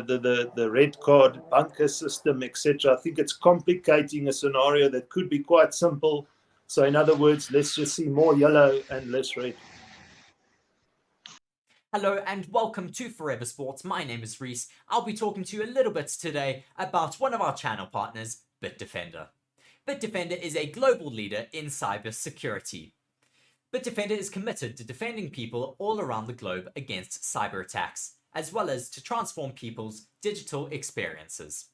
the red card bunker system, etc. I think it's complicating a scenario that could be quite simple. So in other words, let's just see more yellow and less red. Hello and welcome to Forever Sports. My name is Reese. I'll be talking to you a little bit today about one of our channel partners, BITDEFENDER. BITDEFENDER is a global leader in cyber security. BITDEFENDER is committed to defending people all around the globe against cyber attacks, as well as to transform people's digital experiences.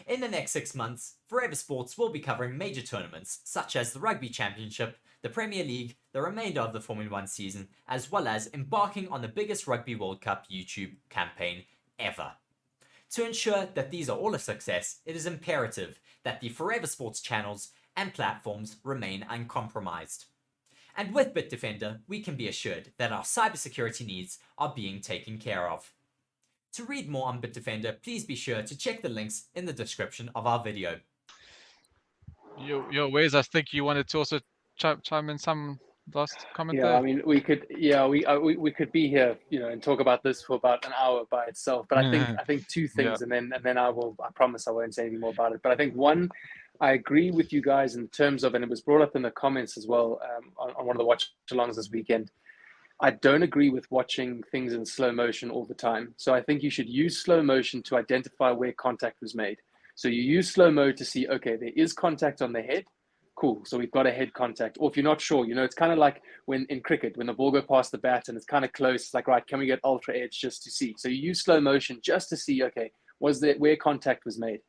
In the next 6 months, Forever Sports will be covering major tournaments such as the Rugby Championship, the Premier League, the remainder of the Formula 1 season, as well as embarking on the biggest Rugby World Cup YouTube campaign ever. To ensure that these are all a success, it is imperative that the Forever Sports channels and platforms remain uncompromised. And with BITDEFENDER, we can be assured that our cybersecurity needs are being taken care of. To read more on BITDEFENDER, please be sure to check the links in the description of our video. Wes, I think you wanted to also chime in some last comment there. I mean, we could be here, and talk about this for about an hour by itself. But I think two things, and then I promise I won't say any more about it. But I think one, I agree with you guys in terms of, and it was brought up in the comments as well on one of the watch-alongs this weekend. I don't agree with watching things in slow motion all the time. So I think you should use slow motion to identify where contact was made. So you use slow mo to see, okay, there is contact on the head. Cool. So we've got a head contact. Or if you're not sure, it's kind of like when in cricket, when the ball goes past the bat and it's kind of close, it's like, right, can we get ultra edge just to see? So you use slow motion just to see, okay, was there where contact was made?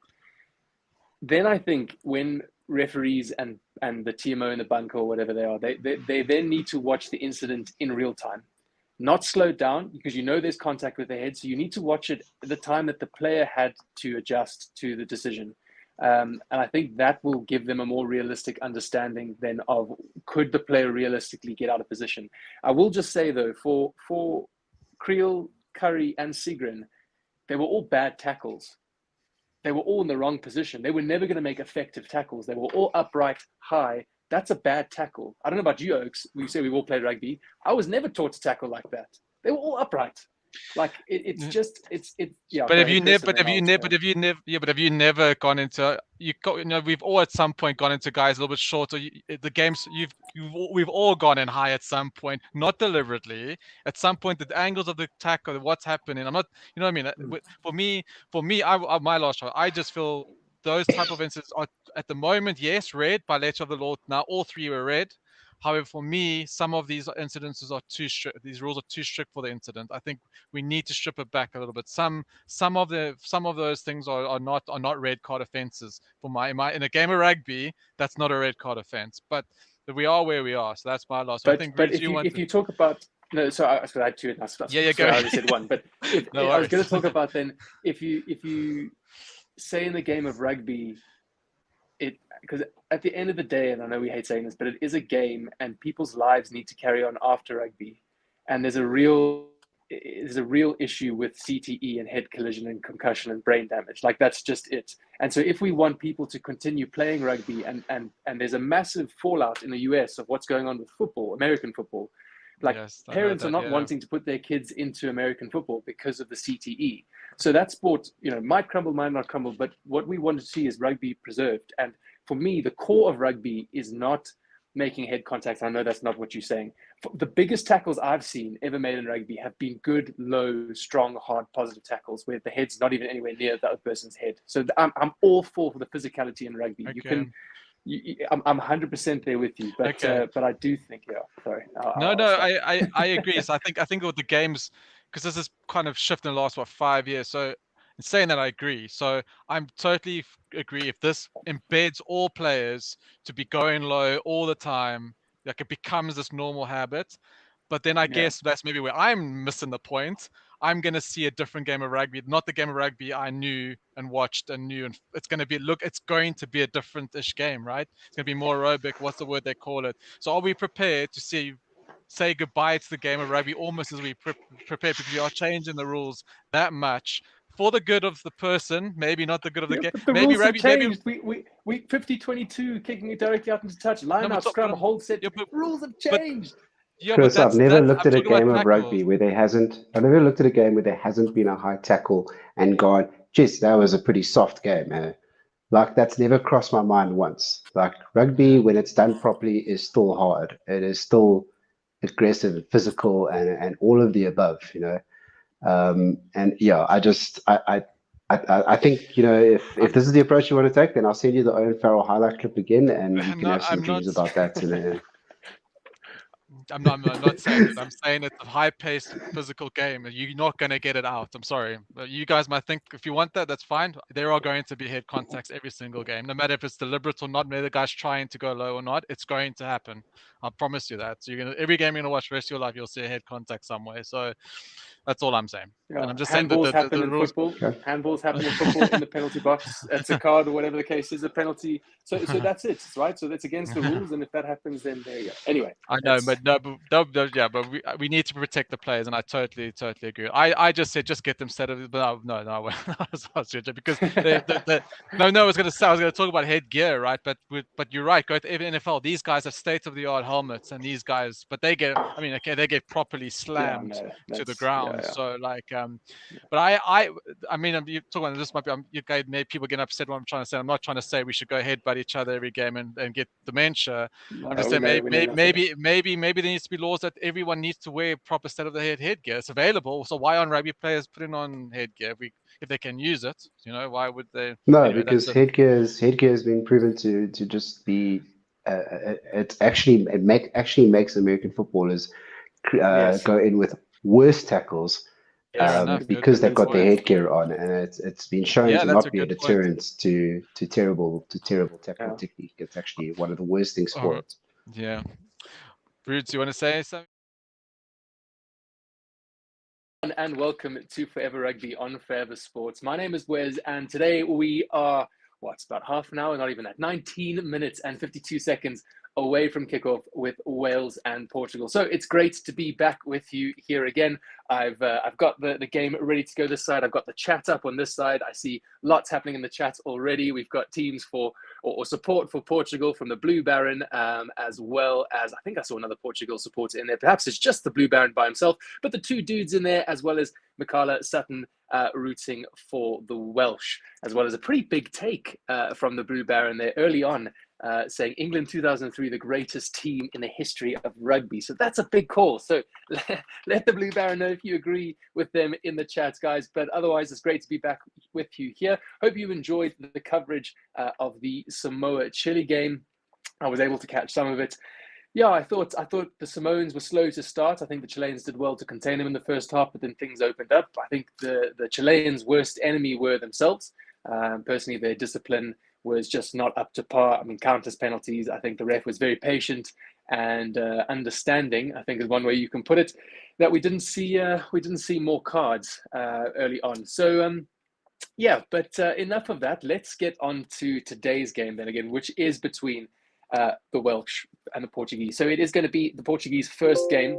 Then I think when referees and the TMO in the bunker or whatever they are, they then need to watch the incident in real time, not slowed down, because there's contact with the head. So you need to watch it at the time that the player had to adjust to the decision. And I think that will give them a more realistic understanding then of could the player realistically get out of position. I will just say though, for Creel, Curry and Sigrin, they were all bad tackles. They were all in the wrong position. They were never going to make effective tackles. They were all upright, high. That's a bad tackle. I don't know about you, Oaks. We say we've all played rugby. I was never taught to tackle like that. They were all upright. Like it's yeah. But have you never gone into we've all at some point gone into guys a little bit shorter. The games we've all gone in high at some point, not deliberately. At some point, the angles of the tackle, what's happening. I'm not, what I mean. For me, my last shot, I just feel those type of incidents are at the moment, yes, red by letter of the law. Now all three were red. However, for me, some of these incidences are too strict. These rules are too strict for the incident. I think we need to strip it back a little bit. Some of those things are not red card offences. In a game of rugby, that's not a red card offence. But we are where we are. So that's my last. But if you talk about I was going to add two. Yeah, go. I only said one. But I was going to talk about then if you say in the game of rugby. Because at the end of the day, and I know we hate saying this, but it is a game and people's lives need to carry on after rugby. And there's a real issue with CTE and head collision and concussion and brain damage. Like that's just it. And so if we want people to continue playing rugby and there's a massive fallout in the US of what's going on with football, American football, like parents are not wanting to put their kids into American football because of the CTE. So that sport, might crumble, might not crumble, but what we want to see is rugby preserved. And for me, the core of rugby is not making head contact. I know that's not what you're saying. The biggest tackles I've seen ever made in rugby have been good, low, strong, hard, positive tackles where the head's not even anywhere near the other person's head. So I'm all for the physicality in rugby. Okay. I'm 100% there with you, but I do think, sorry. I agree. So I think with the games, because this is kind of shifted in the last 5 years. So in saying that, I agree. So I'm totally agree. If this embeds all players to be going low all the time, like it becomes this normal habit. But then I guess that's maybe where I'm missing the point. I'm going to see a different game of rugby, not the game of rugby I knew and watched and knew. And it's going to be a different-ish game, right? It's going to be more aerobic. What's the word they call it? So are we prepared to say goodbye to the game of rugby almost as we prepare, because we are changing the rules that much for the good of the person, maybe not the good of the game. But the rules have changed. We 50-22, kicking it directly out into touch, line out, scrum, hold set. Rules have changed. Yeah, but Chris, I've that's never that. looked I'm at a talking about game of tackles. rugby where there hasn't. I've never looked at a game where there hasn't been a high tackle and gone, geez, that was a pretty soft game. Like that's never crossed my mind once. Like rugby, Yeah. when it's done properly, is still hard. It is still aggressive and physical and all of the above, you know. And yeah, I think, you know, if I'm this is the approach you want to take, then I'll send you the Owen Farrell highlight clip again, and you can not. have some dreams about that. I'm not saying it. I'm saying it's a high-paced physical game. You're not going to get it out. I'm sorry. But you guys might think if you want that, that's fine. There are going to be head contacts every single game, no matter if it's deliberate or not. Whether the guy's trying to go low or not, it's going to happen. I promise you that. So every game you're gonna watch the rest of your life, you'll see a head contact somewhere. So that's all I'm saying. And Yeah, I'm just saying that handballs happen the in rules. football. Okay. Handballs happen in football in the penalty box. It's a card or whatever the case is, a penalty. So that's it, right? So that's against the rules, and if that happens, then there you go. Anyway, I know, but yeah, but we need to protect the players, and I totally agree. I just said just get them set up, but no, I was joking, because no, I was going to talk about headgear, right? But you're right. Go to even NFL. These guys have state of the art helmets, and these guys, but they get, I mean, okay, they get properly yeah, slammed no, to the that's ground. So like, but I mean, you talking about this might be, you guys, maybe people getting upset. What I'm trying to say, I'm not trying to say we should go headbutt each other every game and get dementia. I'm just saying maybe there needs to be laws that everyone needs to wear proper state of the headgear. It's available, so why aren't rugby players putting on headgear if they can use it? You know, why would they? No, Anyway, that's because headgear has been proven to just be it's actually actually makes American footballers yes, go in with worse tackles fair enough. because they've Good got their point. headgear on, and it's been shown Yeah, to that's a not be a good point. deterrent to terrible tackle yeah. technique. It's actually one of the worst things for it. Yeah, Roots, you want to say something? And welcome to Forever Rugby on Forever Sports. My name is Wes, and today we are, what's about half an hour, not even that, 19 minutes and 52 seconds away from kickoff with Wales and Portugal. So it's great to be back with you here again. I've got the game ready to go this side. I've got the chat up on this side. I see lots happening in the chat already. We've got teams for or support for Portugal from the Blue Baron, as well as I think I saw another Portugal supporter in there. Perhaps it's just the Blue Baron by himself, but the two dudes in there, as well as Michaela Sutton rooting for the Welsh, as well as a pretty big take from the Blue Baron there early on, saying England 2003, the greatest team in the history of rugby. So that's a big call. So let the Blue Baron know if you agree with them in the chat, guys. But otherwise, it's great to be back with you here. Hope you enjoyed the coverage of the Samoa-Chile game. I was able to catch some of it. Yeah, I thought the Samoans were slow to start. I think the Chileans did well to contain them in the first half, but then things opened up. I think the Chileans' worst enemy were themselves. Personally, their discipline was just not up to par. I mean, countless penalties. I think the ref was very patient and understanding, I think is one way you can put it, that we didn't see more cards early on. So yeah, but enough of that. Let's get on to today's game then again, which is between the Welsh and the Portuguese. So it is going to be the Portuguese first game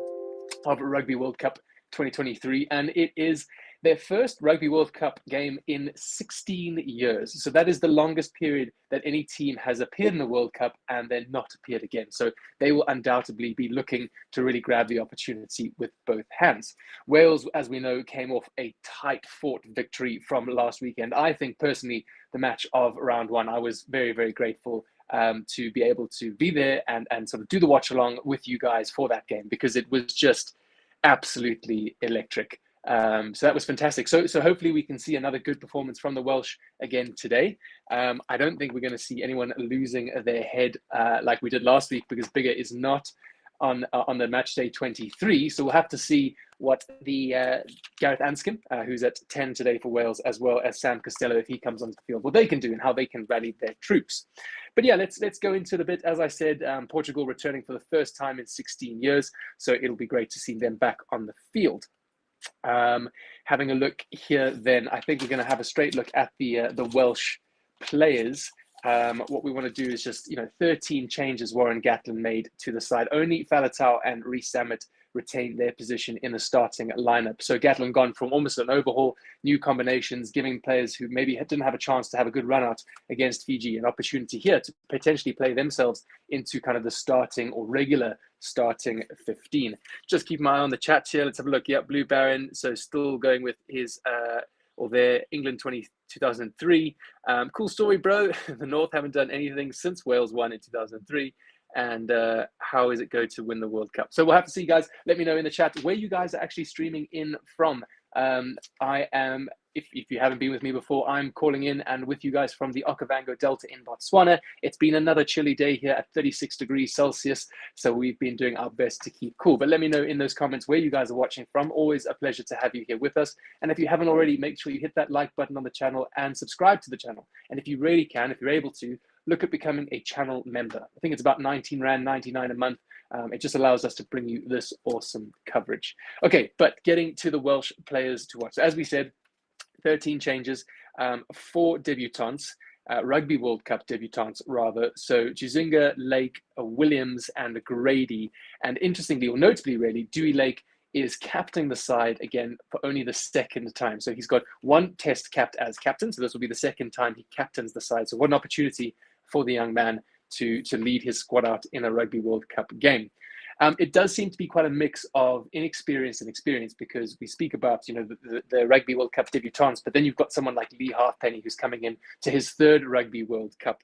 of Rugby World Cup 2023, and it is their first Rugby World Cup game in 16 years. So that is the longest period that any team has appeared in the World Cup and then not appeared again. So they will undoubtedly be looking to really grab the opportunity with both hands. Wales, as we know, came off a tight-fought victory from last weekend. I think personally, the match of round one, I was very, very grateful to be able to be there and sort of do the watch along with you guys for that game, because it was just absolutely electric. So that was fantastic. So hopefully we can see another good performance from the Welsh again today. I don't think we're going to see anyone losing their head like we did last week, because Bigger is not on the match day 23. So we'll have to see what the Gareth Anscombe, who's at 10 today for Wales, as well as Sam Costello, if he comes onto the field, what they can do and how they can rally their troops. But yeah, let's go into it a bit. As I said, Portugal returning for the first time in 16 years. So it'll be great to see them back on the field. Having a look here, then I think we're going to have a straight look at the Welsh players. What we want to do is just 13 changes Warren Gatland made to the side. Only Faletau and Rhys Sammet retain their position in the starting lineup. So Gatland gone from almost an overhaul, new combinations, giving players who maybe didn't have a chance to have a good run out against Fiji an opportunity here to potentially play themselves into kind of the starting or regular starting 15. Just keep my eye on the chat here. Let's have a look. Yeah, Blue Baron. So still going with his or their England 2003. Cool story, bro. The North haven't done anything since Wales won in 2003. And how is it going to win the World Cup? So we'll have to see, guys. Let me know in the chat where you guys are actually streaming in from. I am, if you haven't been with me before, I'm calling in and with you guys from the Okavango Delta in Botswana. It's been another chilly day here at 36 degrees Celsius, so we've been doing our best to keep cool. But let me know in those comments where you guys are watching from. Always a pleasure to have you here with us. And if you haven't already, make sure you hit that like button on the channel and subscribe to the channel. And if you really can, if you're able to, look at becoming a channel member. I think it's about 19 Rand 99 a month. It just allows us to bring you this awesome coverage. Okay, but getting to the Welsh players to watch. So as we said, 13 changes, 4 debutants, Rugby World Cup debutants rather. So Chizinga, Lake, Williams, and Grady. And interestingly, or notably really, Dewey Lake is captaining the side again for only the second time. So he's got 1 test capped as captain. So this will be the second time he captains the side. So what an opportunity for the young man to lead his squad out in a Rugby World Cup game. It does seem to be quite a mix of inexperience and experience, because we speak about, you know, the Rugby World Cup debutants, but then you've got someone like Lee Halfpenny who's coming in to his 3rd Rugby World Cup.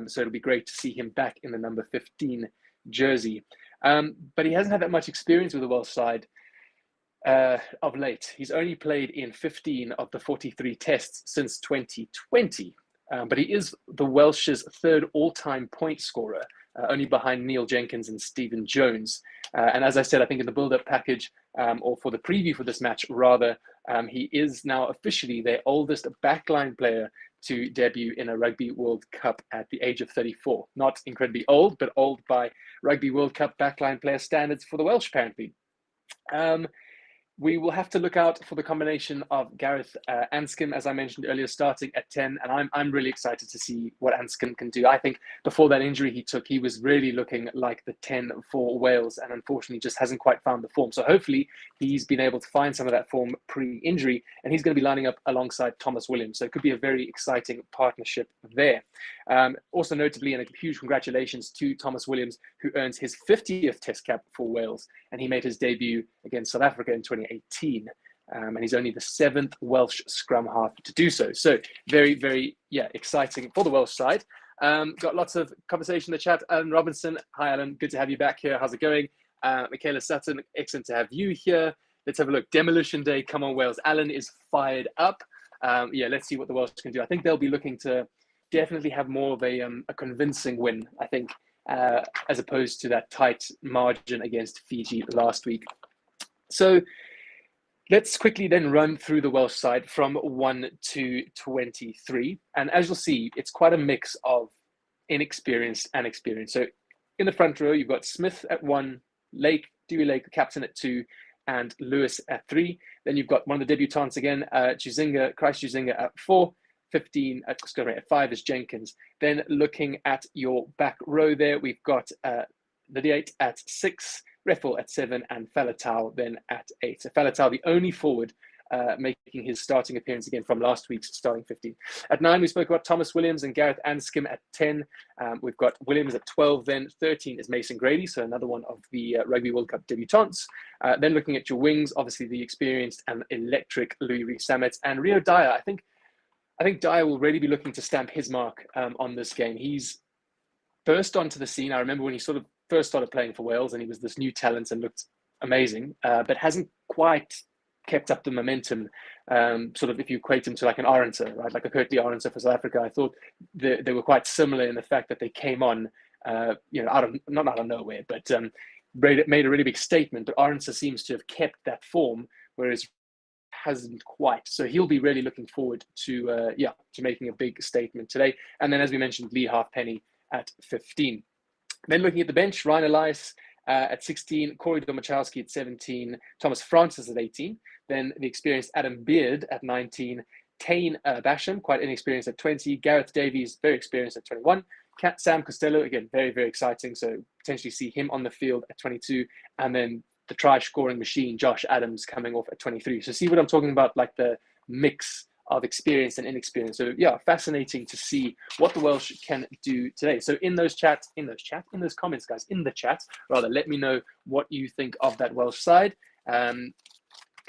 So it'll be great to see him back in the number 15 jersey. But he hasn't had that much experience with the Welsh side of late. He's only played in 15 of the 43 tests since 2020. But he is the Welsh's 3rd all-time point scorer, only behind Neil Jenkins and Stephen Jones. And as I said, I think in the build-up package, or for the preview for this match, rather, he is now officially their oldest backline player to debut in a Rugby World Cup at the age of 34. Not incredibly old, but old by Rugby World Cup backline player standards for the Welsh, apparently. We will have to look out for the combination of Gareth Anscombe, as I mentioned earlier, starting at 10. And I'm really excited to see what Anscombe can do. I think before that injury he took, he was really looking like the 10 for Wales, and unfortunately just hasn't quite found the form. So hopefully he's been able to find some of that form pre-injury, and he's going to be lining up alongside Thomas Williams. So it could be a very exciting partnership there. Also notably, and a huge congratulations to Thomas Williams, who earns his 50th Test cap for Wales, and he made his debut against South Africa in 2018. And he's only the 7th Welsh scrum half to do so. So very, very, exciting for the Welsh side. Got lots of conversation in the chat. Alan Robinson, hi Alan, good to have you back here. How's it going? Michaela Sutton, excellent to have you here. Let's have a look. Demolition Day, come on Wales. Alan is fired up. Let's see what the Welsh can do. I think they'll be looking to definitely have more of a convincing win, I think, as opposed to that tight margin against Fiji last week. So let's quickly then run through the Welsh side from 1 to 23. And as you'll see, it's quite a mix of inexperienced and experienced. So in the front row, you've got Smith at 1, Lake, Dewey Lake, the captain at 2, and Lewis at 3. Then you've got one of the debutants again, Christ Chizinga at 4. at 5 is Jenkins. Then looking at your back row there, we've got the 8 at 6, Reffel at 7, and Faletau then at 8. So Faletau, the only forward making his starting appearance again from last week's starting 15. At 9, we spoke about Thomas Williams and Gareth Anscombe at 10. We've got Williams at 12 then. 13 is Mason Grady, so another one of the Rugby World Cup debutants. Then looking at your wings, obviously the experienced and electric Louis Rees-Zammit and Rio Dyer. I think Dyer will really be looking to stamp his mark on this game. He's burst onto the scene. I remember when he sort of first started playing for Wales and he was this new talent and looked amazing, but hasn't quite kept up the momentum, sort of if you equate him to like an Arendse, right? Like a Kurtley Arendse for South Africa. I thought they were quite similar in the fact that they came on, not out of nowhere, but made a really big statement. But Arendse seems to have kept that form, whereas hasn't quite. So he'll be really looking forward to making a big statement today. And then, as we mentioned, Lee Halfpenny at 15. Then looking at the bench, Ryan Elias at 16, Corey Domachowski at 17, Thomas Francis at 18. Then the experienced Adam Beard at 19, Tane Basham, quite inexperienced at 20, Gareth Davies, very experienced at 21, Sam Costello, again, very, very exciting. So potentially see him on the field at 22. And then the try scoring machine, Josh Adams, coming off at 23. So see what I'm talking about, like the mix of experience and inexperience. So yeah, fascinating to see what the Welsh can do today. So in those comments, guys, in the chat, rather, let me know what you think of that Welsh side. Kind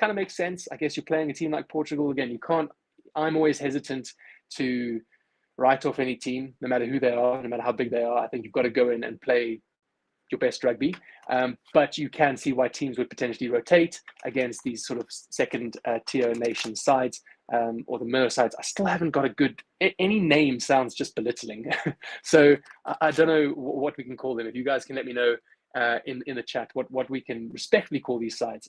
of makes sense. I guess you're playing a team like Portugal. Again, you can't, I'm always hesitant to write off any team, no matter who they are, no matter how big they are. I think you've got to go in and play your best rugby, but you can see why teams would potentially rotate against these sort of second tier nation sides, or the minnow sides. I still haven't got a good, any name sounds just belittling. So I don't know what we can call them. If you guys can let me know in the chat what we can respectfully call these sides.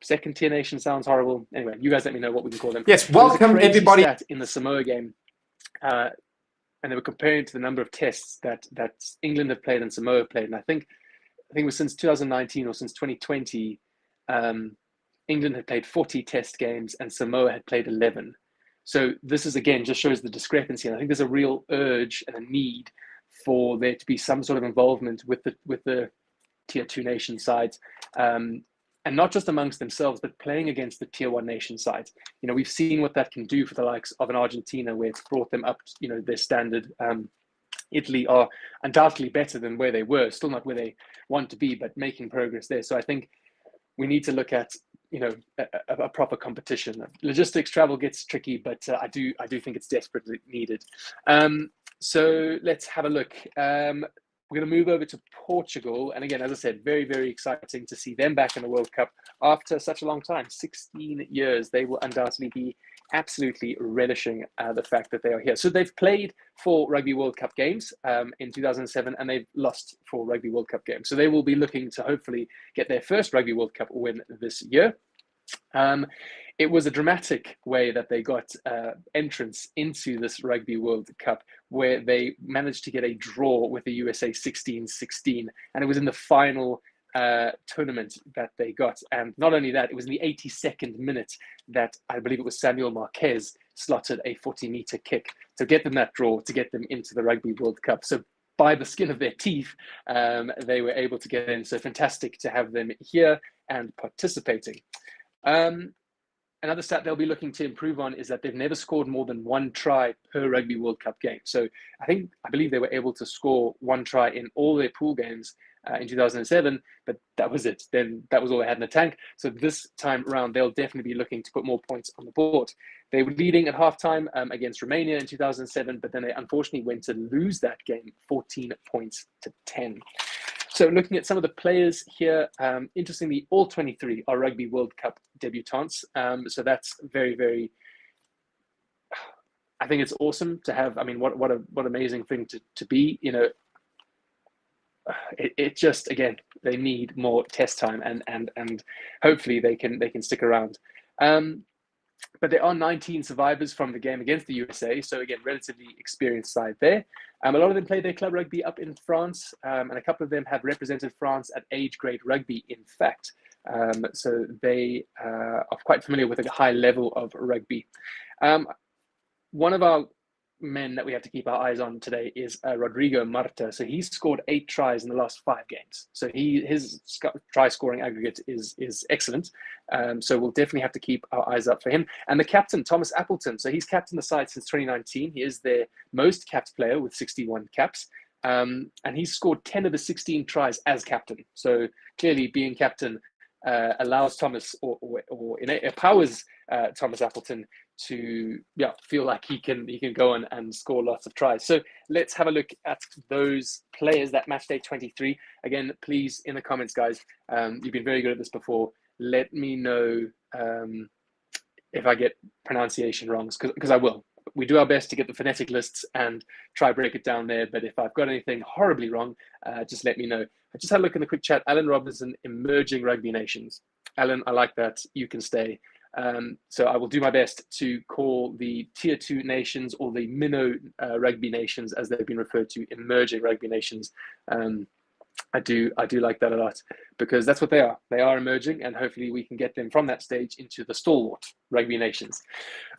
Second tier nation sounds horrible. Anyway, you guys let me know what we can call them. Yes, welcome everybody. Stat in the Samoa game, and they were comparing to the number of tests that England have played and Samoa played. And I think it was since 2019 or since 2020, England had played 40 test games and Samoa had played 11. So this is, again, just shows the discrepancy. And I think there's a real urge and a need for there to be some sort of involvement with the tier 2 nation sides. And not just amongst themselves, but playing against the tier 1 nation sides. You know, we've seen what that can do for the likes of an Argentina, where it's brought them up, you know, their standard. Italy are undoubtedly better than where they were, still not where they want to be, but making progress there. So I think we need to look at, you know, a proper competition. Logistics, travel gets tricky, but I do think it's desperately needed. So let's have a look. We're going to move over to Portugal. And again, as I said, very, very exciting to see them back in the World Cup after such a long time, 16 years. They will undoubtedly be absolutely relishing the fact that they are here. So they've played 4 Rugby World Cup games in 2007, and they've lost 4 Rugby World Cup games. So they will be looking to hopefully get their first Rugby World Cup win this year. It was a dramatic way that they got entrance into this Rugby World Cup, where they managed to get a draw with the USA 16-16, and it was in the final tournament that they got. And not only that, it was in the 82nd minute that I believe it was Samuel Marquez slotted a 40-meter kick to get them that draw, to get them into the Rugby World Cup. So by the skin of their teeth, they were able to get in. So fantastic to have them here and participating. Another stat they'll be looking to improve on is that they've never scored more than 1 try per Rugby World Cup game. So I believe they were able to score 1 try in all their pool games in 2007, but that was it. Then that was all they had in the tank. So this time around, they'll definitely be looking to put more points on the board. They were leading at halftime against Romania in 2007, but then they unfortunately went to lose that game 14 points to 10. So looking at some of the players here, interestingly, all 23 are Rugby World Cup debutants. So that's very, very, I think it's awesome to have. I mean, what amazing thing to be, you know. It just, again, they need more test time, and hopefully they can stick around. But there are 19 survivors from the game against the USA. So again, relatively experienced side there. A lot of them play their club rugby up in France, and a couple of them have represented France at age grade rugby, in fact. So they are quite familiar with a high level of rugby. One of our men that we have to keep our eyes on today is Rodrigo Marta. So he's scored 8 tries in the last 5 games. So his try scoring aggregate is excellent. So we'll definitely have to keep our eyes up for him. And the captain, Thomas Appleton. So he's captained the side since 2019. He is their most capped player with 61 caps. And he's scored 10 of the 16 tries as captain. So clearly being captain allows Thomas or empowers Thomas Appleton to feel like he can go on and score lots of tries. So let's have a look at those players that match day 23. Again, please, in the comments, guys, you've been very good at this before. Let me know if I get pronunciation wrong, because I will. We do our best to get the phonetic lists and try break it down there. But if I've got anything horribly wrong, just let me know. I just had a look in the quick chat. Alan Robinson, emerging rugby nations. Alan, I like that. You can stay. So I will do my best to call the tier 2 nations, or the minnow rugby nations, as they've been referred to, emerging rugby nations. I do like that a lot, because that's what they are. They are emerging, and hopefully we can get them from that stage into the stalwart rugby nations.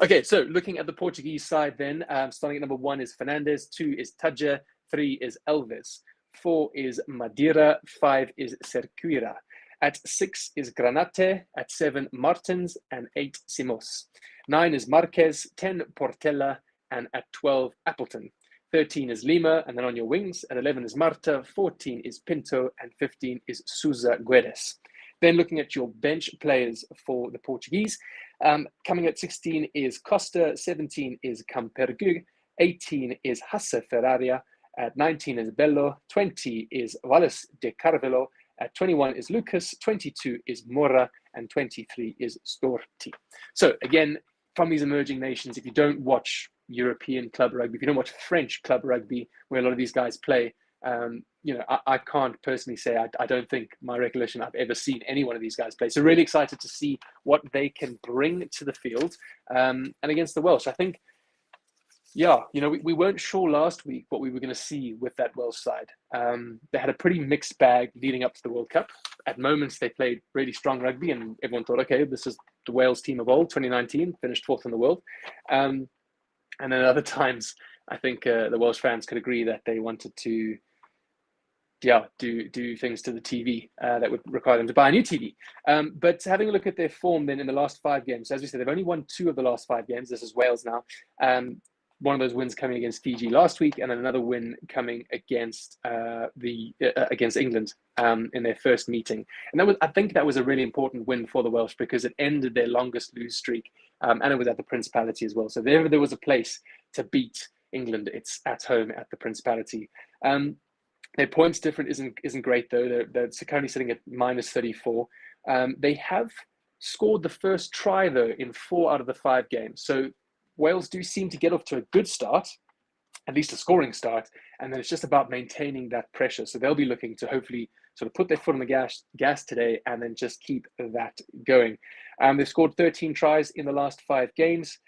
Okay, so looking at the Portuguese side then, starting at number 1 is Fernandes, 2 is Tadja, 3 is Elvis, 4 is Madeira, 5 is Cerqueira. At 6 is Granate, at 7 Martins, and 8 Simos. 9 is Marquez, 10 Portela, and at 12 Appleton. 13 is Lima, and then on your wings, at 11 is Marta, 14 is Pinto, and 15 is Sousa Guedes. Then looking at your bench players for the Portuguese, coming at 16 is Costa, 17 is Campergu, 18 is Hasse Ferraria, at 19 is Bello, 20 is Wallace de Carvalho, at 21 is Lucas, 22 is Mora, and 23 is Storti. So again, from these emerging nations, if you don't watch European club rugby, if you don't watch French club rugby, where a lot of these guys play, I can't personally say, I don't think my recollection I've ever seen any one of these guys play. So really excited to see what they can bring to the field. And against the Welsh, I think, we weren't sure last week what we were going to see with that Welsh side. They had a pretty mixed bag leading up to the World Cup. At moments, they played really strong rugby, and everyone thought, okay, this is the Wales team of old, 2019, finished 4th in the world. And then at other times, I think the Welsh fans could agree that they wanted to do things to the TV that would require them to buy a new TV. But having a look at their form then in the last 5 games, as we said, they've only won 2 of the last 5 games. This is Wales now. One of those wins coming against Fiji last week, and then another win coming against against England in their first meeting. And I think that was a really important win for the Welsh because it ended their longest lose streak, and it was at the Principality as well. So there was a place to beat England. It's at home at the Principality. Their points difference isn't great though. They're currently sitting at -34. They have scored the first try though in 4 out of the 5 games. So Wales do seem to get off to a good start, at least a scoring start, and then it's just about maintaining that pressure. So they'll be looking to hopefully sort of put their foot on the gas today and then just keep that going. They've scored 13 tries in the last 5 games.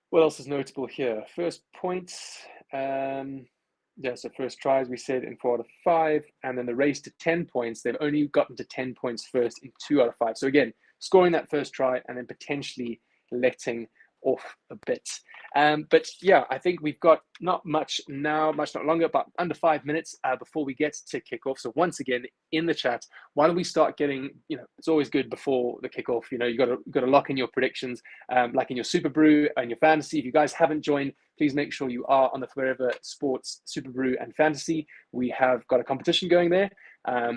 What else is notable here? First points. So first tries we said in 4 out of 5, and then the race to 10 points. They've only gotten to 10 points first in 2 out of 5. So again, scoring that first try and then potentially letting off a bit. But yeah, I think we've got not much not longer, but under 5 minutes before we get to kickoff. So once again, in the chat, why don't we start getting, it's always good before the kickoff, you got to lock in your predictions, like in your Super Brew and your fantasy. If you guys haven't joined, please make sure you are on the Forever Sports Super Brew and Fantasy. We have got a competition going there.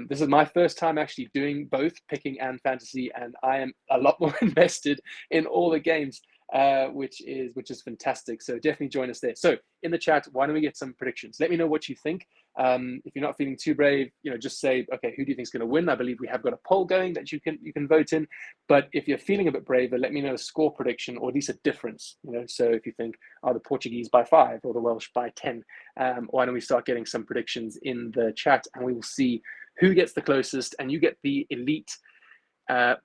This is my first time actually doing both picking and fantasy, and I am a lot more invested in all the games, which is fantastic. So definitely join us there. So in the chat, why don't we get some predictions? Let me know what you think. If you're not feeling too brave, just say, okay, who do you think is going to win? I believe we have got a poll going that you can vote in. But if you're feeling a bit braver, let me know a score prediction or at least a difference. So if you think, the Portuguese by 5 or the Welsh by 10, why don't we start getting some predictions in the chat, and we will see who gets the closest, and you get the elite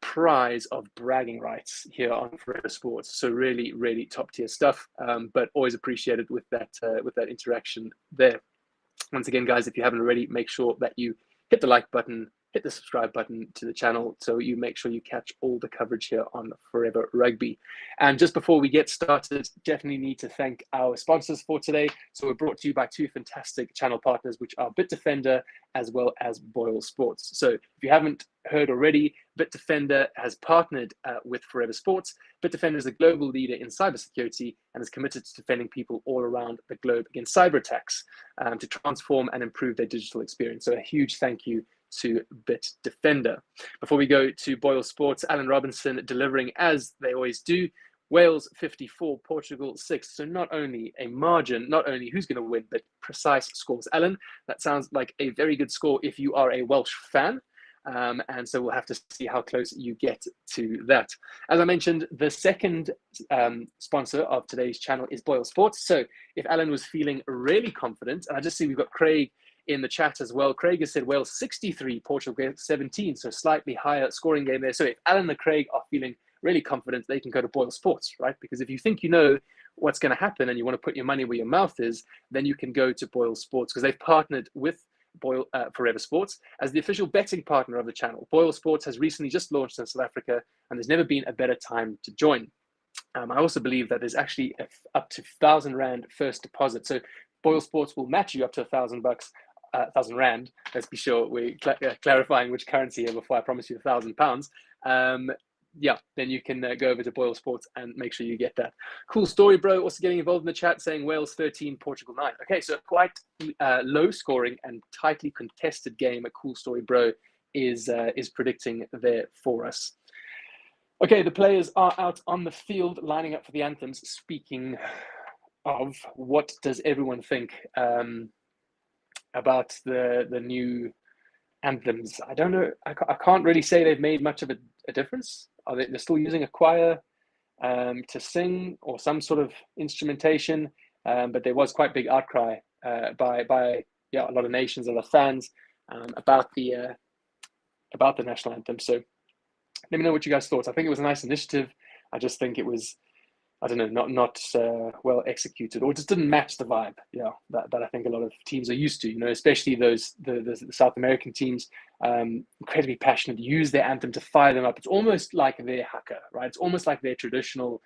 prize of bragging rights here on Forever Sports. So really, really top tier stuff, but always appreciated with that interaction there. Once again, guys, if you haven't already, make sure that you hit the like button, hit the subscribe button to the channel so you make sure you catch all the coverage here on Forever Rugby. And just before we get started, definitely need to thank our sponsors for today. So we're brought to you by 2 fantastic channel partners, which are BitDefender as well as BOYLESPORTS. So if you haven't heard already, BitDefender has partnered with Forever Sports. BitDefender is a global leader in cybersecurity and is committed to defending people all around the globe against cyber attacks to transform and improve their digital experience. So a huge thank you to BitDefender. Before we go to BOYLESPORTS, Alan Robinson delivering as they always do. Wales 54, Portugal 6. So not only a margin, not only who's going to win, but precise scores. Alan, that sounds like a very good score if you are a Welsh fan. And so we'll have to see how close you get to that. As I mentioned, the second sponsor of today's channel is BOYLESPORTS. So if Alan was feeling really confident, and I just see we've got Craig in the chat as well. Craig has said Wales 63, Portugal 17, so slightly higher scoring game there. So if Alan and Craig are feeling really confident, they can go to BOYLESPORTS, right? Because if you think you know what's going to happen and you want to put your money where your mouth is, then you can go to BOYLESPORTS because they've partnered with Forever Sports as the official betting partner of the channel. BOYLESPORTS has recently just launched in South Africa, and there's never been a better time to join. I also believe that there's actually up to 1,000 Rand first deposit. So BOYLESPORTS will match you up to $1,000 rand. Let's be sure we're clarifying which currency here before I promise you £1,000. Yeah, then you can go over to Boyle Sports and make sure you get that. Cool story, bro. Also getting involved in the chat saying Wales 13, Portugal 9. Okay, so quite low scoring and tightly contested game. A cool story, bro, is predicting there for us. Okay, the players are out on the field lining up for the anthems. Speaking of, what does everyone think about the new anthems? I don't know. I can't really say they've made much of a difference. They're still using a choir to sing or some sort of instrumentation, but there was quite big outcry by a lot of nations and the fans about the national anthem. So let me know what you guys thought. I think it was a nice initiative. I just think it was, I don't know, not well executed, or just didn't match the vibe. That I think a lot of teams are used to. Especially the South American teams, incredibly passionate, use their anthem to fire them up. It's almost like their haka, right? It's almost like their traditional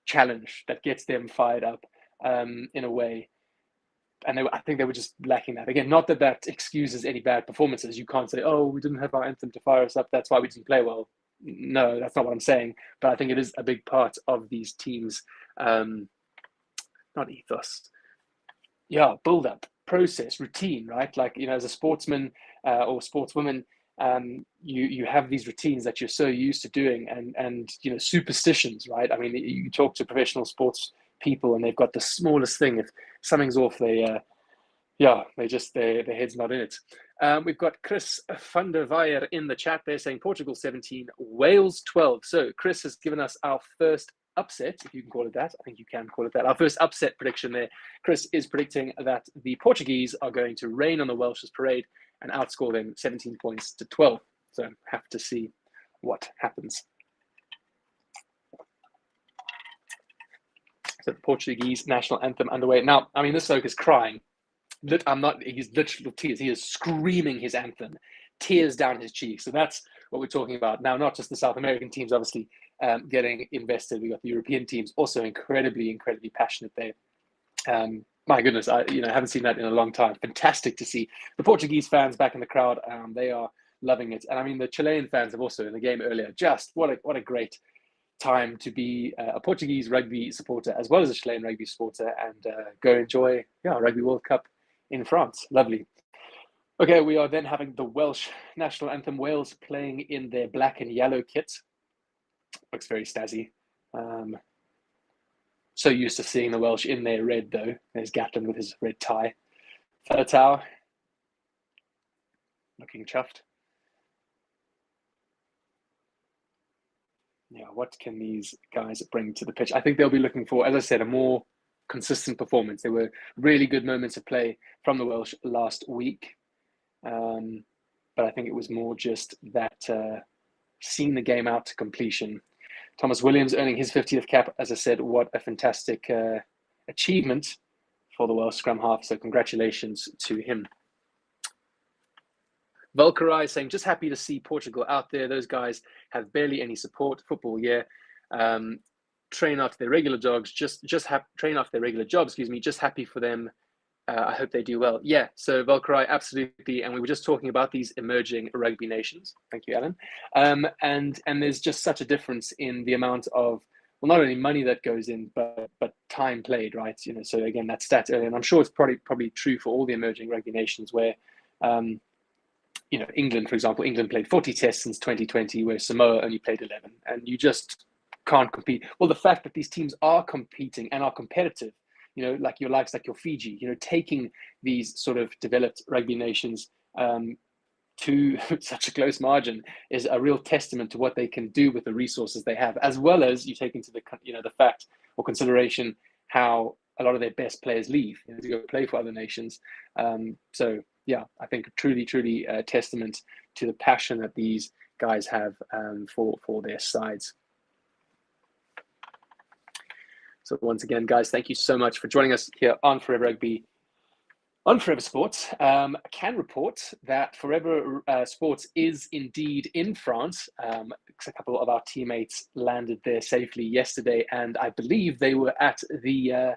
challenge that gets them fired up in a way. And I think they were just lacking that. Again, not that excuses any bad performances. You can't say, oh, we didn't have our anthem to fire us up, that's why we didn't play well. No, that's not what I'm saying. But I think it is a big part of these teams, not ethos. Yeah, build up, process, routine, right? Like, as a sportsman or sportswoman, you have these routines that you're so used to doing, and superstitions, right? I mean, you talk to professional sports people and they've got the smallest thing. If something's off, their head's not in it. We've got Chris van der Weyer in the chat there saying Portugal 17, Wales 12. So Chris has given us our first upset, if you can call it that. I think you can call it that. Our first upset prediction there. Chris is predicting that the Portuguese are going to rain on the Welsh's parade and outscore them 17 points to 12. So have to see what happens. So the Portuguese national anthem underway. Now, I mean, this bloke is crying. He's literal tears. He is screaming his anthem, tears down his cheeks. So that's what we're talking about. Now, not just the South American teams, obviously, getting invested. We got the European teams also incredibly, incredibly passionate there. My goodness, I haven't seen that in a long time. Fantastic to see the Portuguese fans back in the crowd. They are loving it. And I mean, the Chilean fans have also in the game earlier. Just what a great time to be a Portuguese rugby supporter as well as a Chilean rugby supporter, and go enjoy Rugby World Cup in France. Lovely. Okay, we are then having the Welsh national anthem. Wales playing in their black and yellow kit. Looks very snazzy. So used to seeing the Welsh in their red, though. There's Gatlin with his red tie. Falatau looking chuffed. Yeah, what can these guys bring to the pitch? I think they'll be looking for, as I said, a more consistent performance. There were really good moments of play from the Welsh last week. But I think it was more just that seeing the game out to completion. Thomas Williams earning his 50th cap. As I said, what a fantastic achievement for the Welsh scrum half. So congratulations to him. Valkyrie saying, just happy to see Portugal out there. Those guys have barely any support. Football, yeah. Train after their regular jobs. Train after their regular jobs. Excuse me. Just happy for them. I hope they do well. Yeah. So Valkyrie, absolutely. And we were just talking about these emerging rugby nations. Thank you, Alan. And there's just such a difference in the amount of, well, not only money that goes in, but time played, right? So again, that stat earlier, and I'm sure it's probably true for all the emerging rugby nations where. England, for example, England played 40 tests since 2020, where Samoa only played 11, and you just can't compete. Well, the fact that these teams are competing and are competitive, like your Fiji, taking these sort of developed rugby nations to such a close margin is a real testament to what they can do with the resources they have, as well as you take into the fact or consideration how a lot of their best players leave to go play for other nations. So yeah, I think truly a testament to the passion that these guys have for their sides. So once again, guys, thank you so much for joining us here on Forever Rugby, on Forever Sports. I can report that Forever Sports is indeed in France. A couple of our teammates landed there safely yesterday, and I believe they were at the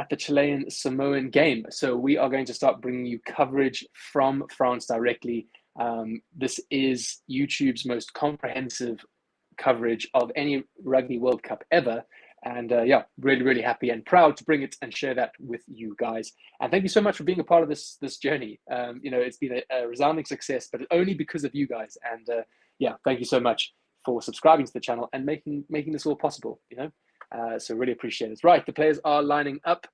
at the Chilean Samoan game. So we are going to start bringing you coverage from France directly. This is YouTube's most comprehensive coverage of any Rugby World Cup ever. And yeah, really, really happy and proud to bring it and share that with you guys. And thank you so much for being a part of this journey. You know, it's been a resounding success, but only because of you guys. And yeah, thank you so much for subscribing to the channel and making this all possible. You know, so really appreciate it. Right, the players are lining up.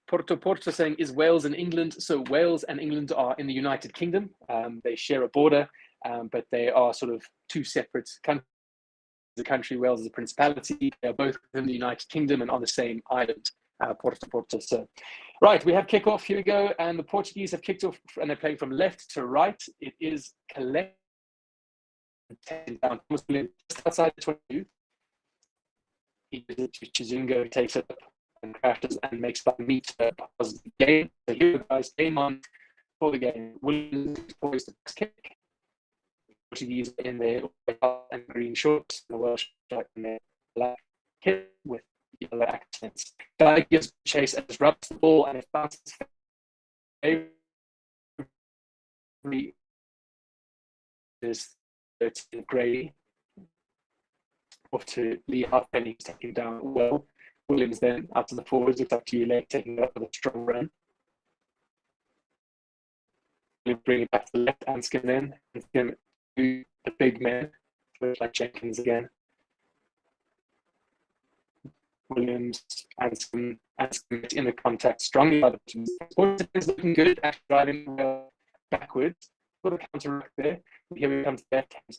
Porto saying, is Wales and England? So Wales and England are in the United Kingdom. They share a border, but they are sort of two separate countries. The country, Wales is a principality. They're both within the United Kingdom and on the same island, Porto. So, right, we have kickoff. Here we go. And the Portuguese have kicked off and they're playing from left to right. It is collect down just outside the 22. Chizungo takes it up and crashes and makes that meet a positive game. So here, guys, game on for the game. Williams poised the kick. Portuguese in their and green shorts, and the Welsh in their black kit with yellow accents. Guy gives chase and disrupts the ball, and it bounces favorably. Is 13 Grady off to Lee Halfpenny, taking down well. Williams then out to the forwards, looks up to you late, taking it up with a strong run. Bring it back to the left and skin in, and skin to the big man, like Jenkins again. Williams and skin in the contact strongly. Sports is looking good, actually driving backwards. Got a counter there. Here we come to the left hand.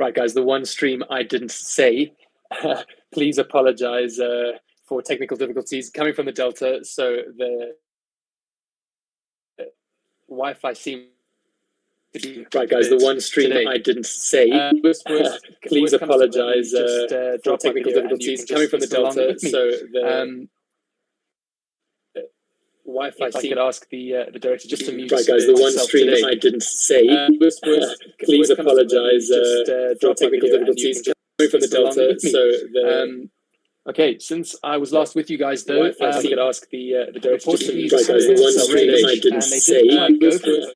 Right, guys, the one stream I didn't say. Please apologize for technical difficulties coming from the Delta. So the Wi-Fi seemed to be Right, guys, the one stream today. I didn't say. Please apologize for technical difficulties coming from the Delta. So the Wi-Fi. If I could ask the director just to mute. Right, guys, the one stream I didn't say. Please apologize for technical difficulties coming from the Delta. So the okay, since I was last with you guys, though, Wi-Fi. I could ask the director just to mute. Portuguese Right, guys, the one stream I didn't and they say. did go for it.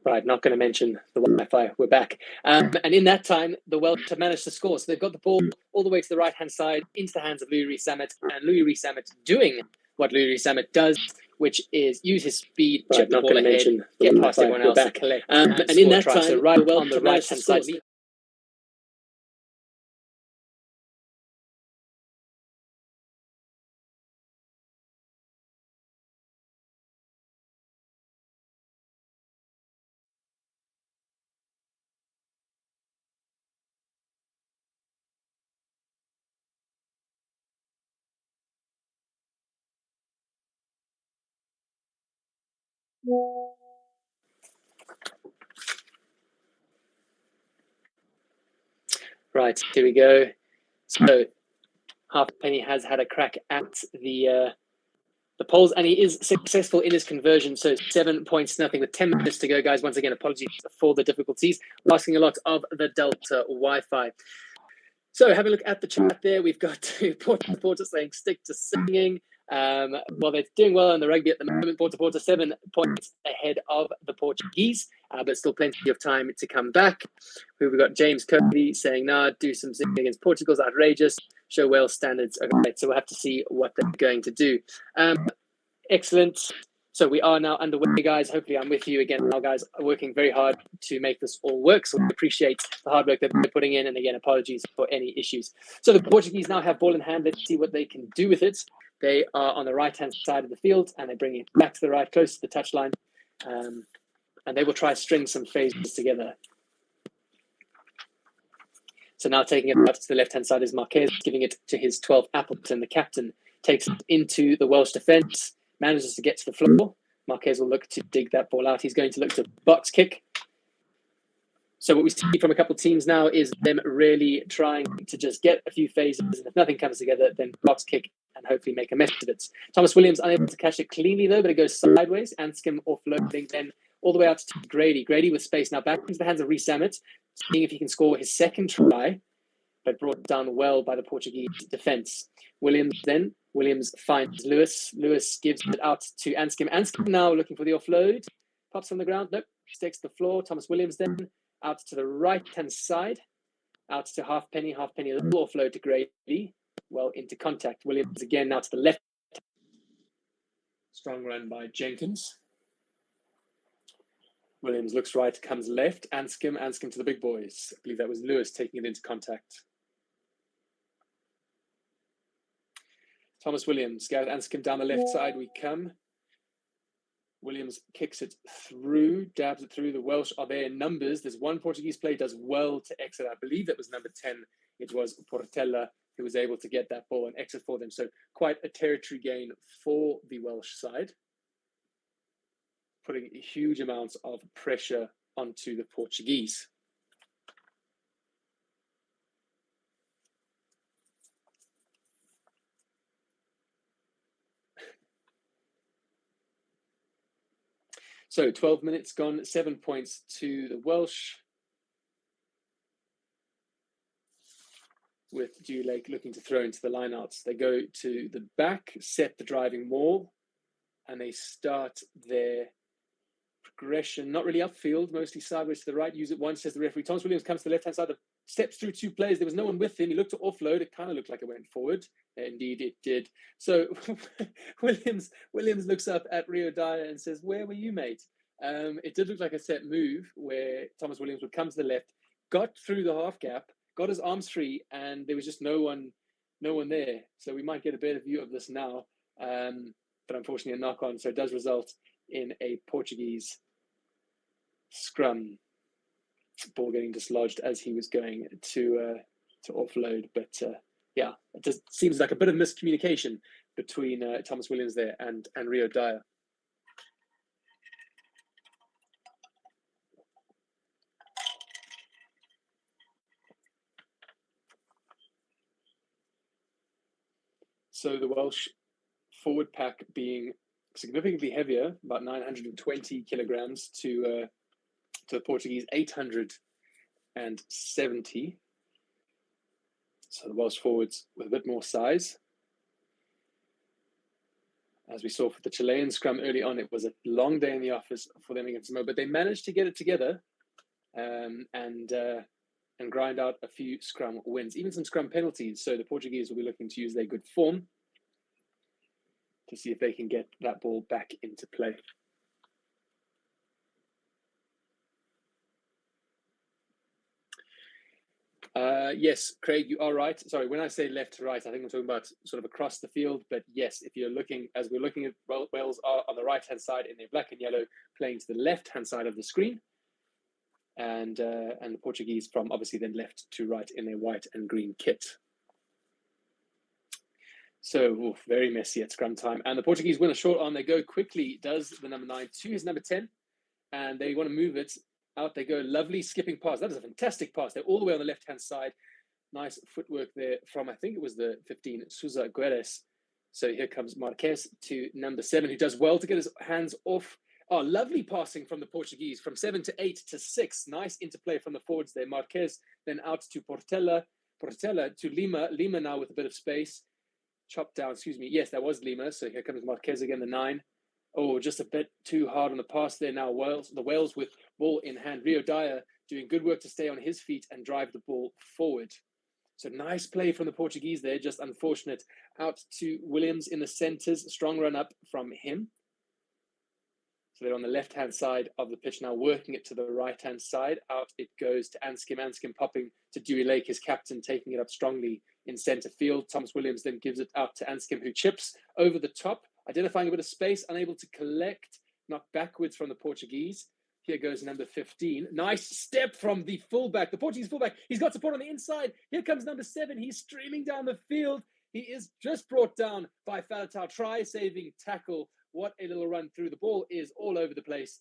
Right, not going to mention the Wi-Fi. We're back. And in that time, the Welsh have managed to score. So they've got the ball all the way to the right-hand side, into the hands of Louis Rees-Zammit. And Louis Rees-Zammit doing what Louis Rees-Zammit does, which is use his speed, chip the ball ahead, get past everyone else, and collect. And in that time, so right on the right-hand side. Right, here we go. So Halfpenny has had a crack at the polls, and he is successful in his conversion. So 7 points to nothing with 10 minutes to go, guys. Once again, apologies for the difficulties. We're asking a lot of the Delta Wi-Fi. So have a look at the chat there. We've got Porter saying stick to singing. Well, they're doing well in the rugby at the moment. Porter 7 points ahead of the Portuguese, but still plenty of time to come back. We've got James Cody saying, nah, do some singing against Portugal's outrageous. Show Wales standards. Okay, so we'll have to see what they're going to do. Excellent. So we are now underway, guys. Hopefully I'm with you again now, guys. Are working very hard to make this all work. So we appreciate the hard work that they're putting in. And again, apologies for any issues. So the Portuguese now have ball in hand. Let's see what they can do with it. They are on the right-hand side of the field, and they bring it back to the right, close to the touchline. And they will try to string some phases together. So now taking it out to the left-hand side is Marquez, giving it to his 12 Appleton. The captain takes it into the Welsh defence, manages to get to the floor. Marquez will look to dig that ball out. He's going to look to box kick. So what we see from a couple of teams now is them really trying to just get a few phases, and if nothing comes together, then box kick and hopefully make a mess of it. Thomas Williams unable to catch it cleanly, though, but it goes sideways. Anscombe offloading then all the way out to Grady. Grady with space now back into the hands of Rees-Zammit, seeing if he can score his second try. but brought down well by the Portuguese defence. Williams finds Lewis. Lewis gives it out to Anscombe. Anscombe now looking for the offload. Pops on the ground. Nope. Sticks to the floor. Thomas Williams then out to the right-hand side. Out to Halfpenny. Halfpenny, a little offload to Grady. Well into contact. Williams again now to the left. Strong run by Jenkins. Williams looks right, comes left. Anscombe to the big boys. I believe that was Lewis taking it into contact. Thomas Williams, Gareth Anscombe down the left side we come. Williams kicks it through, dabs it through. The Welsh are there in numbers. There's one Portuguese player does well to exit. I believe that was number 10. It was Portela who was able to get that ball and exit for them. So quite a territory gain for the Welsh side, putting huge amounts of pressure onto the Portuguese. So 12 minutes gone, 7 points to the Welsh, with Dewlake looking to throw into the lineouts. They go to the back, set the driving wall, and they start their progression, not really upfield, mostly sideways to the right. Use it once, says the referee. Thomas Williams comes to the left-hand side, steps through two players. There was no one with him. He looked to offload. It kind of looked like it went forward. Indeed, it did. So Williams looks up at Rio Dyer and says, "Where were you, mate?" It did look like a set move where Thomas Williams would come to the left, got through the half gap, got his arms free, and there was just no one there. So we might get a better view of this now. But unfortunately a knock on. So it does result in a Portuguese scrum, ball getting dislodged as he was going to offload. But yeah, it just seems like a bit of miscommunication between Thomas Williams there and Rio Dyer. So the Welsh forward pack being significantly heavier, about 920 kilograms to the Portuguese 870. So the Welsh forwards with a bit more size. As we saw for the Chilean scrum early on, it was a long day in the office for them against Samoa, but they managed to get it together and grind out a few scrum wins, even some scrum penalties. So the Portuguese will be looking to use their good form to see if they can get that ball back into play. Yes, Craig, you are right. Sorry, when I say left to right, I think I'm talking about sort of across the field. But yes, if you're looking, as we're looking at, Wales are on the right-hand side in their black and yellow, playing to the left-hand side of the screen. And the Portuguese from obviously then left to right in their white and green kit. So very messy at scrum time. And the Portuguese win a short on. They go quickly, does the number 9 to his number 10. And they want to move it. Out they go. Lovely skipping pass. That is a fantastic pass. They're all the way on the left-hand side. Nice footwork there from, I think it was the 15, Sousa Guedes. So here comes Marquez to number 7, who does well to get his hands off. Oh, lovely passing from the Portuguese from 7 to 8 to 6. Nice interplay from the forwards there. Marquez then out to Portela. Portela to Lima. Lima now with a bit of space. Chopped down, excuse me. Yes, that was Lima. So here comes Marquez again, the 9. Oh, just a bit too hard on the pass there now. The Wales with ball in hand. Rio Dyer doing good work to stay on his feet and drive the ball forward. So nice play from the Portuguese there. Just unfortunate. Out to Williams in the centres. Strong run up from him. So they're on the left-hand side of the pitch now, working it to the right-hand side. Out it goes to Anscombe. Anscombe popping to Dewey Lake, his captain, taking it up strongly in centre field. Thomas Williams then gives it out to Anscombe, who chips over the top, identifying a bit of space, unable to collect, knocked backwards from the Portuguese. Here goes number 15. Nice step from the fullback, the Portuguese fullback. He's got support on the inside. Here comes number 7. He's streaming down the field. He is just brought down by Falatau. Try-saving tackle. What a little run through. The ball is all over the place.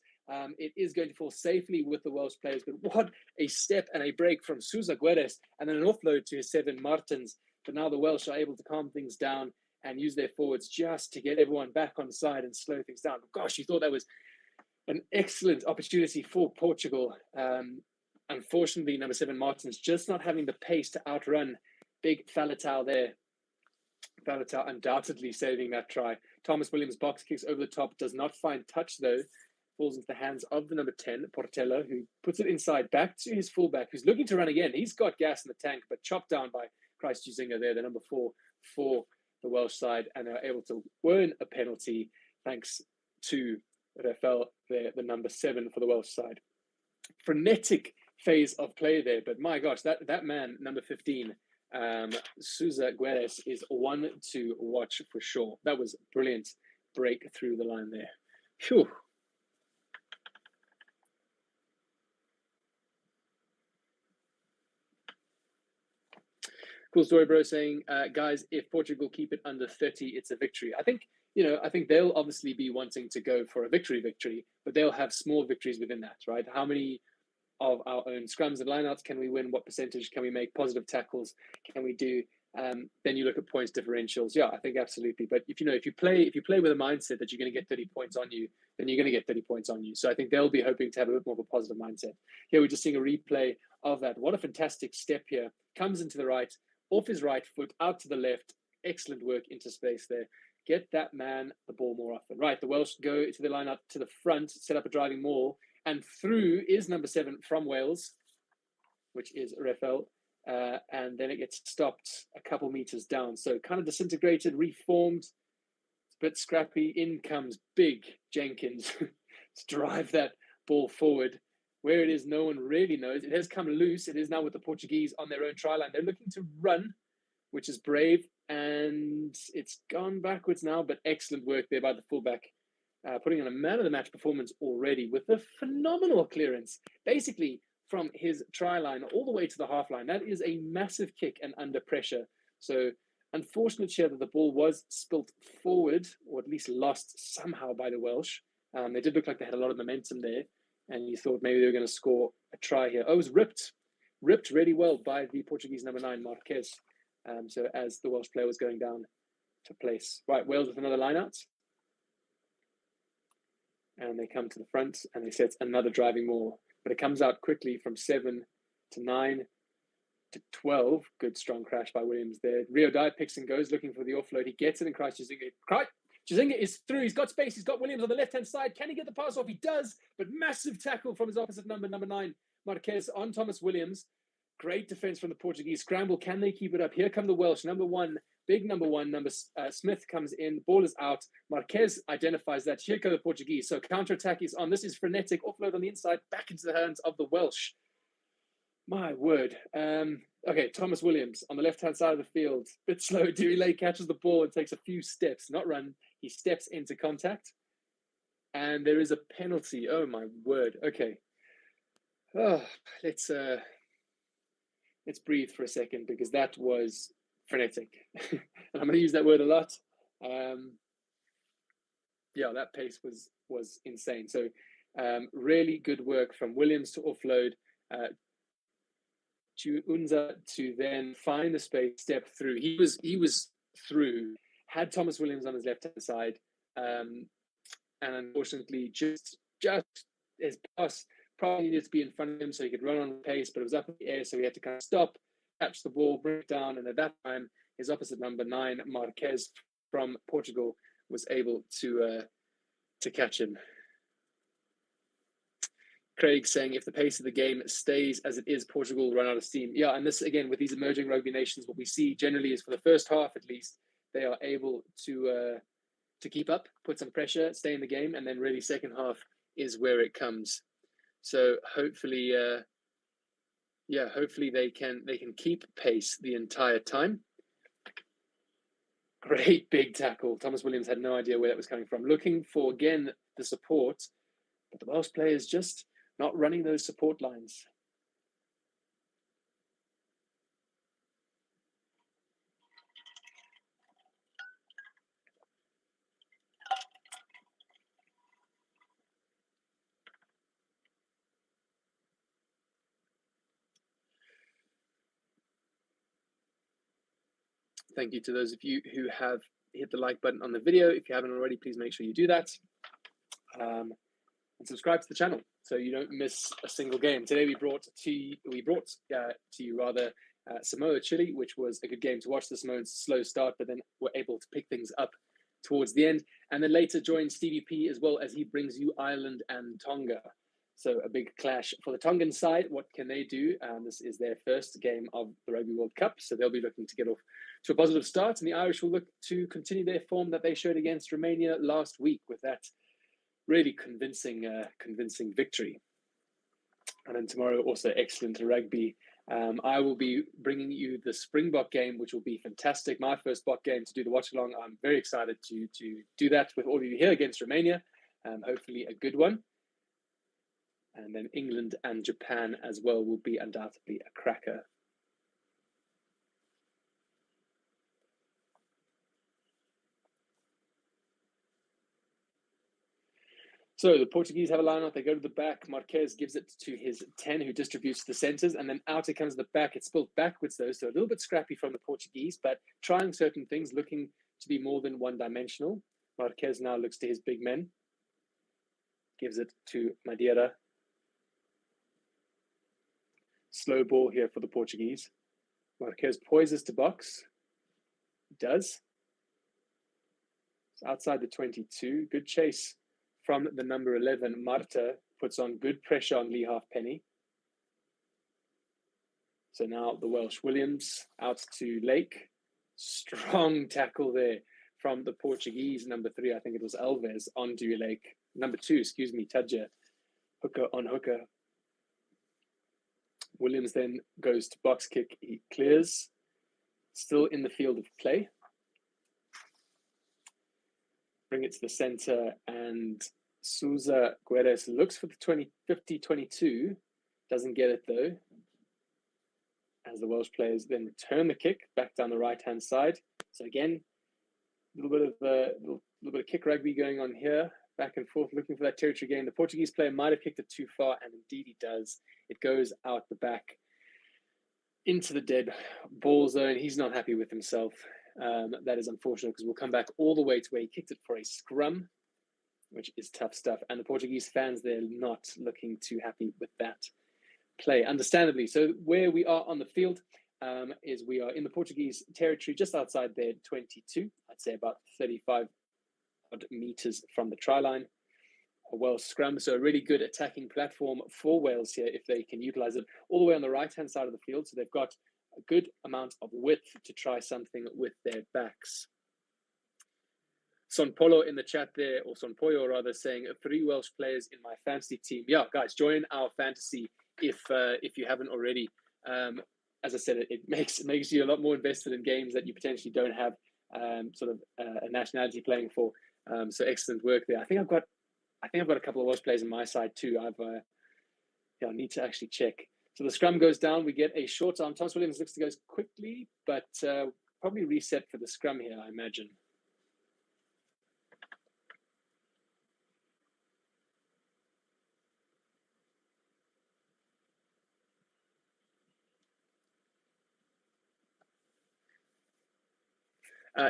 It is going to fall safely with the Welsh players, but what a step and a break from Sousa Guedes, and then an offload to his 7, Martins. But now the Welsh are able to calm things down and use their forwards just to get everyone back on side and slow things down. Gosh, you thought that was an excellent opportunity for Portugal. unfortunately, number 7, Martins, just not having the pace to outrun big Faletau there. Faletau undoubtedly saving that try. Thomas Williams box kicks over the top, does not find touch though. Falls into the hands of the number 10, Portello, who puts it inside back to his fullback, who's looking to run again. He's got gas in the tank, but chopped down by Christ Juzinga there, the number 4 for the Welsh side, and are able to win a penalty thanks to Rafael there, the number 7 for the Welsh side. Frenetic phase of play there, but my gosh, that man, number 15, Sousa Guedes, is one to watch for sure. That was brilliant break through the line there. Phew. Cool story, bro, saying, guys, if Portugal keep it under 30, it's a victory. I think they'll obviously be wanting to go for a victory, but they'll have small victories within that, right? How many of our own scrums and lineouts can we win? What percentage can we make? Positive tackles can we do? Then you look at points differentials. Yeah, I think absolutely. But if you play with a mindset that you're going to get 30 points on you, then you're going to get 30 points on you. So I think they'll be hoping to have a bit more of a positive mindset. Here we're just seeing a replay of that. What a fantastic step here. Comes into the right, off his right foot, out to the left. Excellent work into space there. Get that man the ball more often. Right, the Welsh go to the line up to the front, set up a driving maul, and through is number 7 from Wales, which is Rafael. And then it gets stopped a couple meters down. So kind of disintegrated, reformed, it's a bit scrappy. In comes big Jenkins to drive that ball forward. Where it is, no one really knows. It has come loose. It is now with the Portuguese on their own try line. They're looking to run, which is brave, and it's gone backwards now, but excellent work there by the fullback, putting on a man-of-the-match performance already with a phenomenal clearance, basically from his try line all the way to the half line. That is a massive kick and under pressure. So unfortunate here that the ball was spilt forward, or at least lost somehow by the Welsh. They did look like they had a lot of momentum there, and you thought maybe they were going to score a try here. Oh, it was ripped really well by the Portuguese number 9, Marquez. So as the Welsh player was going down to place. Right, Wales with another line out. And they come to the front and they set another driving maul. But it comes out quickly from 7 to 9 to 12. Good strong crash by Williams there. Rio Dye picks and goes looking for the offload. He gets it and Christ Juzinga. Juzinga is through. He's got space. He's got Williams on the left-hand side. Can he get the pass off? He does. But massive tackle from his opposite number 9, Marquez on Thomas Williams. Great defense from the Portuguese. Scramble. Can they keep it up? Here come the Welsh. Number 1, big number 1, Smith comes in. Ball is out. Marquez identifies that. Here go the Portuguese. So counter-attack is on. This is frenetic. Offload on the inside. Back into the hands of the Welsh. My word. Okay, Thomas Williams on the left-hand side of the field. Bit slow. Direlay catches the ball and takes a few steps. Not run. He steps into contact. And there is a penalty. Oh, my word. Okay. Oh, let's breathe for a second, because that was frenetic. And I'm going to use that word a lot. Yeah, that pace was insane. So really good work from Williams to offload, Unza to then find the space, step through. He was through, had Thomas Williams on his left-hand side, and unfortunately just his pass probably needed to be in front of him so he could run on pace, but it was up in the air, so he had to kind of stop, catch the ball, bring it down, and at that time, his opposite number 9, Marquez from Portugal, was able to catch him. Craig saying, if the pace of the game stays as it is, Portugal will run out of steam. Yeah, and this, again, with these emerging rugby nations, what we see generally is for the first half, at least, they are able to keep up, put some pressure, stay in the game, and then really second half is where it comes. So hopefully, hopefully they can keep pace the entire time. Great big tackle. Thomas Williams had no idea where that was coming from. Looking for, again, the support, but the Welsh players just not running those support lines. Thank you to those of you who have hit the like button on the video. If you haven't already, please make sure you do that. And subscribe to the channel. so you don't miss a single game. Today we brought to you Samoa Chile, which was a good game to watch. The Samoans slow start, but then were able to pick things up towards the end. And then later joined Stevie P as well, as he brings you Ireland and Tonga. So a big clash for the Tongan side. What can they do? This is their first game of the Rugby World Cup, so they'll be looking to get off to a positive start. And the Irish will look to continue their form that they showed against Romania last week with that really convincing victory. And then tomorrow, also excellent rugby. I will be bringing you the Springbok game, which will be fantastic. My first Bok game to do the watch-along. I'm very excited to do that with all of you here against Romania. Hopefully a good one. And then England and Japan as well will be undoubtedly a cracker. So the Portuguese have a line-out. They go to the back. Marquez gives it to his 10, who distributes the centres. And then out it comes the back. It's spilled backwards, though, so a little bit scrappy from the Portuguese, but trying certain things, looking to be more than one-dimensional. Marquez now looks to his big men. Gives it to Madeira. Slow ball here for the Portuguese. Marquez poises to box. He does. It's outside the 22. Good chase from the number 11. Marta puts on good pressure on Lee Halfpenny. So now the Welsh Williams out to Lake. Strong tackle there from the Portuguese number 3. I think it was Alves onto Lake. Number 2, excuse me, Tadja. Hooker on hooker. Williams then goes to box kick. He clears. Still in the field of play. Bring it to the center, and Sousa Guedes looks for the 50-22. Doesn't get it though. As the Welsh players then return the kick back down the right-hand side. So again, a little bit of kick rugby going on here. Back and forth, looking for that territory gain. The Portuguese player might have kicked it too far, and indeed he does. It goes out the back into the dead ball zone. He's not happy with himself. That is unfortunate, because we'll come back all the way to where he kicked it for a scrum, which is tough stuff. And the Portuguese fans, they're not looking too happy with that play, understandably. So where we are on the field is we are in the Portuguese territory, just outside their 22. I'd say about 35 odd meters from the try line. A Wales scrum, so a really good attacking platform for Wales here if they can utilize it all the way on the right-hand side of the field. So they've got a good amount of width to try something with their backs. Sonpolo in the chat there, or Sonpoyo rather, saying 3 Welsh players in my fantasy team. Yeah, guys, join our fantasy if you haven't already. As I said, it makes you a lot more invested in games that you potentially don't have a nationality playing for. So excellent work there. I think I've got a couple of Welsh players on my side too. I need to actually check. So the scrum goes down. We get a short arm. Thomas Williams looks to go quickly, but probably reset for the scrum here, I imagine.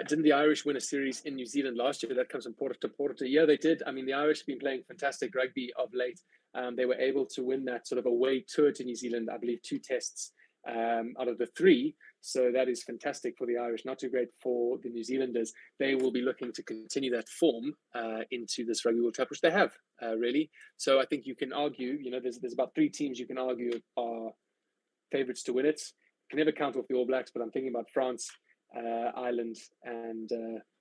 Didn't the Irish win a series in New Zealand last year? That comes from Porto to Porto. Yeah, they did. I mean, the Irish have been playing fantastic rugby of late. They were able to win that sort of away tour to New Zealand, I believe 2 tests out of the 3. So that is fantastic for the Irish, not too great for the New Zealanders. They will be looking to continue that form into this Rugby World Cup, which they have, really. So I think you can argue, there's about 3 teams you can argue are favourites to win it. You can never count off the All Blacks, but I'm thinking about France, Ireland, and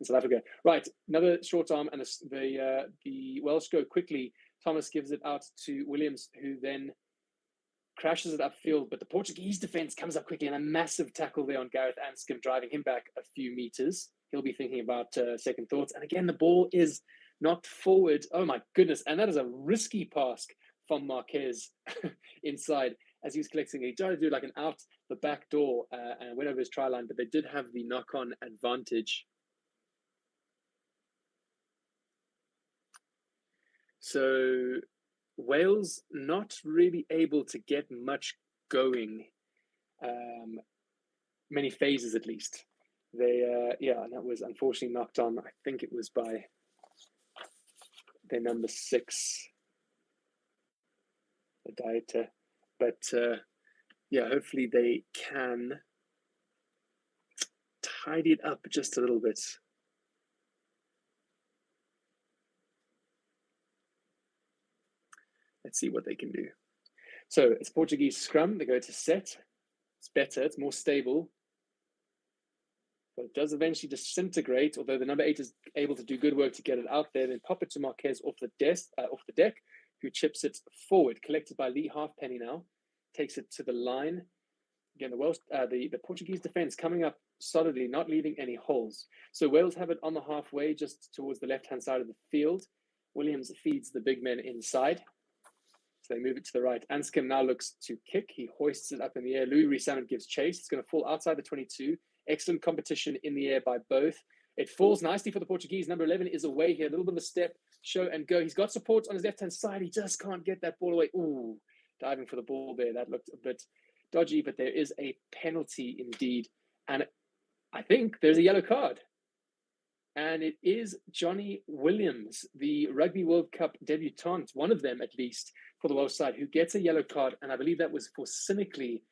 South Africa. Right, another short arm, and the Welsh go quickly. Thomas gives it out to Williams, who then crashes it upfield, but the Portuguese defence comes up quickly, and a massive tackle there on Gareth Anscombe, driving him back a few meters. He'll be thinking about second thoughts. And again, the ball is knocked forward. Oh my goodness. And that is a risky pass from Marquez inside as he was collecting. He tried to do like an out the back door and went over his try line, but they did have the knock-on advantage. So Wales not really able to get much going, many phases at least. They, and that was unfortunately knocked on. I think it was by their number 6. the dieter. But yeah, hopefully they can tidy it up just a little bit. Let's see what they can do. So it's Portuguese scrum. They go to set. It's better. It's more stable. But it does eventually disintegrate, although the number 8 is able to do good work to get it out there. Then pop it to Marquez off the deck, who chips it forward. Collected by Lee Halfpenny now. Takes it to the line. Again, the Portuguese defense coming up solidly, not leaving any holes. So Wales have it on the halfway, just towards the left-hand side of the field. Williams feeds the big men inside. So they move it to the right. Anscombe now looks to kick. He hoists it up in the air. Louis Rees-Zammit gives chase. It's going to fall outside the 22. Excellent competition in the air by both. It falls nicely for the Portuguese. Number 11 is away here. A little bit of a step, show and go. He's got support on his left-hand side. He just can't get that ball away. Ooh, diving for the ball there. That looked a bit dodgy, but there is a penalty indeed. And I think there's a yellow card. And it is Johnny Williams, the Rugby World Cup debutant, one of them at least, for the Welsh side, who gets a yellow card. And I believe that was for cynically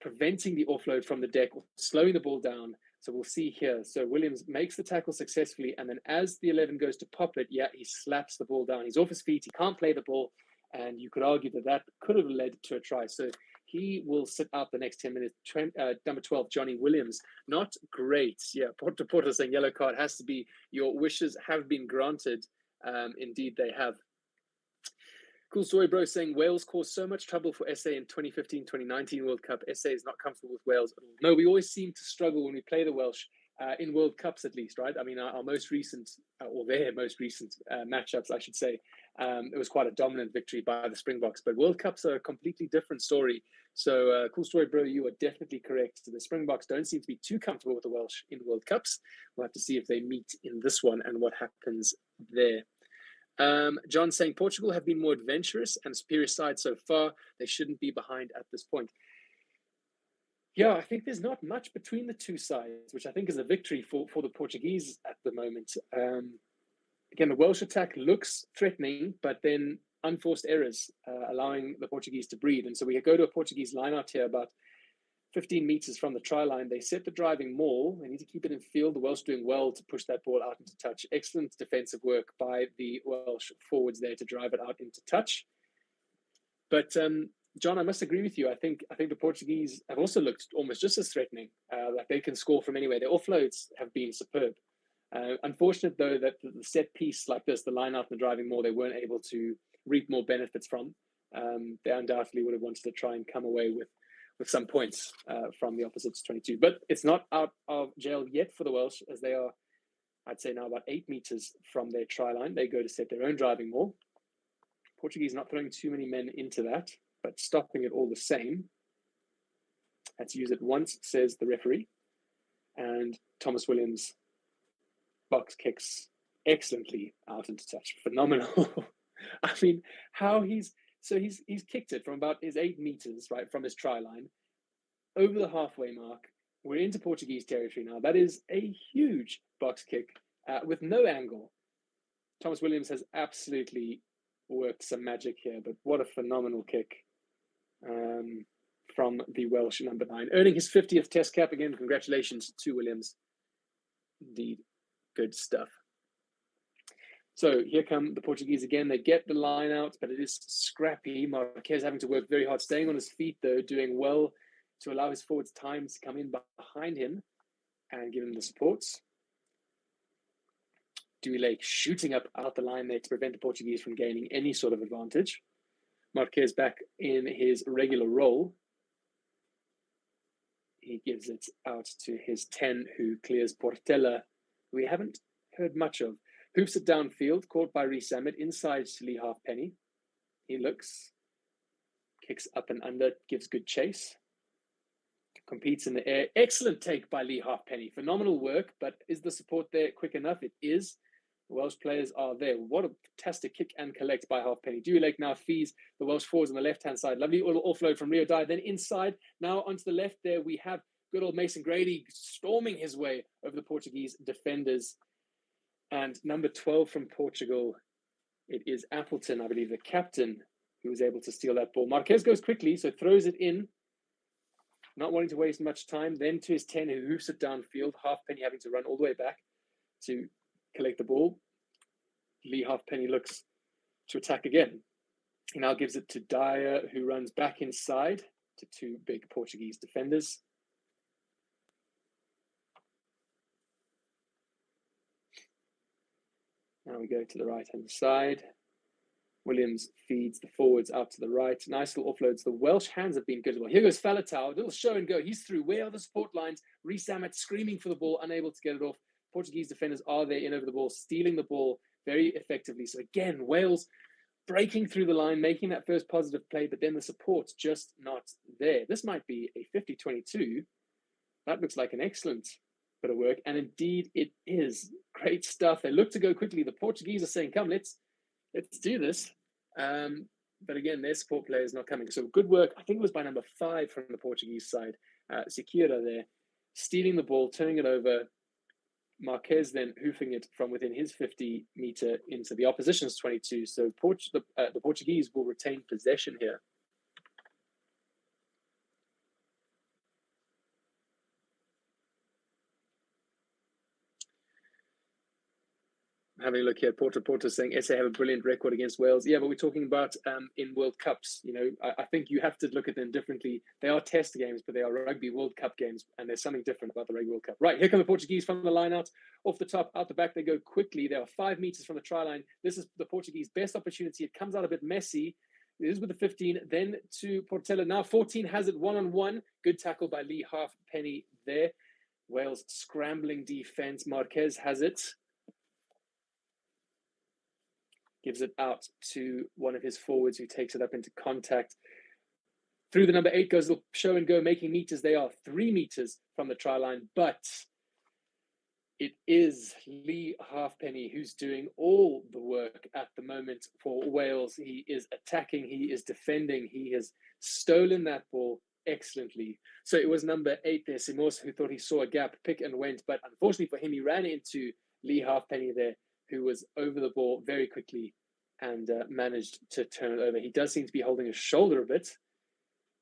preventing the offload from the deck, or slowing the ball down. So we'll see here. So Williams makes the tackle successfully. And then as the 11 goes to pop it, yeah, he slaps the ball down. He's off his feet. He can't play the ball. And you could argue that that could have led to a try. So he will sit out the next 10 minutes. Number 12, Johnny Williams. Not great. Yeah, Porter saying yellow card has to be, your wishes have been granted. Indeed, they have. Cool story, bro, saying Wales caused so much trouble for SA in 2015-2019 World Cup. SA is not comfortable with Wales at all. No, we always seem to struggle when we play the Welsh, in World Cups at least, right? I mean, our most recent, or their most recent matchups, I should say, it was quite a dominant victory by the Springboks. But World Cups are a completely different story. So, cool story, bro, you are definitely correct. The Springboks don't seem to be too comfortable with the Welsh in World Cups. We'll have to see if they meet in this one and what happens there. John saying Portugal have been more adventurous and superior side so far. They shouldn't be behind at this point. Yeah, I think there's not much between the two sides, which I think is a victory for the Portuguese at the moment. Again, the Welsh attack looks threatening, but then unforced errors, allowing the Portuguese to breathe. And so we go to a Portuguese line out here about 15 meters from the try line. They set the driving maul. They need to keep it in field. The Welsh doing well to push that ball out into touch. Excellent defensive work by the Welsh forwards there to drive it out into touch. But John, I must agree with you. I think the Portuguese have also looked almost just as threatening. Like they can score from anywhere. Their offloads have been superb. Unfortunate though that the set piece like this, the line out and the driving maul, they weren't able to reap more benefits from. They undoubtedly would have wanted to try and come away with some points from the opposites 22. But it's not out of jail yet for the Welsh, as they are, I'd say now about 8 meters from their try line. They go to set their own driving maul. Portuguese not throwing too many men into that, but stopping it all the same. Had to use it once, says the referee. And Thomas Williams box kicks excellently out into touch. Phenomenal. I mean, how he's kicked it from about his 8 meters, right, from his try line, over the halfway mark. We're into Portuguese territory now. That is a huge box kick with no angle. Thomas Williams has absolutely worked some magic here, but what a phenomenal kick from the Welsh number 9. Earning his 50th Test cap again. Congratulations to Williams. Indeed, good stuff. So here come the Portuguese again. They get the line out, but it is scrappy. Marquez having to work very hard, staying on his feet, though, doing well to allow his forwards time to come in behind him and give him the supports. Dewey Lake shooting up out the line there to prevent the Portuguese from gaining any sort of advantage. Marquez back in his regular role. He gives it out to his 10, who clears Portela, who we haven't heard much of. Hoops it downfield, caught by Rees-Zammit, inside to Lee Halfpenny. He looks, kicks up and under, gives good chase. Competes in the air. Excellent take by Lee Halfpenny. Phenomenal work, but is the support there quick enough? It is. The Welsh players are there. What a fantastic kick and collect by Halfpenny. Dewey Lake now fees the Welsh forwards on the left-hand side. Lovely offload from Rio Dyer. Then inside, now onto the left there, we have good old Mason Grady storming his way over the Portuguese defenders. And number 12 from Portugal, it is Appleton, I believe, the captain, who was able to steal that ball. Marquez goes quickly, so throws it in, not wanting to waste much time. Then to his 10, who hoofs it downfield. Halfpenny having to run all the way back to collect the ball. Lee Halfpenny looks to attack again. He now gives it to Dyer, who runs back inside to two big Portuguese defenders. Now we go to the right-hand side. Williams feeds the forwards out to the right. Nice little offloads. The Welsh hands have been good as well. Here goes Faletau. A little show and go. He's through. Where are the support lines? Reece Amet screaming for the ball, unable to get it off. Portuguese defenders are there in over the ball, stealing the ball very effectively. So again, Wales breaking through the line, making that first positive play, but then the support's just not there. This might be a 50-22. That looks like an excellent bit of work. And indeed, it is great stuff. They look to go quickly. The Portuguese are saying, come, let's do this. But again, their support player is not coming. So good work. I think it was by number 5 from the Portuguese side. Sekira there, stealing the ball, turning it over. Marquez then hoofing it from within his 50-meter into the opposition's 22. So the Portuguese will retain possession here. Having a look here, Porter saying SA have a brilliant record against Wales. Yeah, but we're talking about in World Cups. You know, I think you have to look at them differently. They are test games, but they are Rugby World Cup games, and there's something different about the Rugby World Cup. Right, here come the Portuguese from the line out. Off the top, out the back, they go quickly. They are 5 meters from the try line. This is the Portuguese best opportunity. It comes out a bit messy. It is with the 15, then to Portela. Now 14 has it one-on-one. Good tackle by Lee Halfpenny there. Wales scrambling defense. Marquez has it. Gives it out to one of his forwards who takes it up into contact. Through the number 8 goes the show and go, making meters. They are 3 meters from the try line, but it is Lee Halfpenny who's doing all the work at the moment for Wales. He is attacking, he is defending, he has stolen that ball excellently. So it was number 8 there, Simos, who thought he saw a gap, pick and went, but unfortunately for him, he ran into Lee Halfpenny there, who was over the ball very quickly and managed to turn it over. He does seem to be holding his shoulder a bit,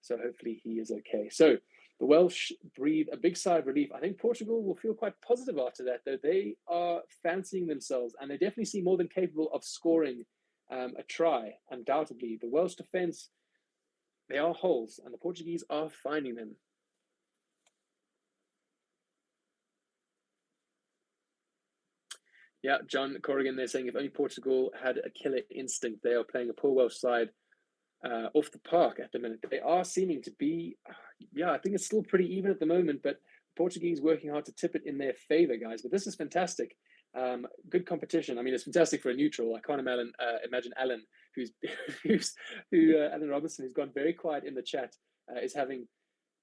so hopefully he is okay. So the Welsh breathe a big sigh of relief. I think Portugal will feel quite positive after that, though. They are fancying themselves, and they definitely seem more than capable of scoring a try, undoubtedly. The Welsh defence, they are holes, and the Portuguese are finding them. Yeah, John Corrigan, they're saying if only Portugal had a killer instinct. They are playing a poor Welsh side off the park at the minute. They are seeming to be, I think it's still pretty even at the moment, but Portuguese working hard to tip it in their favour, guys. But this is fantastic. Good competition. I mean, it's fantastic for a neutral. I can't imagine Alan, Alan Robinson, who's gone very quiet in the chat, is having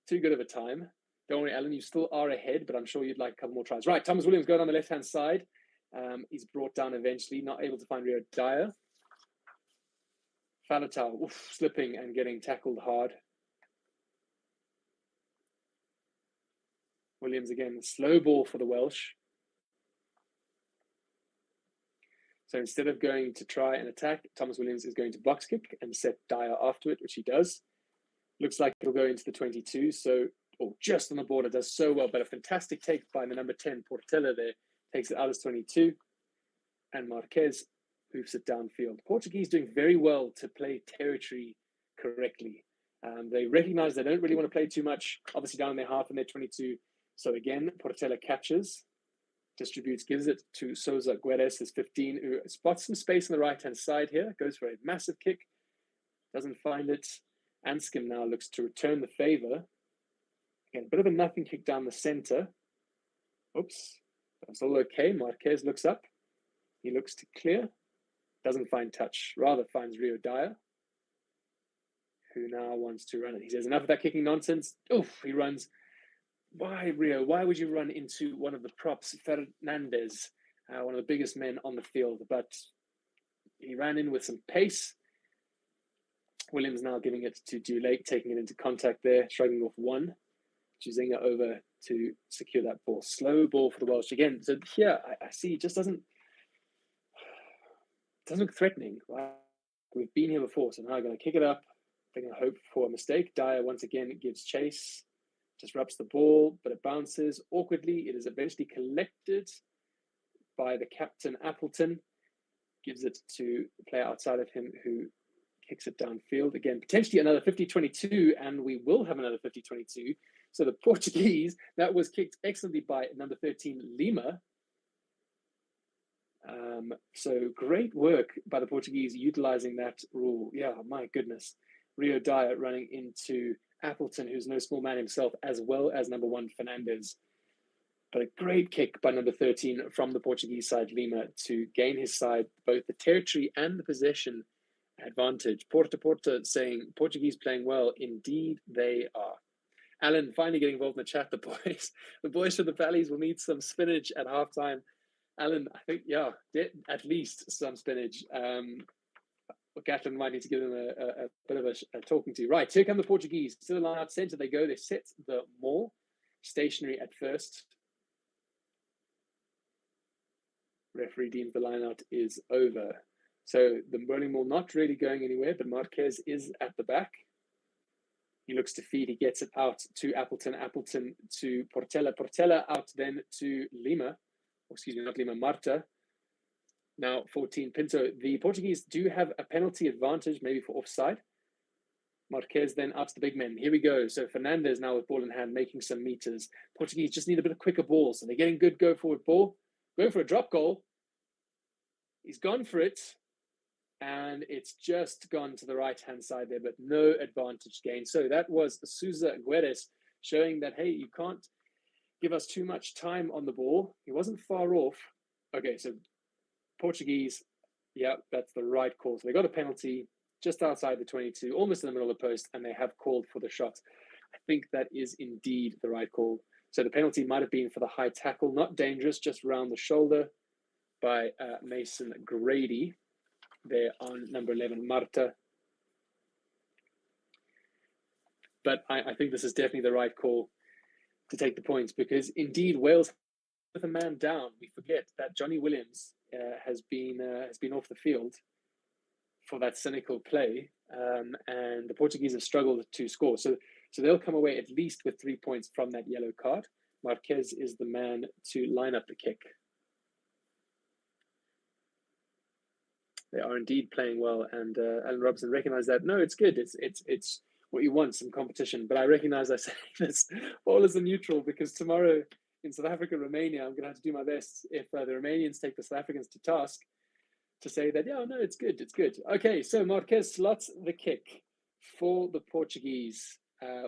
too good of a time. Don't worry, Alan, you still are ahead, but I'm sure you'd like a couple more tries. Right, Thomas Williams going on the left-hand side. He's brought down eventually, not able to find Rio Dyer. Faletau slipping and getting tackled hard. Williams again, slow ball for the Welsh. So instead of going to try and attack, Thomas Williams is going to box kick and set Dyer after it, which he does. Looks like it'll go into the 22. So, just on the border, does so well, but a fantastic take by the number 10, Portela there. Takes it out as 22, and Marquez hoofs it downfield. Portuguese doing very well to play territory correctly. They recognize they don't really want to play too much, obviously down in their half and their 22. So again, Portela catches, distributes, gives it to Sousa Guedes, his 15, who spots some space on the right-hand side here, goes for a massive kick, doesn't find it. Anscombe now looks to return the favor. Again, a bit of a nothing kick down the center. Oops. That's all okay. Marquez looks up. He looks to clear. Doesn't find touch. Rather finds Rio Dyer, who now wants to run it. He says, enough of that kicking nonsense. He runs. Why, Rio? Why would you run into one of the props, Fernandez, one of the biggest men on the field? But he ran in with some pace. Williams now giving it to Dulake, taking it into contact there, shrugging off one. Chuzinga over to secure that ball. Slow ball for the Welsh again. So here I see it just doesn't look threatening, right? We've been here before, so now I'm going to kick it up. They're going to hope for a mistake. Dyer once again gives chase, disrupts the ball, but it bounces awkwardly. It is eventually collected by the captain, Appleton. Gives it to a player outside of him who kicks it downfield. Again, potentially another 50-22, and we will have another 50-22. So the Portuguese, that was kicked excellently by number 13, Lima. So great work by the Portuguese utilizing that rule. Yeah, my goodness. Rio Dyer running into Appleton, who's no small man himself, as well as number 1, Fernandes. But a great kick by number 13 from the Portuguese side, Lima, to gain his side both the territory and the possession advantage. Porta saying, Portuguese playing well. Indeed, they are. Alan finally getting involved in the chat. The boys from the Valleys will need some spinach at halftime. Alan, I think, yeah, at least some spinach. Gatlin might need to give them a bit of a talking to. Right, here come the Portuguese. To the line out centre they go. They set the maul. Stationary at first. Referee deems the line out is over. So the rolling maul not really going anywhere, but Marquez is at the back. He looks to feed. He gets it out to Appleton. Appleton to Portela. Portela out then to Lima. Excuse me, not Lima, Marta. Now 14, Pinto. The Portuguese do have a penalty advantage, maybe for offside. Marquez then out to the big men. Here we go. So Fernandes now with ball in hand, making some meters. Portuguese just need a bit of quicker ball. So they're getting good go forward ball. Going for a drop goal. He's gone for it. And it's just gone to the right-hand side there, but no advantage gain. So that was Sousa Guedes showing that, hey, you can't give us too much time on the ball. He wasn't far off. Okay, so Portuguese, yeah, that's the right call. So they got a penalty just outside the 22, almost in the middle of the post, and they have called for the shot. I think that is indeed the right call. So the penalty might have been for the high tackle, not dangerous, just round the shoulder by Mason Grady. There on number 11, Marta. But I think this is definitely the right call to take the points because indeed Wales with a man down. We forget that Johnny Williams has been off the field for that cynical play, and the Portuguese have struggled to score. So they'll come away at least with 3 points from that yellow card. Marquez is the man to line up the kick. They are indeed playing well, and Alan Robson recognised that. No, it's good. It's what you want, some competition. But I recognise I say this all as a neutral because tomorrow in South Africa, Romania, I'm going to have to do my best if the Romanians take the South Africans to task to say that, yeah, no, it's good, it's good. Okay, so Marquez slots the kick for the Portuguese,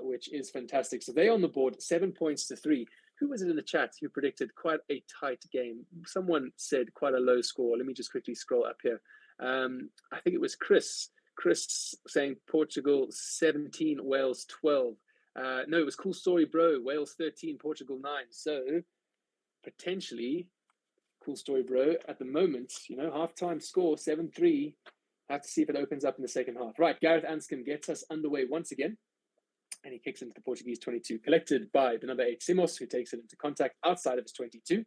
which is fantastic. So they on the board, 7 points to 3. Who was it in the chat who predicted quite a tight game? Someone said quite a low score. Let me just quickly scroll up here. I think it was Chris. Chris saying Portugal 17, Wales 12. No, it was Cool Story Bro, Wales 13, Portugal 9. So potentially, Cool Story Bro, at the moment, halftime score 7-3. Have to see if it opens up in the second half. Right, Gareth Anscombe gets us underway once again. And he kicks into the Portuguese 22, collected by the number 8, Simos, who takes it into contact outside of his 22,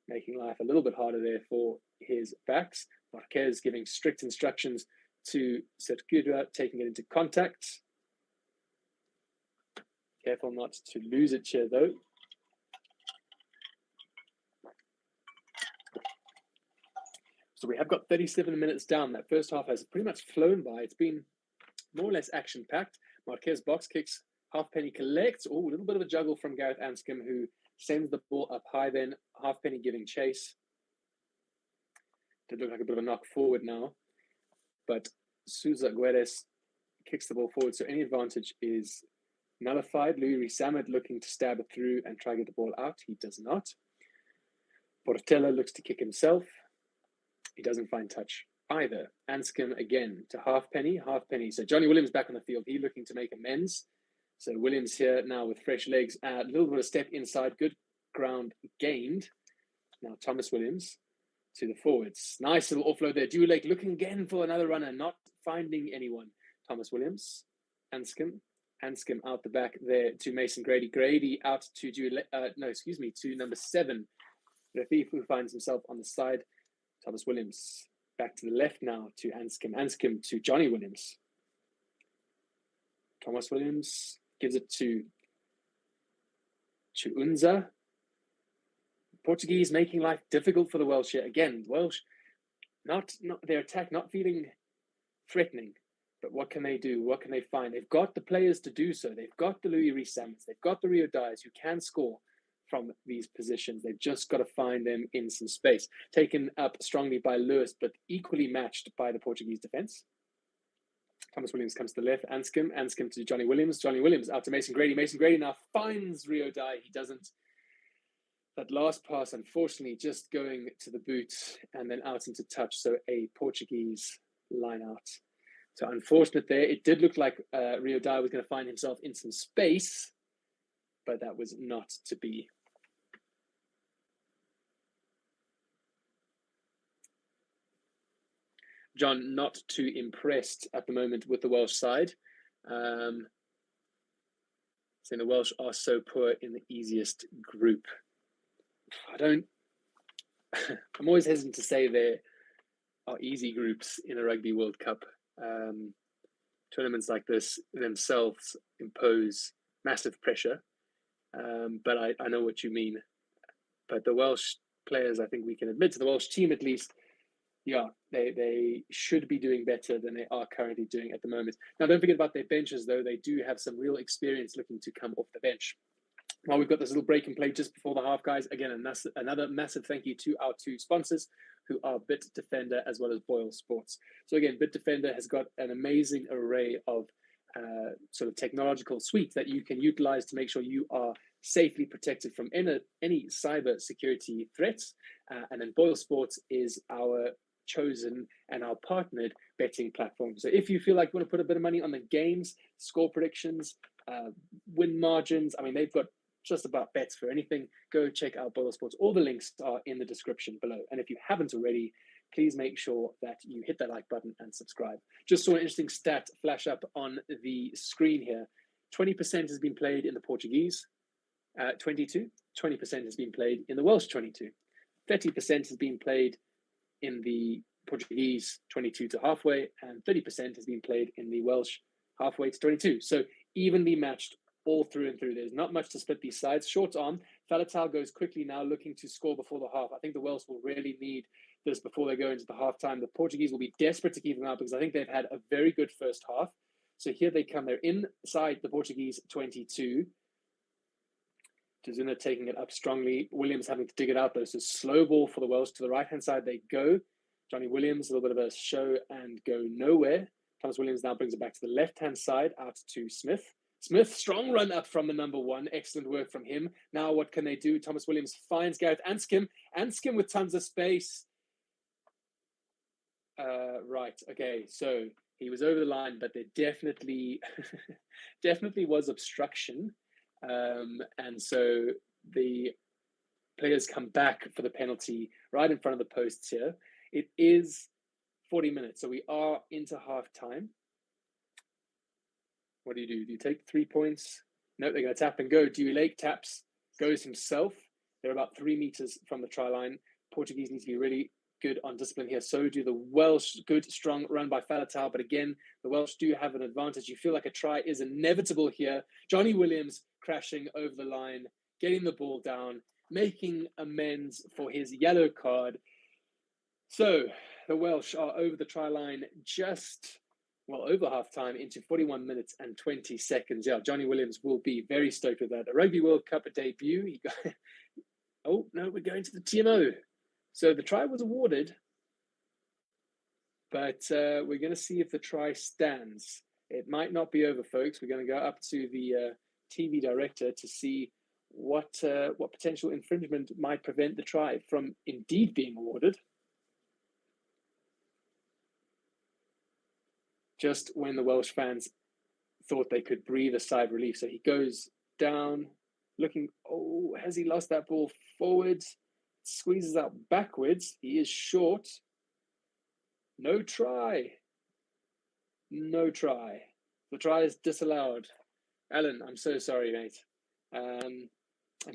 making life a little bit harder there for his backs. Marquez giving strict instructions to Sergura, taking it into contact. Careful not to lose it here, though. So we have got 37 minutes down. That first half has pretty much flown by. It's been more or less action-packed. Marquez box kicks, Halfpenny collects. Oh, a little bit of a juggle from Gareth Anscombe, who sends the ball up high then. Halfpenny giving chase. Did look like a bit of a knock forward now. But Sousa Guedes kicks the ball forward, so any advantage is nullified. Louis Samet looking to stab it through and try to get the ball out. He does not. Portela looks to kick himself. He doesn't find touch either. Anscombe again to Halfpenny. Halfpenny. So Johnny Williams back on the field. He looking to make amends. So Williams here now with fresh legs. A little bit of step inside. Good ground gained. Now Thomas Williams to the forwards. Nice little offload there. Dulake looking again for another runner. Not finding anyone. Thomas Williams. Anscombe. Anscombe out the back there to Mason Grady. Grady out to to number 7. Rafif, who finds himself on the side. Thomas Williams back to the left now to Anscombe. Anscombe to Johnny Williams. Thomas Williams gives it to Unza. Portuguese making life difficult for the Welsh here. Again, Welsh, not their attack, not feeling threatening. But what can they do? What can they find? They've got the players to do so. They've got the Louis Rees-Sammons. They've got the Rio Dyers who can score from these positions. They've just got to find them in some space. Taken up strongly by Lewis, but equally matched by the Portuguese defence. Thomas Williams comes to the left. Anscombe to Johnny Williams. Johnny Williams out to Mason Grady. Mason Grady now finds Rio Dyer. He doesn't. That last pass, unfortunately, just going to the boot and then out into touch. So a Portuguese line out. So unfortunate there. It did look like Rio Dyer was going to find himself in some space, but that was not to be. John, not too impressed at the moment with the Welsh side. Saying the Welsh are so poor in the easiest group. I'm always hesitant to say there are easy groups in a Rugby World Cup. Tournaments like this themselves impose massive pressure, but I know what you mean. But the Welsh players, I think we can admit, to the Welsh team at least, yeah, they should be doing better than they are currently doing at the moment. Now, don't forget about their benches, though. They do have some real experience looking to come off the bench. Well, we've got this little break and play just before the half, guys. Again, another massive thank you to our two sponsors, who are BITDEFENDER as well as BOYLESPORTS. So again, BITDEFENDER has got an amazing array of sort of technological suite that you can utilize to make sure you are safely protected from any cyber security threats. And then BOYLESPORTS is our chosen and our partnered betting platform. So if you feel like you want to put a bit of money on the games, score predictions, win margins, I mean, they've got just about bets for anything, go check out BOYLESPORTS. All the links are in the description below. And if you haven't already, please make sure that you hit that like button and subscribe. Just saw an interesting stat flash up on the screen here. 20% has been played in the Portuguese 22. 20% has been played in the Welsh 22. 30% has been played in the Portuguese 22 to halfway, and 30% has been played in the Welsh halfway to 22. So evenly matched all through and through. There's not much to split these sides. Short arm, Faletau goes quickly now, looking to score before the half. I think the Welsh will really need this before they go into the halftime. The Portuguese will be desperate to keep them out because I think they've had a very good first half. So here they come. They're inside the Portuguese 22. Tazuna taking it up strongly. Williams having to dig it out though. So slow ball for the Welsh. To the right-hand side they go. Johnny Williams, a little bit of a show and go nowhere. Thomas Williams now brings it back to the left-hand side, out to Smith. Smith, strong run up from the number one. Excellent work from him. Now what can they do? Thomas Williams finds Gareth Anscombe. Anscombe with tons of space. Right, okay, so he was over the line, but there definitely was obstruction. And so the players come back for the penalty right in front of the posts here. It is 40 minutes, so we are into half-time. What do? Do you take 3 points? No, they're going to tap and go. Dewey Lake taps, goes himself. They're about 3 meters from the try line. Portuguese need to be really good on discipline here. So do the Welsh. Good, strong run by Faletau. But again, the Welsh do have an advantage. You feel like a try is inevitable here. Johnny Williams crashing over the line, getting the ball down, making amends for his yellow card. So the Welsh are over the try line just, well, over half-time into 41 minutes and 20 seconds. Yeah, Johnny Williams will be very stoked with that. A Rugby World Cup debut. He got... Oh, no, we're going to the TMO. So the try was awarded, but we're going to see if the try stands. It might not be over, folks. We're going to go up to the TV director to see what potential infringement might prevent the try from indeed being awarded. Just when the Welsh fans thought they could breathe a sigh of relief. So he goes down, looking, oh, has he lost that ball forwards? Squeezes out backwards. He is short. No try. No try. The try is disallowed. Alan, I'm so sorry, mate. And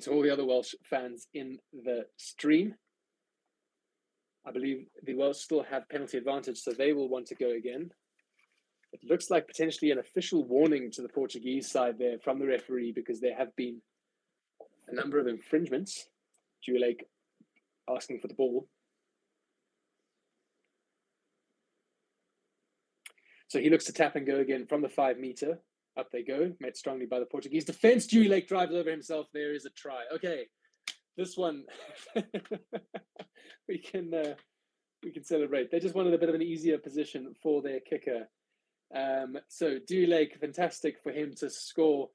to all the other Welsh fans in the stream, I believe the Welsh still have penalty advantage, so they will want to go again. It looks like potentially an official warning to the Portuguese side there from the referee, because there have been a number of infringements. Dewey asking for the ball. So he looks to tap and go again from the 5 meter. Up they go, met strongly by the Portuguese defense. Dewey drives over himself. There is a try. Okay, this one we can celebrate. They just wanted a bit of an easier position for their kicker. So Dewey, fantastic for him to score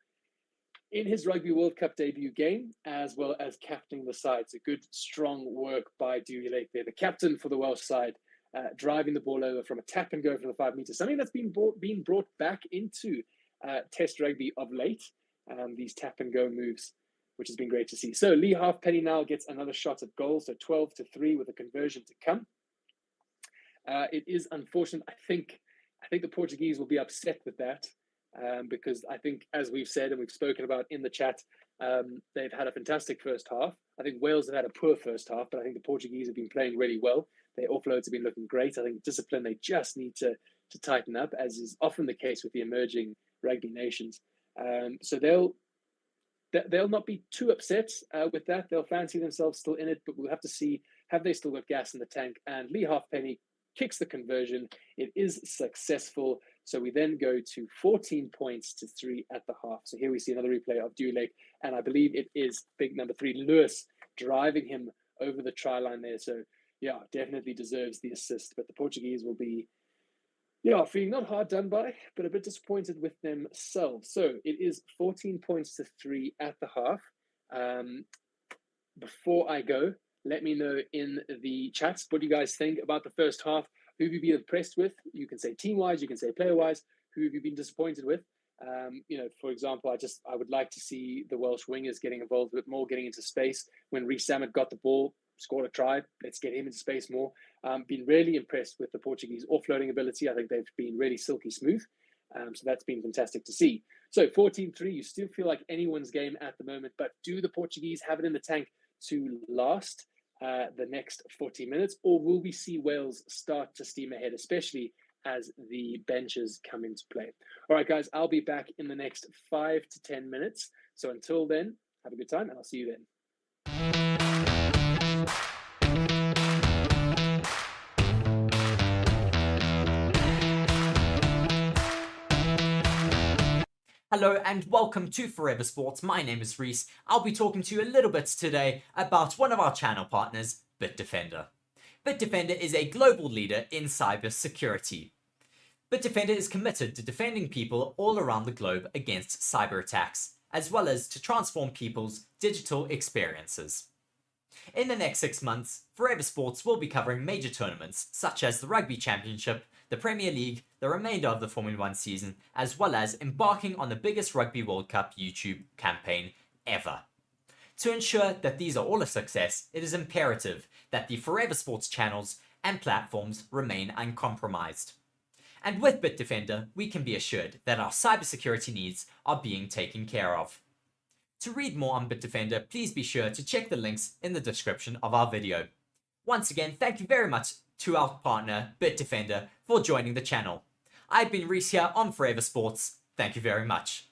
in his Rugby World Cup debut game, as well as captaining the side. So good, strong work by Dewey there, the captain for the Welsh side, driving the ball over from a tap and go from the 5 meters. Something that's been brought back into Test rugby of late. These tap and go moves, which has been great to see. So Lee Halfpenny now gets another shot at goal. So 12-3 with a conversion to come. It is unfortunate. I think the Portuguese will be upset with that. Because I think, as we've said and we've spoken about in the chat, they've had a fantastic first half. I think Wales have had a poor first half, but I think the Portuguese have been playing really well. Their offloads have been looking great. I think discipline, they just need to tighten up, as is often the case with the emerging rugby nations. So they'll not be too upset with that. They'll fancy themselves still in it, but we'll have to see, have they still got gas in the tank? And Lee Halfpenny kicks the conversion. It is successful. So we then go to 14-3 at the half. So here we see another replay of Dewey, and I believe it is big number 3, Lewis, driving him over the try line there. So yeah, definitely deserves the assist. But the Portuguese will be, feeling not hard done by, but a bit disappointed with themselves. So it is 14-3 at the half. Before I go, let me know in the chats what you guys think about the first half. Who have you been impressed with? You can say team-wise, you can say player-wise. Who have you been disappointed with? For example, I would like to see the Welsh wingers getting involved a bit more, getting into space. When Reece Samet got the ball, scored a try, let's get him into space more. Been really impressed with the Portuguese offloading ability. I think they've been really silky smooth. So that's been fantastic to see. So 14-3, you still feel like anyone's game at the moment, but do the Portuguese have it in the tank to last the next 40 minutes, or will we see Wales start to steam ahead, especially as the benches come into play? All right, guys, I'll be back in the next 5 to 10 minutes. So until then, have a good time, and I'll see you then. Hello and welcome to Forever Sports. My name is Reese. I'll be talking to you a little bit today about one of our channel partners, BITDEFENDER. BITDEFENDER is a global leader in cybersecurity. BITDEFENDER is committed to defending people all around the globe against cyber attacks, as well as to transform people's digital experiences. In the next 6 months, Forever Sports will be covering major tournaments such as the Rugby Championship, the Premier League, the remainder of the Formula 1 season, as well as embarking on the biggest Rugby World Cup YouTube campaign ever. To ensure that these are all a success, it is imperative that the Forever Sports channels and platforms remain uncompromised. And with BITDEFENDER, we can be assured that our cybersecurity needs are being taken care of. To read more on BITDEFENDER, please be sure to check the links in the description of our video. Once again, thank you very much to our partner, BITDEFENDER, for joining the channel. I've been Reese here on Forever Sports. Thank you very much.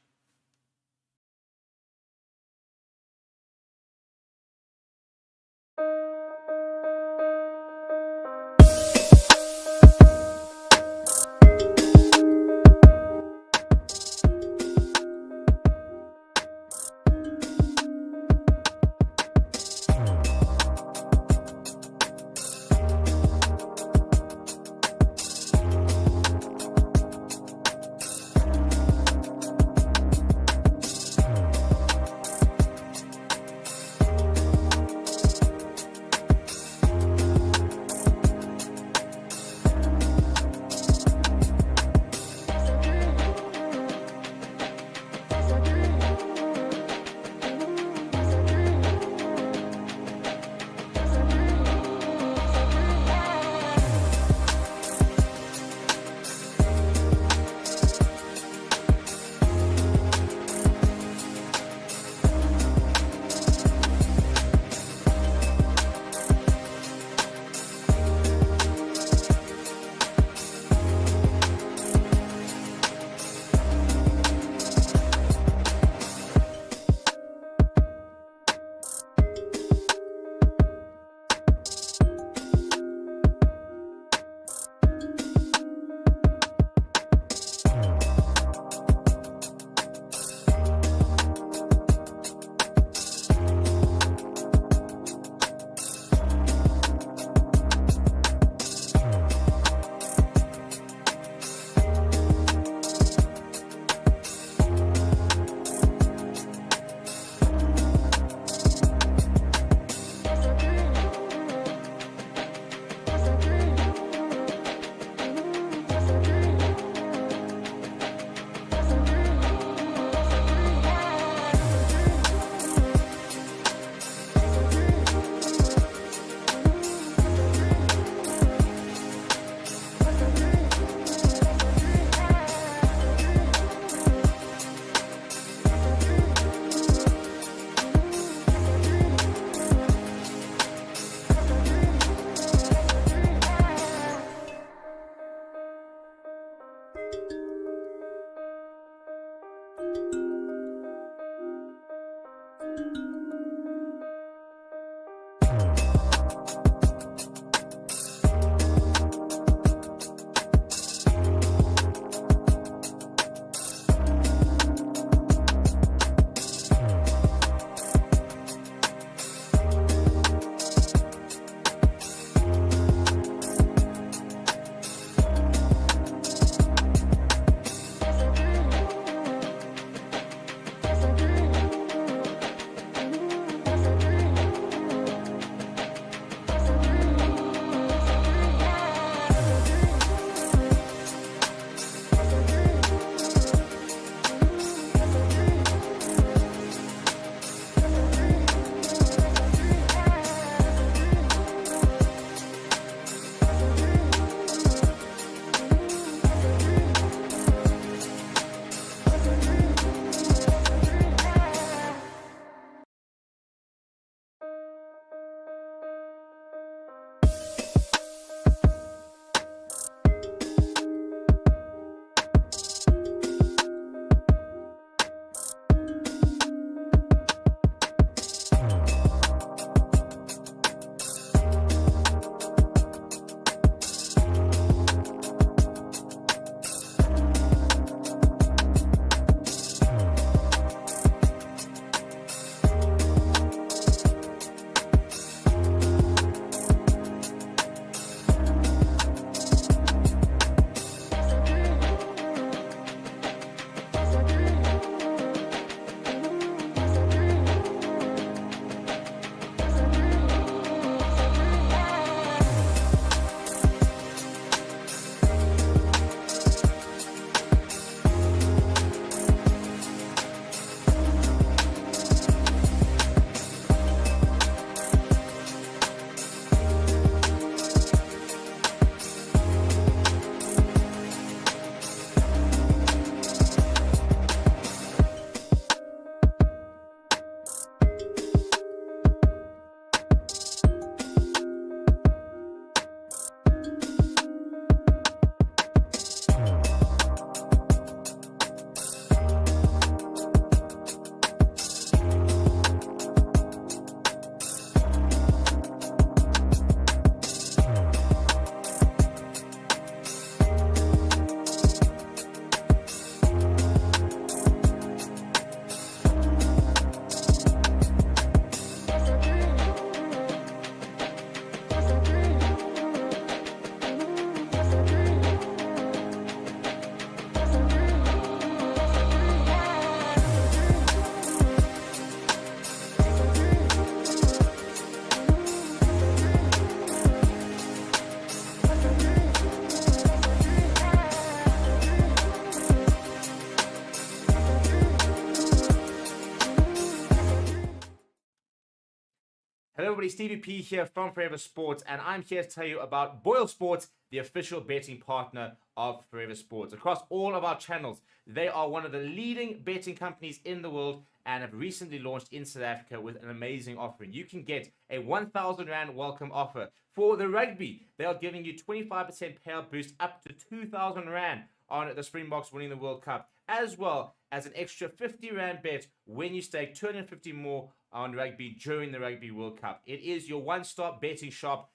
Hello everybody, Stevie P here from Forever Sports, and I'm here to tell you about BOYLESPORTS, the official betting partner of Forever Sports. Across all of our channels, they are one of the leading betting companies in the world and have recently launched in South Africa with an amazing offering. You can get a 1,000 Rand welcome offer. For the rugby, they are giving you 25% payout boost up to 2,000 Rand on the Springboks winning the World Cup, as well as an extra 50 Rand bet when you stake 250 more on rugby during the Rugby World Cup. It is your one-stop betting shop.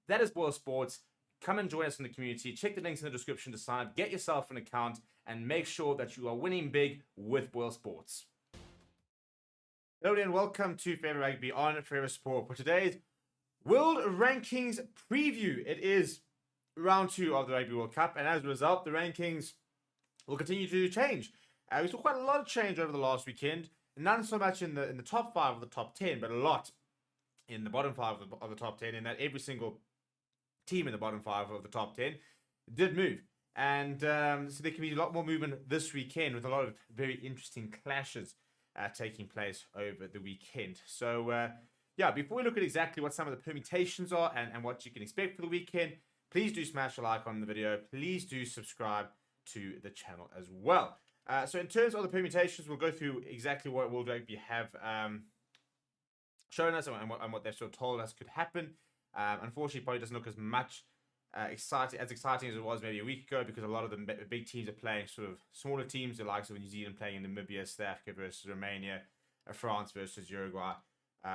That is BOYLESPORTS. Come and join us in the community. Check the links in the description to sign up. Get yourself an account and make sure that you are winning big with BOYLESPORTS. Hello and welcome to Forever Rugby on Forever Sport for today's World Rankings preview. It is round 2 of the Rugby World Cup, and as a result, the rankings will continue to change. We saw quite a lot of change over the last weekend. None so much in the top 5 of the top 10, but a lot in the bottom 5 of the top 10, in that every single team in the bottom 5 of the top 10 did move. And so there can be a lot more movement this weekend with a lot of very interesting clashes taking place over the weekend. So, yeah, before we look at exactly what some of the permutations are and what you can expect for the weekend, please do smash a like on the video. Please do subscribe to the channel as well. So in terms of the permutations, we'll go through exactly what World Rugby have shown us and what they've sort of told us could happen. Unfortunately, probably doesn't look as much exciting as it was maybe a week ago, because a lot of the big teams are playing sort of smaller teams, the likes of New Zealand playing in Namibia, South Africa versus Romania, France versus Uruguay,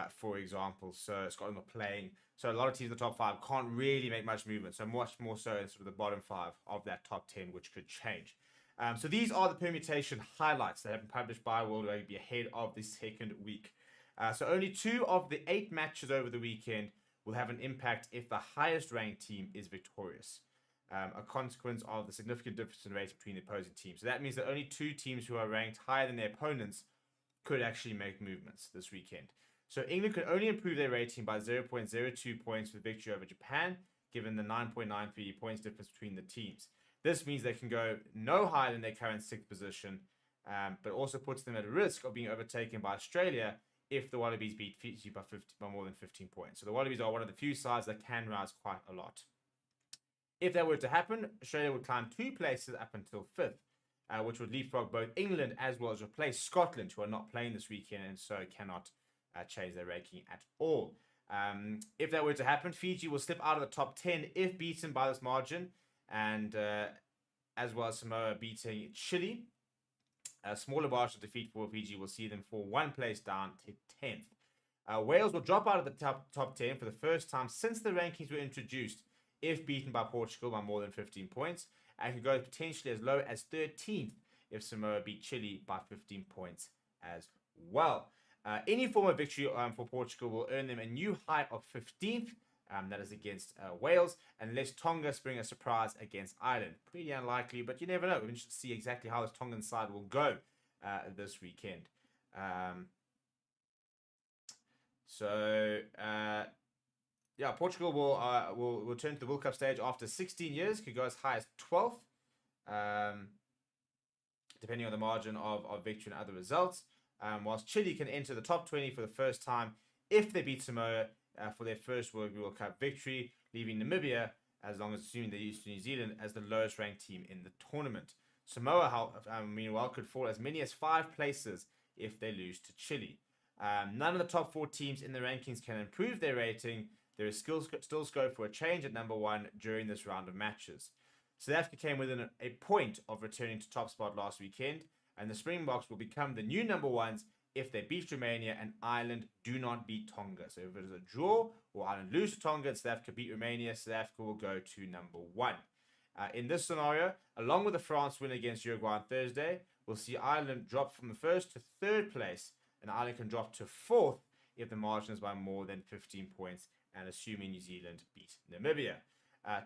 for example. So Scotland are playing. So a lot of teams in the top 5 can't really make much movement. So much more so in sort of the bottom 5 of that top 10, which could change. So these are the permutation highlights that have been published by World Rugby ahead of the second week. So only 2 of the 8 matches over the weekend will have an impact if the highest ranked team is victorious, a consequence of the significant difference in rates between the opposing teams. So that means that only 2 teams who are ranked higher than their opponents could actually make movements this weekend. So England could only improve their rating by 0.02 points with victory over Japan, given the 9.93 points difference between the teams. This means they can go no higher than their current 6th position, but also puts them at risk of being overtaken by Australia if the Wallabies beat Fiji by more than 15 points. So the Wallabies are one of the few sides that can rise quite a lot. If that were to happen, Australia would climb 2 places up until 5th, which would leapfrog both England as well as replace Scotland, who are not playing this weekend and so cannot change their ranking at all. If that were to happen, Fiji will slip out of the top 10 if beaten by this margin, and as well as Samoa beating Chile. A smaller margin defeat for Fiji will see them fall 1 place down to 10th. Wales will drop out of the top 10 for the first time since the rankings were introduced if beaten by Portugal by more than 15 points, and can go potentially as low as 13th if Samoa beat Chile by 15 points as well. Any form of victory for Portugal will earn them a new high of 15th. That is against Wales, unless Tonga spring a surprise against Ireland. Pretty unlikely, but you never know. We're interested to see exactly how this Tongan side will go this weekend. Yeah, Portugal will return to the World Cup stage after 16 years. Could go as high as 12th, depending on the margin of victory and other results. Whilst Chile can enter the top 20 for the first time if they beat Samoa for their first World Cup victory, leaving Namibia, as long as assuming they lose to New Zealand, as the lowest ranked team in the tournament. Samoa, meanwhile, could fall as many as 5 places if they lose to Chile. None of the top 4 teams in the rankings can improve their rating. There is still scope for a change at number 1 during this round of matches. South Africa came within a point of returning to top spot last weekend, and the Springboks will become the new number 1s if they beat Romania and Ireland do not beat Tonga. So if it is a draw or Ireland lose to Tonga and South Africa beat Romania, South Africa will go to number 1. In this scenario, along with the France win against Uruguay on Thursday, we'll see Ireland drop from the 1st to 3rd place, and Ireland can drop to 4th if the margin is by more than 15 points, and assuming New Zealand beat Namibia.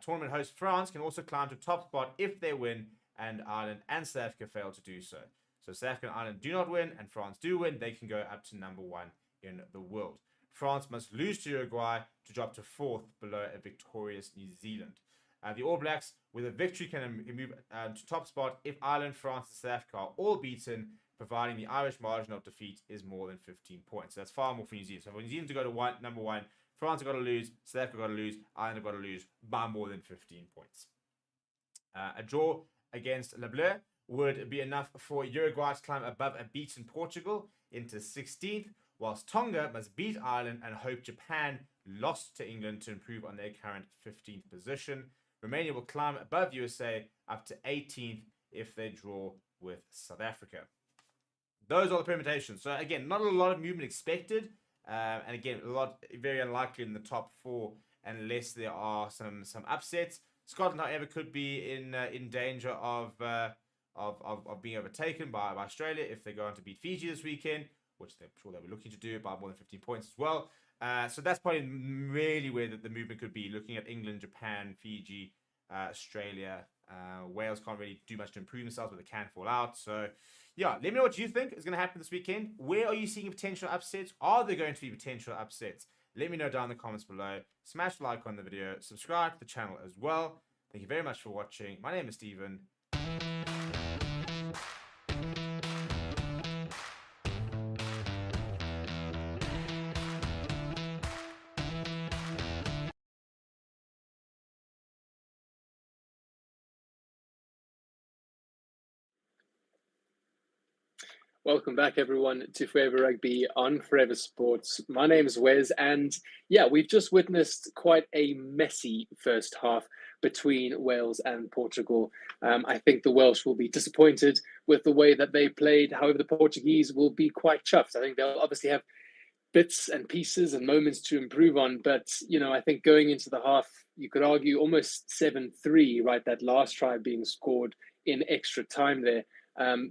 Tournament host France can also climb to top spot if they win, and Ireland and South Africa fail to do so. So South Africa and Ireland do not win, and France do win, they can go up to number 1 in the world. France must lose to Uruguay to drop to 4th below a victorious New Zealand. The All Blacks, with a victory, can move to top spot if Ireland, France, and South Africa are all beaten, providing the Irish margin of defeat is more than 15 points. So that's far more for New Zealand. So for New Zealand to go to number one, France have got to lose, South Africa got to lose, Ireland have got to lose by more than 15 points. A draw against Le Bleu would be enough for Uruguay to climb above a beaten Portugal into 16th, whilst Tonga must beat Ireland and hope Japan lost to England to improve on their current 15th position. Romania will climb above USA up to 18th if they draw with South Africa. Those are the permutations. So again, not a lot of movement expected, and again, very unlikely in the top four unless there are some upsets. Scotland, however, could be in danger of being overtaken by Australia if they go on to beat Fiji this weekend, which I'm sure they were looking to do by more than 15 points as well. So that's probably really where the movement could be, looking at England, Japan, Fiji, Australia. Wales can't really do much to improve themselves, but they can fall out. So, yeah, let me know what you think is going to happen this weekend. Where are you seeing potential upsets? Are there going to be potential upsets? Let me know down in the comments below. Smash the like on the video. Subscribe to the channel as well. Thank you very much for watching. My name is Steven. Welcome back, everyone, to Forever Rugby on Forever Sports. My name is Wes, and yeah, we've just witnessed quite a messy first half between Wales and Portugal. I think the Welsh will be disappointed with the way that they played. However, the Portuguese will be quite chuffed. I think they'll obviously have bits and pieces and moments to improve on, but I think going into the half, you could argue almost 7-3, right? That last try being scored in extra time there.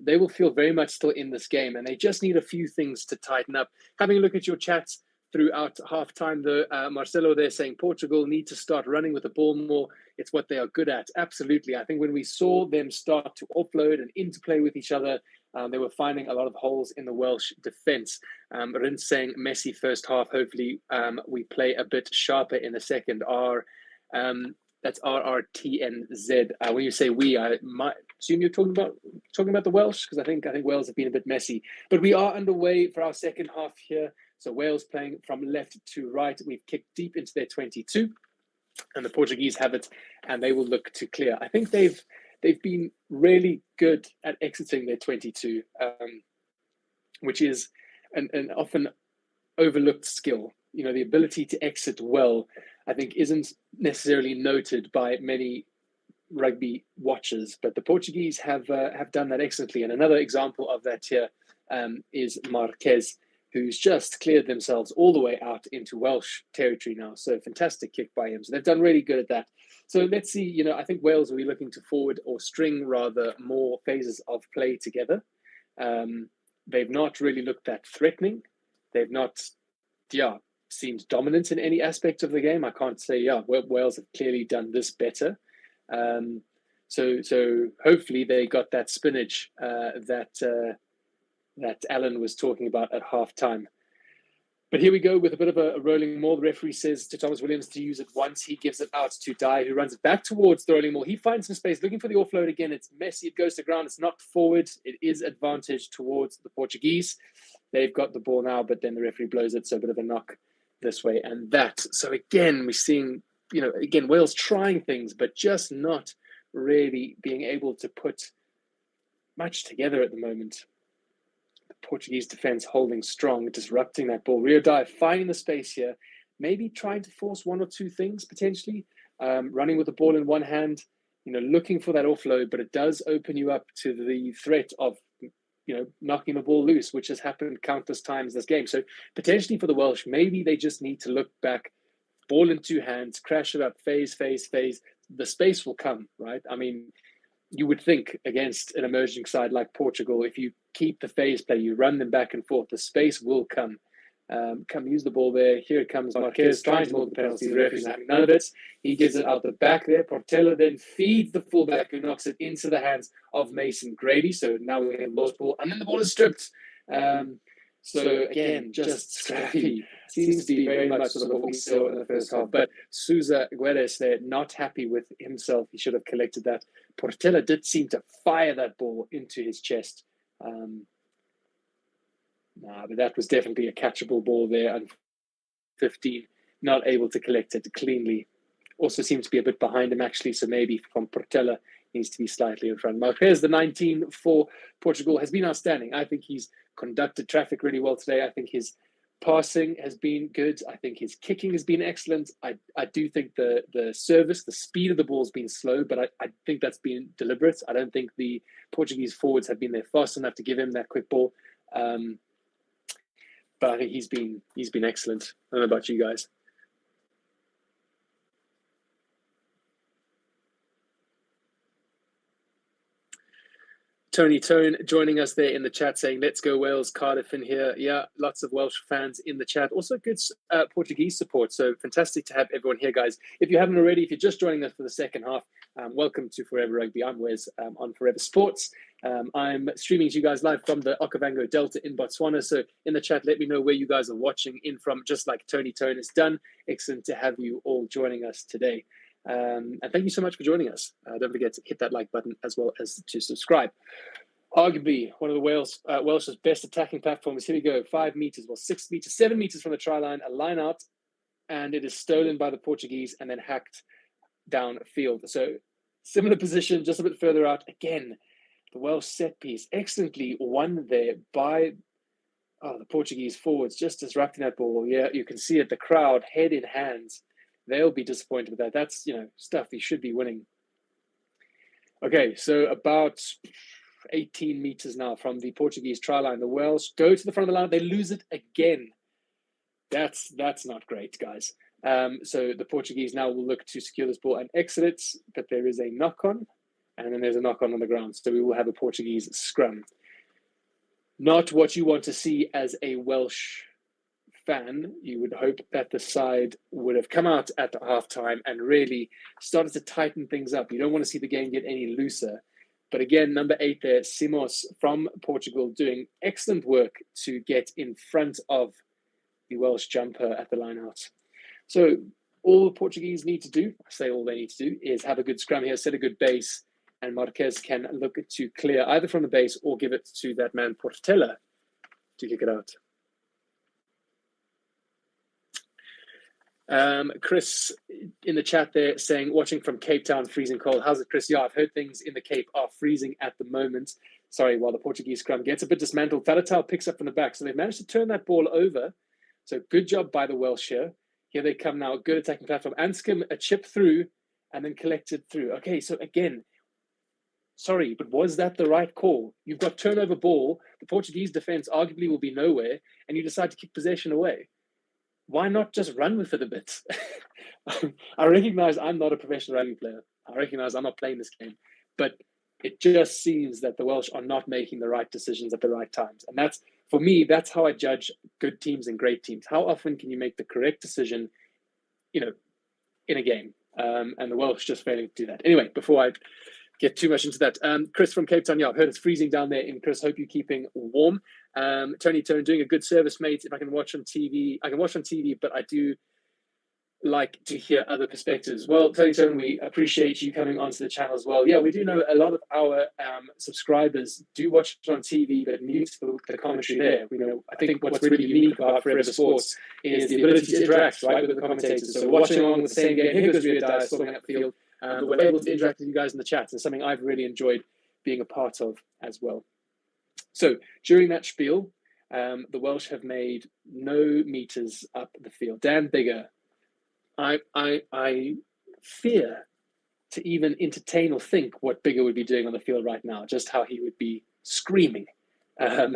They will feel very much still in this game, and they just need a few things to tighten up. Having a look at your chats throughout halftime, Marcelo there saying Portugal need to start running with the ball more. It's what they are good at. Absolutely. I think when we saw them start to offload and interplay with each other, they were finding a lot of holes in the Welsh defence. Rins saying messy first half. Hopefully we play a bit sharper in the second. That's RRTNZ. When you say we, I might assume you're talking about the Welsh, because I think Wales have been a bit messy. But we are underway for our second half here. So Wales playing from left to right. We've kicked deep into their 22, and the Portuguese have it, and they will look to clear. I think they've been really good at exiting their 22, which is an often overlooked skill. The ability to exit well, I think, isn't necessarily noted by many rugby watchers, but the Portuguese have done that excellently. And another example of that here is Marquez, who's just cleared themselves all the way out into Welsh territory now. So fantastic kick by him. So they've done really good at that. So let's see, I think Wales will be looking to forward, or string rather, more phases of play together. They've not really looked that threatening. They've not, seemed dominant in any aspect of the game. I can't say, Wales have clearly done this better. So hopefully they got that spinach that Alan was talking about at halftime. But here we go with a bit of a rolling maul. The referee says to Thomas Williams to use it once. He gives it out to Dye, who runs it back towards the rolling maul. He finds some space, looking for the offload again. It's messy. It goes to ground. It's knocked forward. It is advantage towards the Portuguese. They've got the ball now, but then the referee blows it. So a bit of a knock this way and that. So again, we're seeing, Wales trying things, but just not really being able to put much together at the moment. The Portuguese defense holding strong, disrupting that ball. Rio Dye finding the space here, maybe trying to force one or two things potentially, running with the ball in one hand, looking for that offload, but it does open you up to the threat of knocking the ball loose, which has happened countless times this game. So potentially for the Welsh, maybe they just need to look back, ball in two hands, crash it up, phase. The space will come, right? I mean, you would think against an emerging side like Portugal, if you keep the phase play, you run them back and forth, the space will come. Come use the ball there. Here it comes. Marquez trying to hold the penalty. The referee's having none of it. He gives it out the back there. Portela then feeds the fullback, who knocks it into the hands of Mason Grady. So now we have lost ball, and then the ball is stripped. So again, just scrappy. Seems to be very much sort of what we saw in the first half. But Sousa Guedes there, not happy with himself. He should have collected that. Portela did seem to fire that ball into his chest. But that was definitely a catchable ball there. And 15, not able to collect it cleanly. Also seems to be a bit behind him, actually. So maybe from Portela needs to be slightly in front. Marquez, the 19 for Portugal, has been outstanding. I think he's conducted traffic really well today. I think his passing has been good. I think his kicking has been excellent. I do think the service, the speed of the ball has been slow, but I think that's been deliberate. I don't think the Portuguese forwards have been there fast enough to give him that quick ball. But I think he's been excellent. I don't know about you guys. Tony Tone joining us there in the chat saying, let's go Wales, Cardiff in here. Yeah, lots of Welsh fans in the chat. Also good Portuguese support. So fantastic to have everyone here, guys. If you haven't already, if you're just joining us for the second half, welcome to Forever Rugby. I'm Wes on Forever Sports. I'm streaming to you guys live from the Okavango Delta in Botswana. So in the chat, let me know where you guys are watching in from, just like Tony Tone has done. Excellent to have you all joining us today. And thank you so much for joining us. Don't forget to hit that like button as well as to subscribe. Arguably one of the Welsh's best attacking platforms. Here we go, 5 meters, well, 6 meters, 7 meters from the try line, a line out, and it is stolen by the Portuguese and then hacked downfield. So similar position, just a bit further out. Again, the Welsh set piece, excellently won there by the Portuguese forwards, just disrupting that ball. Yeah, you can see it, the crowd, head in hands. They'll be disappointed with that. That's, stuff he should be winning. Okay, so about 18 meters now from the Portuguese try line. The Welsh go to the front of the line. They lose it again. That's not great, guys. So the Portuguese now will look to secure this ball and exit it, but there is a knock-on, and then there's a knock-on on the ground. So we will have a Portuguese scrum. Not what you want to see as a Welsh fan. You would hope that the side would have come out at the halftime and really started to tighten things up. You don't want to see the game get any looser. But again, number 8 there, Simos from Portugal, doing excellent work to get in front of the Welsh jumper at the line-out. So all the Portuguese need to do, I say all they need to do, is have a good scrum here, set a good base, and Marquez can look to clear either from the base or give it to that man Portela to kick it out. Chris in the chat there saying, watching from Cape Town, freezing cold. How's it, Chris? Yeah, I've heard things in the Cape are freezing at the moment. Sorry, while the Portuguese scrum gets a bit dismantled, Faletau picks up from the back. So they've managed to turn that ball over. So good job by the Welsh here. Here they come now, good attacking platform. Anscombe a chip through and then collected through. Okay, so again, sorry, but was that the right call? You've got turnover ball. The Portuguese defense arguably will be nowhere, and you decide to kick possession away. Why not just run with it a bit? I recognize I'm not a professional rugby player. I recognize I'm not playing this game. But it just seems that the Welsh are not making the right decisions at the right times. And that's, for me, that's how I judge good teams and great teams. How often can you make the correct decision, in a game? And the Welsh just failing to do that. Anyway, before I get too much into that, Chris from Cape Town, yeah, I've heard it's freezing down there. And Chris, hope you're keeping warm. Tony doing a good service, mate. If I can watch on TV, I can watch on TV, but I do like to hear other perspectives. Well, Tony, we appreciate you coming onto the channel as well. Yeah, we do know a lot of our subscribers do watch it on TV, but mute the commentary there. I think what's really unique about Forever Sports is the ability to interact, right, with the commentators. So watching along with the same game, here goes Rio Dyer storming up the field, but we're able to interact with you guys in the chat, and something I've really enjoyed being a part of as well. So during that spiel, the Welsh have made no meters up the field. Dan Bigger, I fear to even entertain or think what Bigger would be doing on the field right now, just how he would be screaming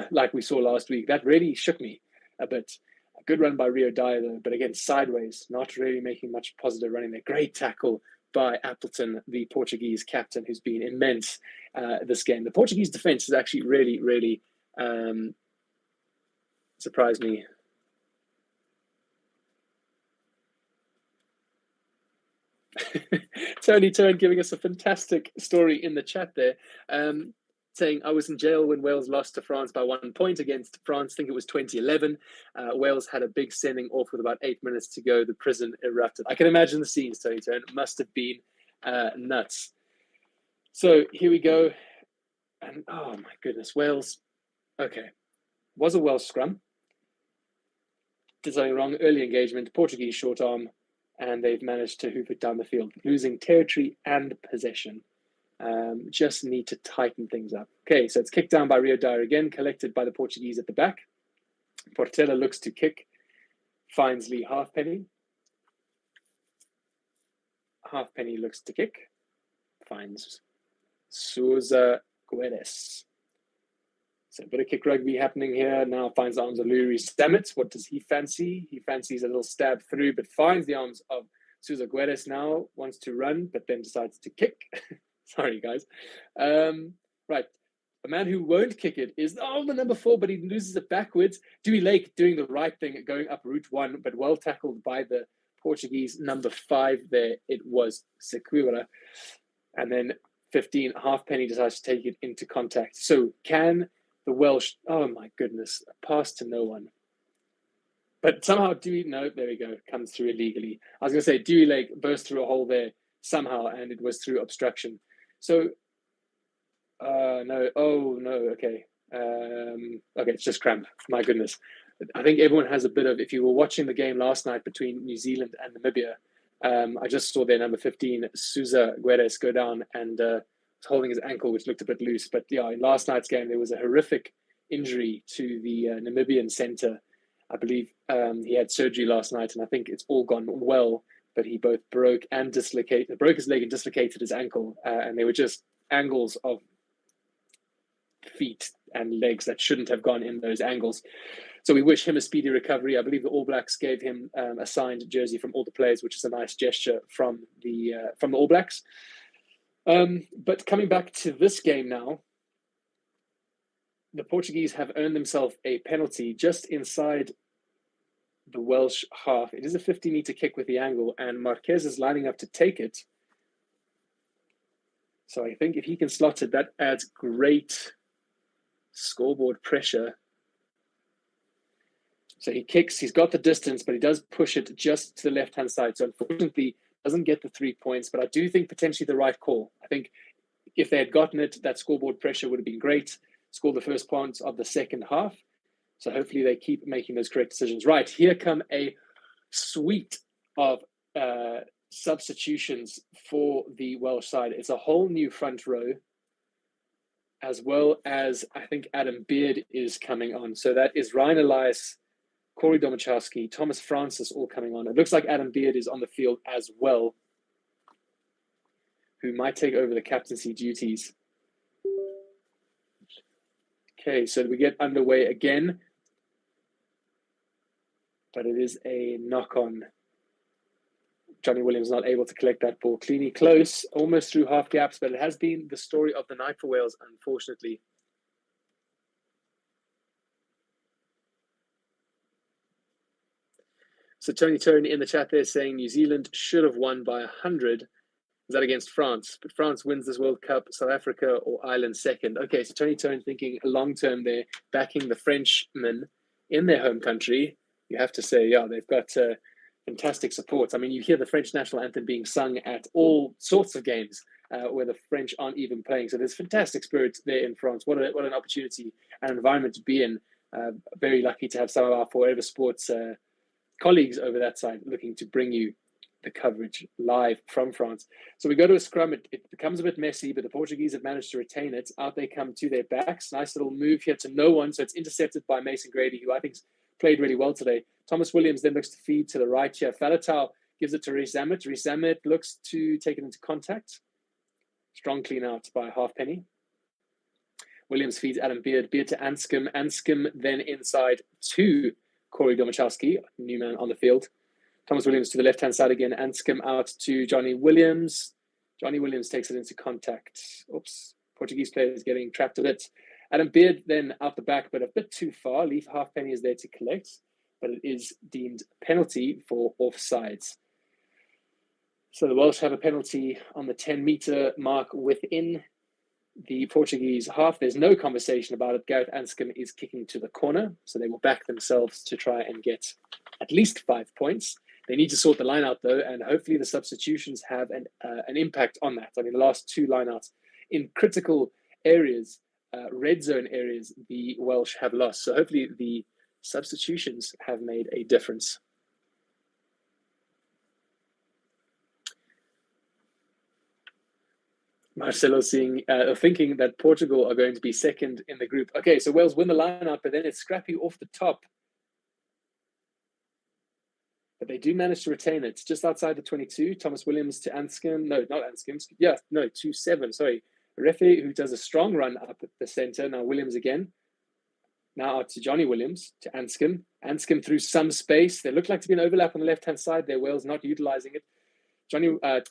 like we saw last week. That really shook me a bit. A good run by Rio Dyer, though, but again, sideways, not really making much positive running there. Great tackle by Appleton, the Portuguese captain, who's been immense this game. The Portuguese defense has actually really, really surprised me. Tony Turn giving us a fantastic story in the chat there. saying, I was in jail when Wales lost to France by 1 point against France. I think it was 2011. Wales had a big sending off with about 8 minutes to go. The prison erupted. I can imagine the scenes, Tony Turn. It must have been nuts. So here we go. And oh my goodness, Wales. Okay. Was a Welsh scrum. Did something wrong. Early engagement. Portuguese short arm. And they've managed to hoof it down the field, losing territory and possession. Just need to tighten things up. Okay, so it's kicked down by Rio Dyer again, collected by the Portuguese at the back. Portela looks to kick, finds Lee Halfpenny. Halfpenny looks to kick, finds Sousa Guedes. So a bit of kick rugby happening here. Now finds the arms of Louis Stammet. What does he fancy? He fancies a little stab through, but finds the arms of Sousa Guedes now, wants to run, but then decides to kick. Sorry, guys. Right. A man who won't kick it is, the number 4, but he loses it backwards. Dewey Lake doing the right thing, going up route 1, but well tackled by the Portuguese number 5 there. It was Sequeira. And then 15, Halfpenny decides to take it into contact. So can the Welsh, oh my goodness, pass to no one. But somehow Dewey, no, there we go, comes through illegally. I was going to say Dewey Lake burst through a hole there somehow, and it was through obstruction. So, no, okay. Okay, it's just cramp, my goodness. I think everyone has a bit of, if you were watching the game last night between New Zealand and Namibia, I just saw their number 15, Sousa Guedes, go down and was holding his ankle, which looked a bit loose. But yeah, in last night's game, there was a horrific injury to the Namibian centre. I believe he had surgery last night, and I think it's all gone well. But he both broke his leg and dislocated his ankle. And they were just angles of feet and legs that shouldn't have gone in those angles. So we wish him a speedy recovery. I believe the All Blacks gave him a signed jersey from all the players, which is a nice gesture from the All Blacks. But coming back to this game now, the Portuguese have earned themselves a penalty just inside the Welsh half. It is a 50-meter kick with the angle, and Marquez is lining up to take it. So I think if he can slot it, that adds great scoreboard pressure. So he kicks, he's got the distance, but he does push it just to the left-hand side. So unfortunately, doesn't get the 3 points, but I do think potentially the right call. I think if they had gotten it, that scoreboard pressure would have been great. Scored the first points of the second half. So hopefully they keep making those correct decisions. Right, here come a suite of substitutions for the Welsh side. It's a whole new front row, as well as I think Adam Beard is coming on. So that is Ryan Elias, Corey Domachowski, Thomas Francis all coming on. It looks like Adam Beard is on the field as well, who might take over the captaincy duties. Okay, so we get underway again. But it is a knock-on. Johnny Williams not able to collect that ball. Cleany close, almost through half gaps, but it has been the story of the night for Wales, unfortunately. So Tony Turn in the chat there saying New Zealand should have won by 100. Is that against France? But France wins this World Cup, South Africa or Ireland second. Okay, so Tony Turn thinking long-term there, backing the Frenchmen in their home country. You have to say, yeah, they've got fantastic support. I mean, you hear the French national anthem being sung at all sorts of games where the French aren't even playing. So there's fantastic spirit there in France. What an opportunity and environment to be in. Very lucky to have some of our Forever Sports colleagues over that side looking to bring you the coverage live from France. So we go to a scrum. It becomes a bit messy, but the Portuguese have managed to retain it. Out they come to their backs. Nice little move here to no one. So it's intercepted by Mason Grady, who I think's played really well today. Thomas Williams then looks to feed to the right here. Falatau gives it to Rhys Zammit. Rhys Zammit looks to take it into contact. Strong clean out by Halfpenny. Williams feeds Adam Beard. Beard to Anscombe. Anscombe then inside to Corey Domachowski, new man on the field. Thomas Williams to the left-hand side again. Anscombe out to Johnny Williams. Johnny Williams takes it into contact. Oops. Portuguese player is getting trapped a bit. Adam Beard then out the back, but a bit too far. Leaf Halfpenny is there to collect, but it is deemed penalty for offsides. So the Welsh have a penalty on the 10-meter mark within the Portuguese half. There's no conversation about it. Gareth Anscombe is kicking to the corner, so they will back themselves to try and get at least 5 points. They need to sort the line out, though, and hopefully the substitutions have an impact on that. I mean, the last 2 lineouts in critical areas, red zone areas, the Welsh have lost. So hopefully the substitutions have made a difference. Marcelo thinking that Portugal are going to be second in the group. Okay, so Wales win the lineout, but then it's scrappy off the top. But they do manage to retain it. Just outside the 22, Thomas Williams to Anscombe. No, not Anscombe. Yeah, no, 2-7. Sorry. Refe, who does a strong run up at the center. Now Williams again. Now out to Johnny Williams, to Anscombe. Anscombe through some space. There looked like to be an overlap on the left-hand side there. Wales not utilizing it.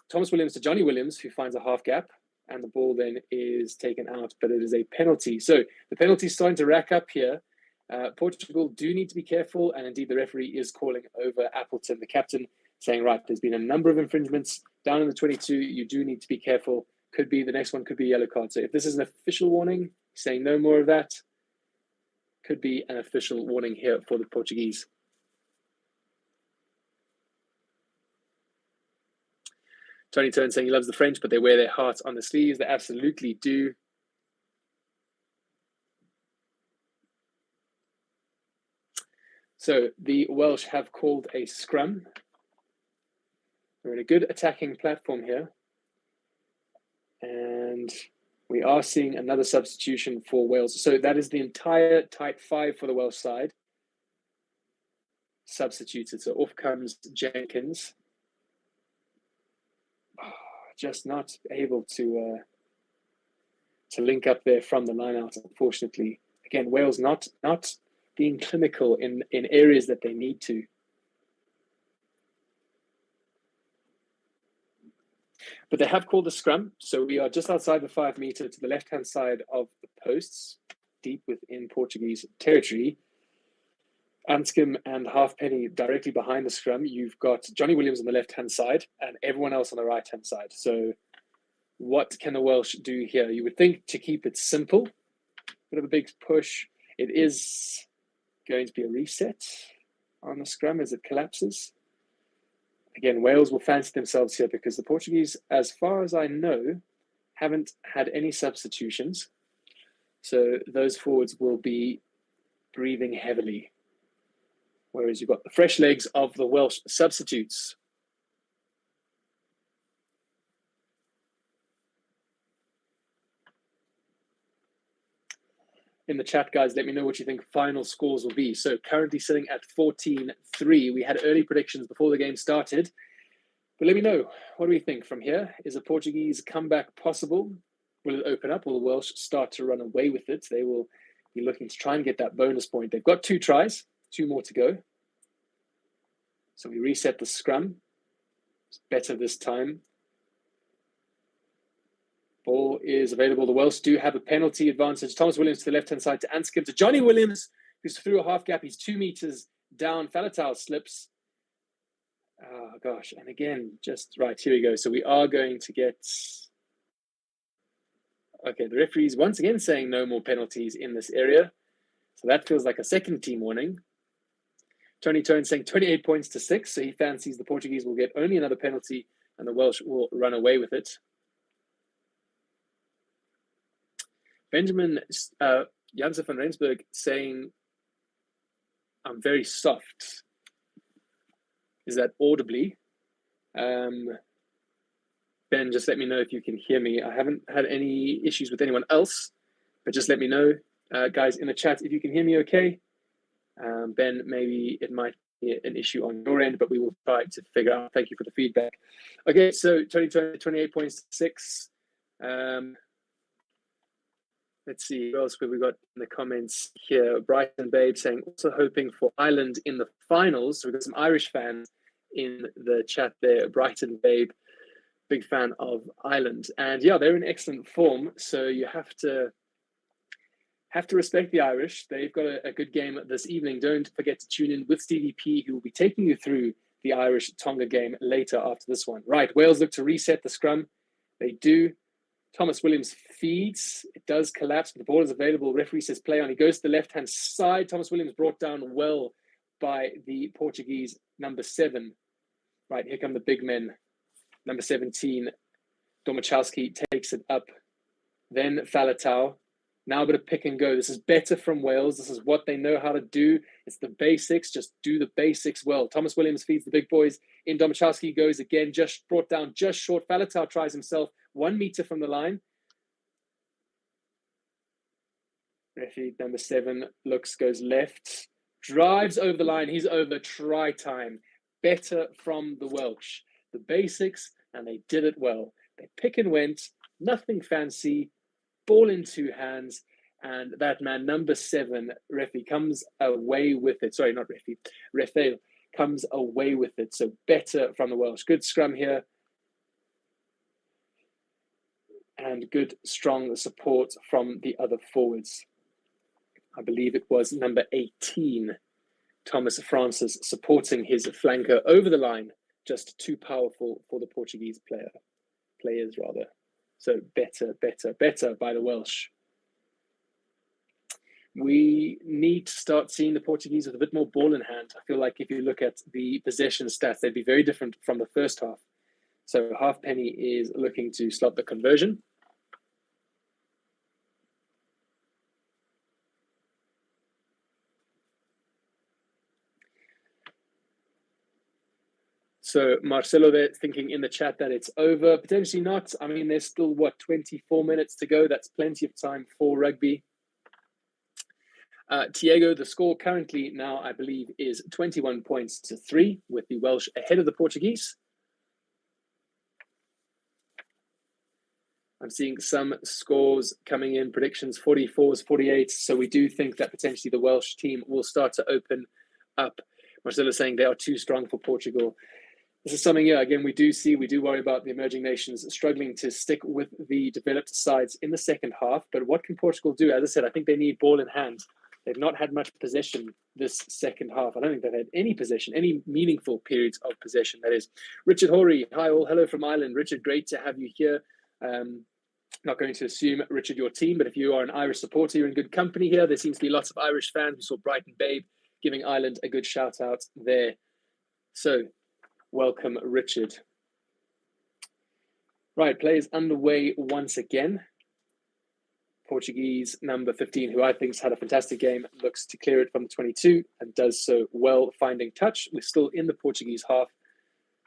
Thomas Williams to Johnny Williams, who finds a half gap. And the ball then is taken out, but it is a penalty. So the penalty is starting to rack up here. Portugal do need to be careful, and indeed the referee is calling over Appleton, the captain, saying, right, there's been a number of infringements down in the 22. You do need to be careful. Could be the next one, could be a yellow card. So if this is an official warning, saying no more of that, could be an official warning here for the Portuguese. Tony Turn saying he loves the French, but they wear their hearts on the sleeves. They absolutely do. So the Welsh have called a scrum. We're in a good attacking platform here. And we are seeing another substitution for Wales. So that is the entire tight 5 for the Welsh side. Substituted. So off comes Jenkins. Just not able to link up there from the line out, unfortunately. Again, Wales not being clinical in areas that they need to. But they have called a scrum, so we are just outside the 5 meter to the left-hand side of the posts, deep within Portuguese territory. Anscombe and Halfpenny directly behind the scrum. You've got Johnny Williams on the left-hand side and everyone else on the right-hand side. So what can the Welsh do here? You would think to keep it simple, bit of a big push. It is going to be a reset on the scrum as it collapses. Again, Wales will fancy themselves here because the Portuguese, as far as I know, haven't had any substitutions. So those forwards will be breathing heavily. Whereas you've got the fresh legs of the Welsh substitutes. In the chat, guys, let me know what you think final scores will be. So currently sitting at 14-3. We had early predictions before the game started. But let me know, what do we think from here? Is a Portuguese comeback possible? Will it open up? Will the Welsh start to run away with it? They will be looking to try and get that bonus point. They've got 2 tries, 2 more to go. So we reset the scrum. It's better this time. Ball is available. The Welsh do have a penalty advantage. Thomas Williams to the left-hand side to Anscombe to Johnny Williams, who's through a half gap. He's 2 meters down. Falatau slips. Oh, gosh. And again, just right, here we go. So we are going to get... Okay, the referee's once again saying no more penalties in this area. So that feels like a second team warning. Tony Tone saying 28 points to 6. So he fancies the Portuguese will get only another penalty and the Welsh will run away with it. Benjamin Janssen van Rensburg saying, I'm very soft. Is that audibly? Ben, just let me know if you can hear me. I haven't had any issues with anyone else, but just let me know. Guys, in the chat, if you can hear me okay. Ben, maybe it might be an issue on your end, but we will try to figure out. Thank you for the feedback. Okay, so 28 points to 6. Let's see, what else have we got in the comments here? Brighton Babe saying, also hoping for Ireland in the finals. So we've got some Irish fans in the chat there. Brighton Babe, big fan of Ireland. And yeah, they're in excellent form. So you have to respect the Irish. They've got a good game this evening. Don't forget to tune in with Stevie P, who will be taking you through the Irish-Tonga game later after this one. Right, Wales look to reset the scrum. They do. Thomas Williams feeds. It does collapse, but the ball is available. Referee says play on. He goes to the left-hand side. Thomas Williams brought down well by the Portuguese number 7. Right, here come the big men. Number 17, Domachowski takes it up. Then Faletau. Now a bit of pick and go. This is better from Wales. This is what they know how to do. It's the basics. Just do the basics well. Thomas Williams feeds the big boys. In Domachowski goes again, just brought down just short. Faletau tries himself 1 meter from the line. Referee number 7 looks, goes left, drives over the line. He's over. Try time. Better from the Welsh. The basics, and they did it well. They pick and went. Nothing fancy. Ball in 2 hands, and that man, number 7, Refi, comes away with it. Sorry, not Refi. Rafael comes away with it. So better from the Welsh. Good scrum here. And good, strong support from the other forwards. I believe it was number 18, Thomas Francis, supporting his flanker over the line. Just too powerful for the Portuguese players. So better by the Welsh. We need to start seeing the Portuguese with a bit more ball in hand. I feel like if you look at the possession stats, they'd be very different from the first half. So Halfpenny is looking to slot the conversion. So Marcelo there thinking in the chat that it's over. Potentially not. I mean, there's still, 24 minutes to go. That's plenty of time for rugby. Diego, the score currently now, I believe, is 21 points to 3, with the Welsh ahead of the Portuguese. I'm seeing some scores coming in, predictions 44s, 48s. So we do think that potentially the Welsh team will start to open up. Marcelo saying they are too strong for Portugal. This is something, again, we do worry about the emerging nations struggling to stick with the developed sides in the second half. But what can Portugal do? As I said, I think they need ball in hand. They've not had much possession this second half. I don't think they've had any possession, any meaningful periods of possession, that is. Richard Horry, hi all, hello from Ireland. Richard, great to have you here. Not going to assume, Richard, your team, but if you are an Irish supporter, you're in good company here. There seems to be lots of Irish fans. We saw Brighton Babe giving Ireland a good shout out there. So, welcome, Richard. Right, players underway once again. Portuguese number 15, who I think's had a fantastic game, looks to clear it from the 22 and does so well, finding touch. We're still in the Portuguese half.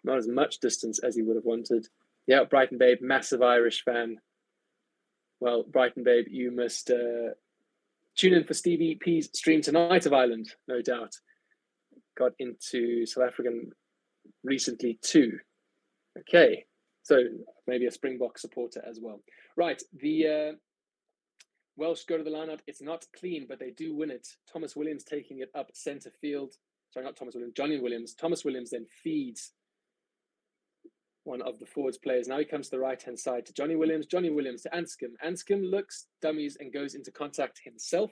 Not as much distance as he would have wanted. Yeah, Brighton Babe, massive Irish fan. Well, Brighton Babe, you must tune in for Stevie P's stream tonight of Ireland, no doubt. Got into South African recently too. Okay, so maybe a Springbok supporter as well. Right, the Welsh go to the line-out. It's not clean, but they do win it. Thomas Williams taking it up centre field. Sorry, not Thomas Williams, Johnny Williams. Thomas Williams then feeds one of the forwards players. Now he comes to the right-hand side to Johnny Williams. Johnny Williams to Anscombe. Anscombe looks, dummies, and goes into contact himself.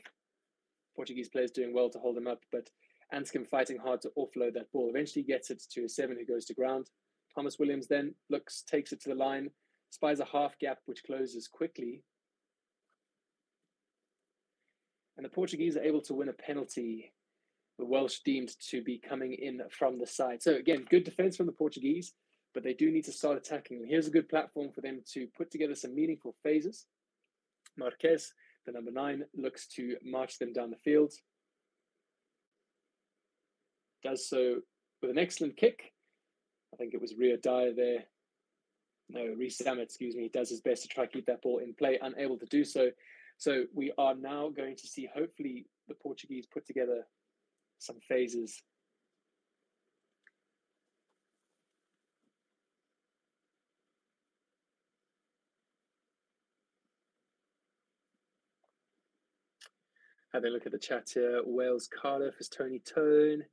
Portuguese players doing well to hold him up, but Anscombe fighting hard to offload that ball. Eventually gets it to a 7 who goes to ground. Thomas Williams then looks, takes it to the line, spies a half gap which closes quickly. And the Portuguese are able to win a penalty. The Welsh deemed to be coming in from the side. So again, good defense from the Portuguese, but they do need to start attacking. And here's a good platform for them to put together some meaningful phases. Marquez, the number 9, looks to march them down the field. Does so with an excellent kick. I think it was Rio Dyer there. No, Reece Samet, excuse me, does his best to try to keep that ball in play, unable to do so. So we are now going to see, hopefully, the Portuguese put together some phases. Have a look at the chat here. Wales Cardiff is Tony Tone.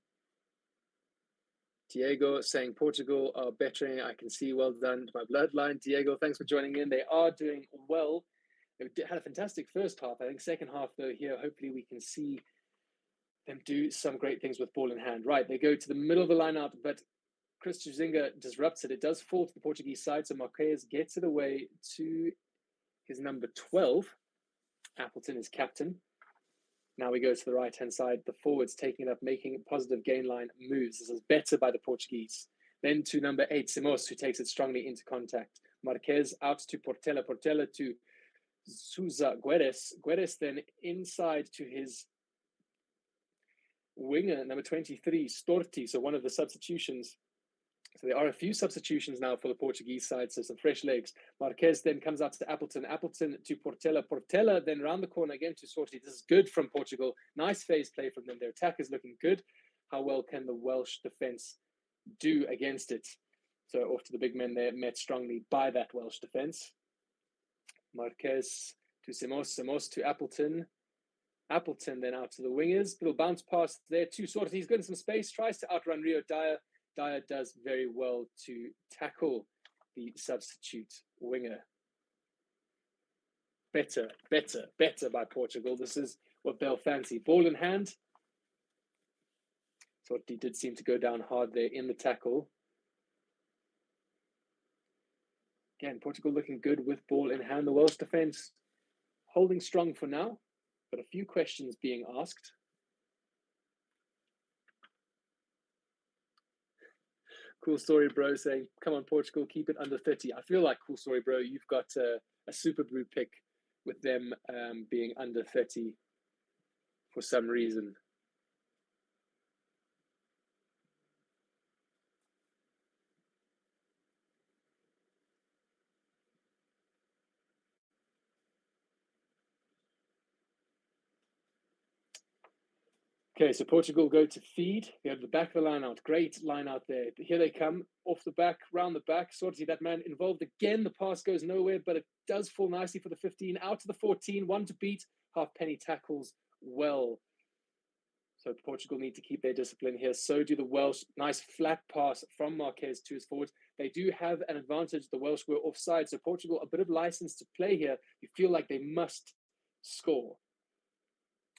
Diego saying Portugal are bettering. I can see, well done to my bloodline. Diego, thanks for joining in. They are doing well. They had a fantastic first half. I think second half, though, here, hopefully we can see them do some great things with ball in hand. Right, they go to the middle of the line-out, but Chris Juzinga disrupts it. It does fall to the Portuguese side, so Marquez gets it away to is number 12. Appleton is captain. Now we go to the right-hand side. The forwards taking it up, making positive gain line moves. This is better by the Portuguese. Then to number 8, Simos, who takes it strongly into contact. Marquez out to Portela. Portela to Sousa Guedes. Guedes then inside to his winger, number 23, Storti. So one of the substitutions. So there are a few substitutions now for the Portuguese side, so some fresh legs. Marquez then comes out to Appleton. Appleton to Portela. Portela then round the corner again to Storti. This is good from Portugal. Nice phase play from them. Their attack is looking good. How well can the Welsh defence do against it? So off to the big men there, met strongly by that Welsh defence. Marquez to Simos. Simos to Appleton. Appleton then out to the wingers. Little bounce pass there to Storti. He's good in some space. Tries to outrun Rio Dyer. Dyer does very well to tackle the substitute winger. Better by Portugal. This is what they'll fancy. Ball in hand. Sorti did seem to go down hard there in the tackle. Again, Portugal looking good with ball in hand. The Welsh defence holding strong for now, but a few questions being asked. Cool story, bro, saying, come on, Portugal, keep it under 30. I feel like, cool story, bro, you've got a Super Brew pick with them being under 30 for some reason. Okay, so Portugal go to feed. They have the back of the line out. Great line out there. Here they come, off the back, round the back. Sorti, that man involved again. The pass goes nowhere, but it does fall nicely for the 15. Out to the 14, one to beat. Halfpenny tackles well. So Portugal need to keep their discipline here. So do the Welsh. Nice flat pass from Marquez to his forwards. They do have an advantage. The Welsh were offside. So Portugal, a bit of license to play here. You feel like they must score.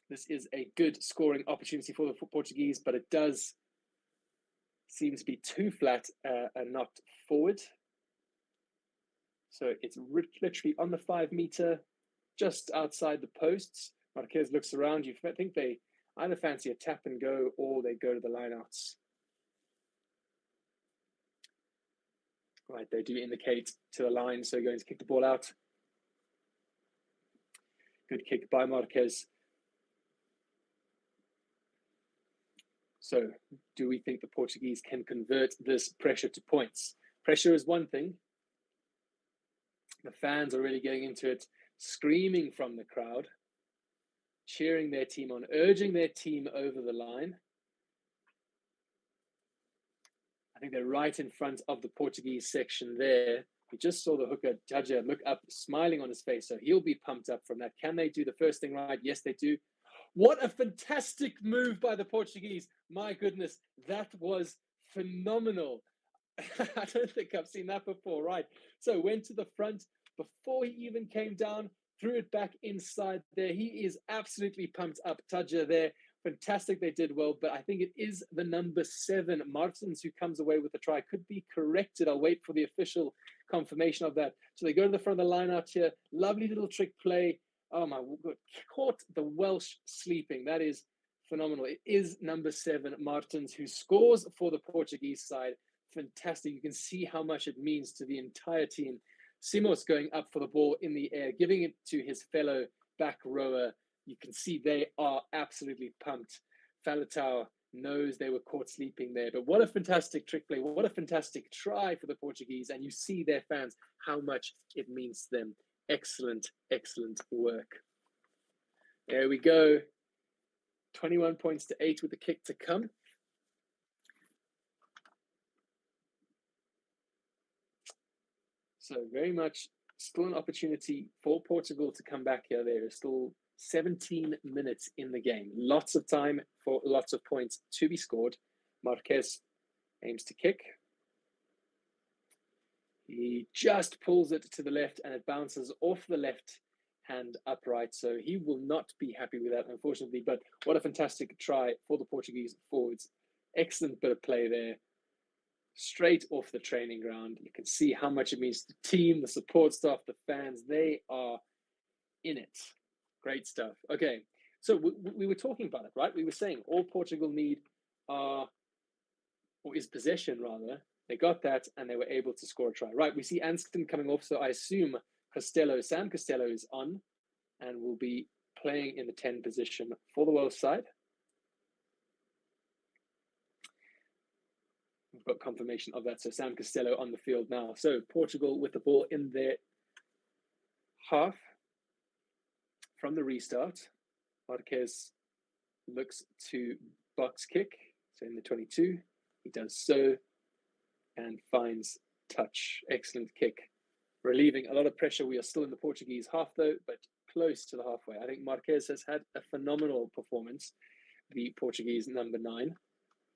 This is a good scoring opportunity for the Portuguese, but it does seem to be too flat and knocked forward. So it's literally on the 5 meter, just outside the posts. Marquez looks around. You think they either fancy a tap and go or they go to the lineouts. Right, they do indicate to the line, so going to kick the ball out. Good kick by Marquez. So do we think the Portuguese can convert this pressure to points? Pressure is one thing. The fans are really getting into it, screaming from the crowd, cheering their team on, urging their team over the line. I think they're right in front of the Portuguese section there. We just saw the hooker, Jaja, look up, smiling on his face, so he'll be pumped up from that. Can they do the first thing right? Yes, they do. What a fantastic move by the Portuguese. My goodness, that was phenomenal. I don't think I've seen that before. Right. So went to the front before he even came down, threw it back inside there. He is absolutely pumped up. Taja there. Fantastic. They did well, but I think it is the number 7, Martins, who comes away with the try. Could be corrected. I'll wait for the official confirmation of that. So they go to the front of the line out here. Lovely little trick play. Oh my God, caught the Welsh sleeping. That is phenomenal. It is number 7, Martins, who scores for the Portuguese side. Fantastic. You can see how much it means to the entire team. Simos going up for the ball in the air, giving it to his fellow back rower. You can see they are absolutely pumped. Faletau knows they were caught sleeping there, but what a fantastic trick play. What a fantastic try for the Portuguese. And you see their fans, how much it means to them. Excellent, excellent work. There we go. 21 points to 8 with the kick to come. So very much still an opportunity for Portugal to come back here. There is still 17 minutes in the game. Lots of time for lots of points to be scored. Marquez aims to kick. He just pulls it to the left and it bounces off the left hand upright. So he will not be happy with that, unfortunately. But what a fantastic try for the Portuguese forwards. Excellent bit of play there. straight off the training ground. You can see how much it means to the team, the support staff, the fans. They are in it. Great stuff. Okay, so we were talking about it, right? We were saying all Portugal need are, or is possession rather. They got that and they were able to score a try. Right, we see Anston coming off, so I assume Sam Costello is on and will be playing in the 10 position for the Welsh side. We've got confirmation of that. So Sam Costello on the field now. So Portugal with the ball in their half from the restart. Marquez looks to box kick. So in the 22, he does so and finds touch. Excellent kick. Relieving a lot of pressure. We are still in the Portuguese half though, but close to the halfway. I think Marquez has had a phenomenal performance. The Portuguese number 9.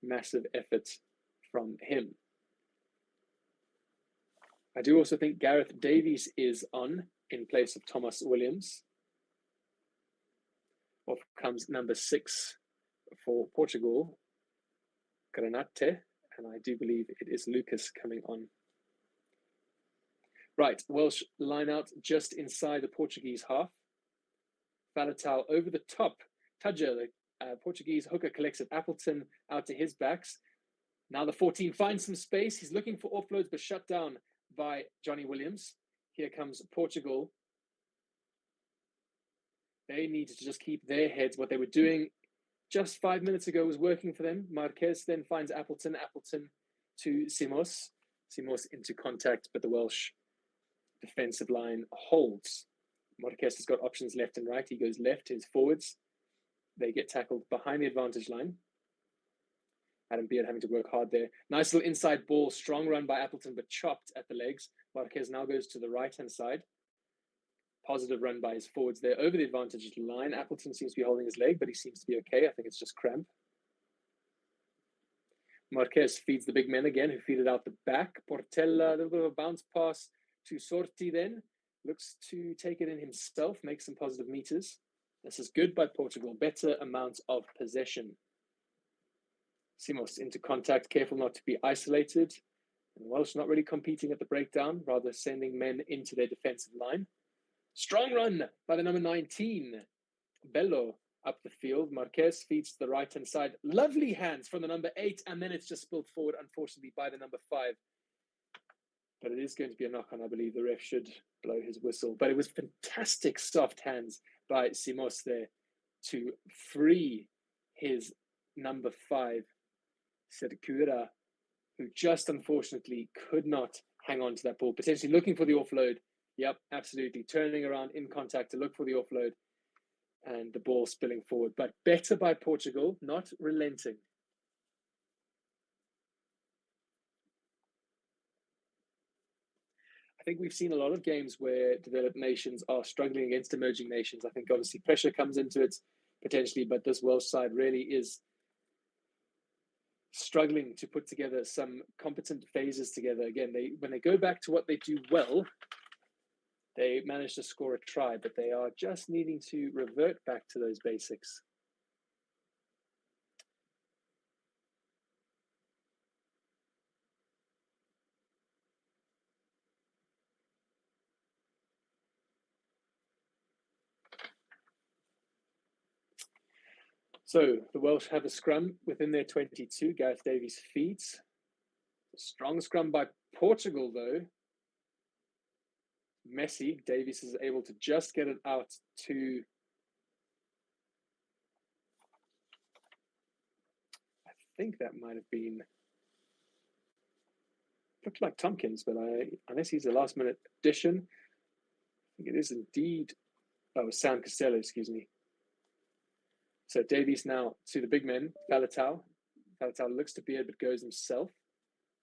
Massive effort from him. I do also think Gareth Davies is on in place of Thomas Williams. Off comes number 6 for Portugal, Granate, and I do believe it is Lucas coming on. Right, Welsh line out just inside the Portuguese half. Faletau over the top. Tadja, the Portuguese hooker, collects it. Appleton out to his backs. Now the 14 finds some space. He's looking for offloads, but shut down by Johnny Williams. Here comes Portugal. They needed to just keep their heads. What they were doing just 5 minutes ago was working for them. Marquez then finds Appleton. Appleton to Simos. Simos into contact, but the Welsh defensive line holds. Marquez has got options left and right. He goes left, his forwards. They get tackled behind the advantage line. Adam Beard having to work hard there. Nice little inside ball, strong run by Appleton, but chopped at the legs. Marquez now goes to the right-hand side. Positive run by his forwards there over the advantage line. Appleton seems to be holding his leg, but he seems to be okay. I think it's just cramp. Marquez feeds the big men again, who feed it out the back. Portela, a little bit of a bounce pass to Sorti then. Looks to take it in himself, make some positive meters. This is good by Portugal. Better amount of possession. Simos into contact, careful not to be isolated. And Welsh not really competing at the breakdown, rather sending men into their defensive line. Strong run by the number 19. Bello up the field. Marquez feeds to the right-hand side. Lovely hands from the number 8, and then it's just spilled forward, unfortunately, by the number 5. But it is going to be a knock-on, I believe. The ref should blow his whistle. But it was fantastic soft hands by Simos there to free his number 5, Serkura, who just unfortunately could not hang on to that ball, potentially looking for the offload. Yep, absolutely. Turning around in contact to look for the offload and the ball spilling forward. But better by Portugal, not relenting. I think we've seen a lot of games where developed nations are struggling against emerging nations. I think obviously pressure comes into it potentially, but this Welsh side really is struggling to put together some competent phases together. Again, when they go back to what they do well, they managed to score a try, but they are just needing to revert back to those basics. So the Welsh have a scrum within their 22. Gareth Davies feeds. A strong scrum by Portugal, though. Messy. Davies is able to just get it out to, I think that might have been, looked like Tompkins, but unless he's a last minute addition, I think it is indeed, Sam Costello, excuse me. So Davies now to the big men, Faletau. Faletau looks to Beard, but goes himself.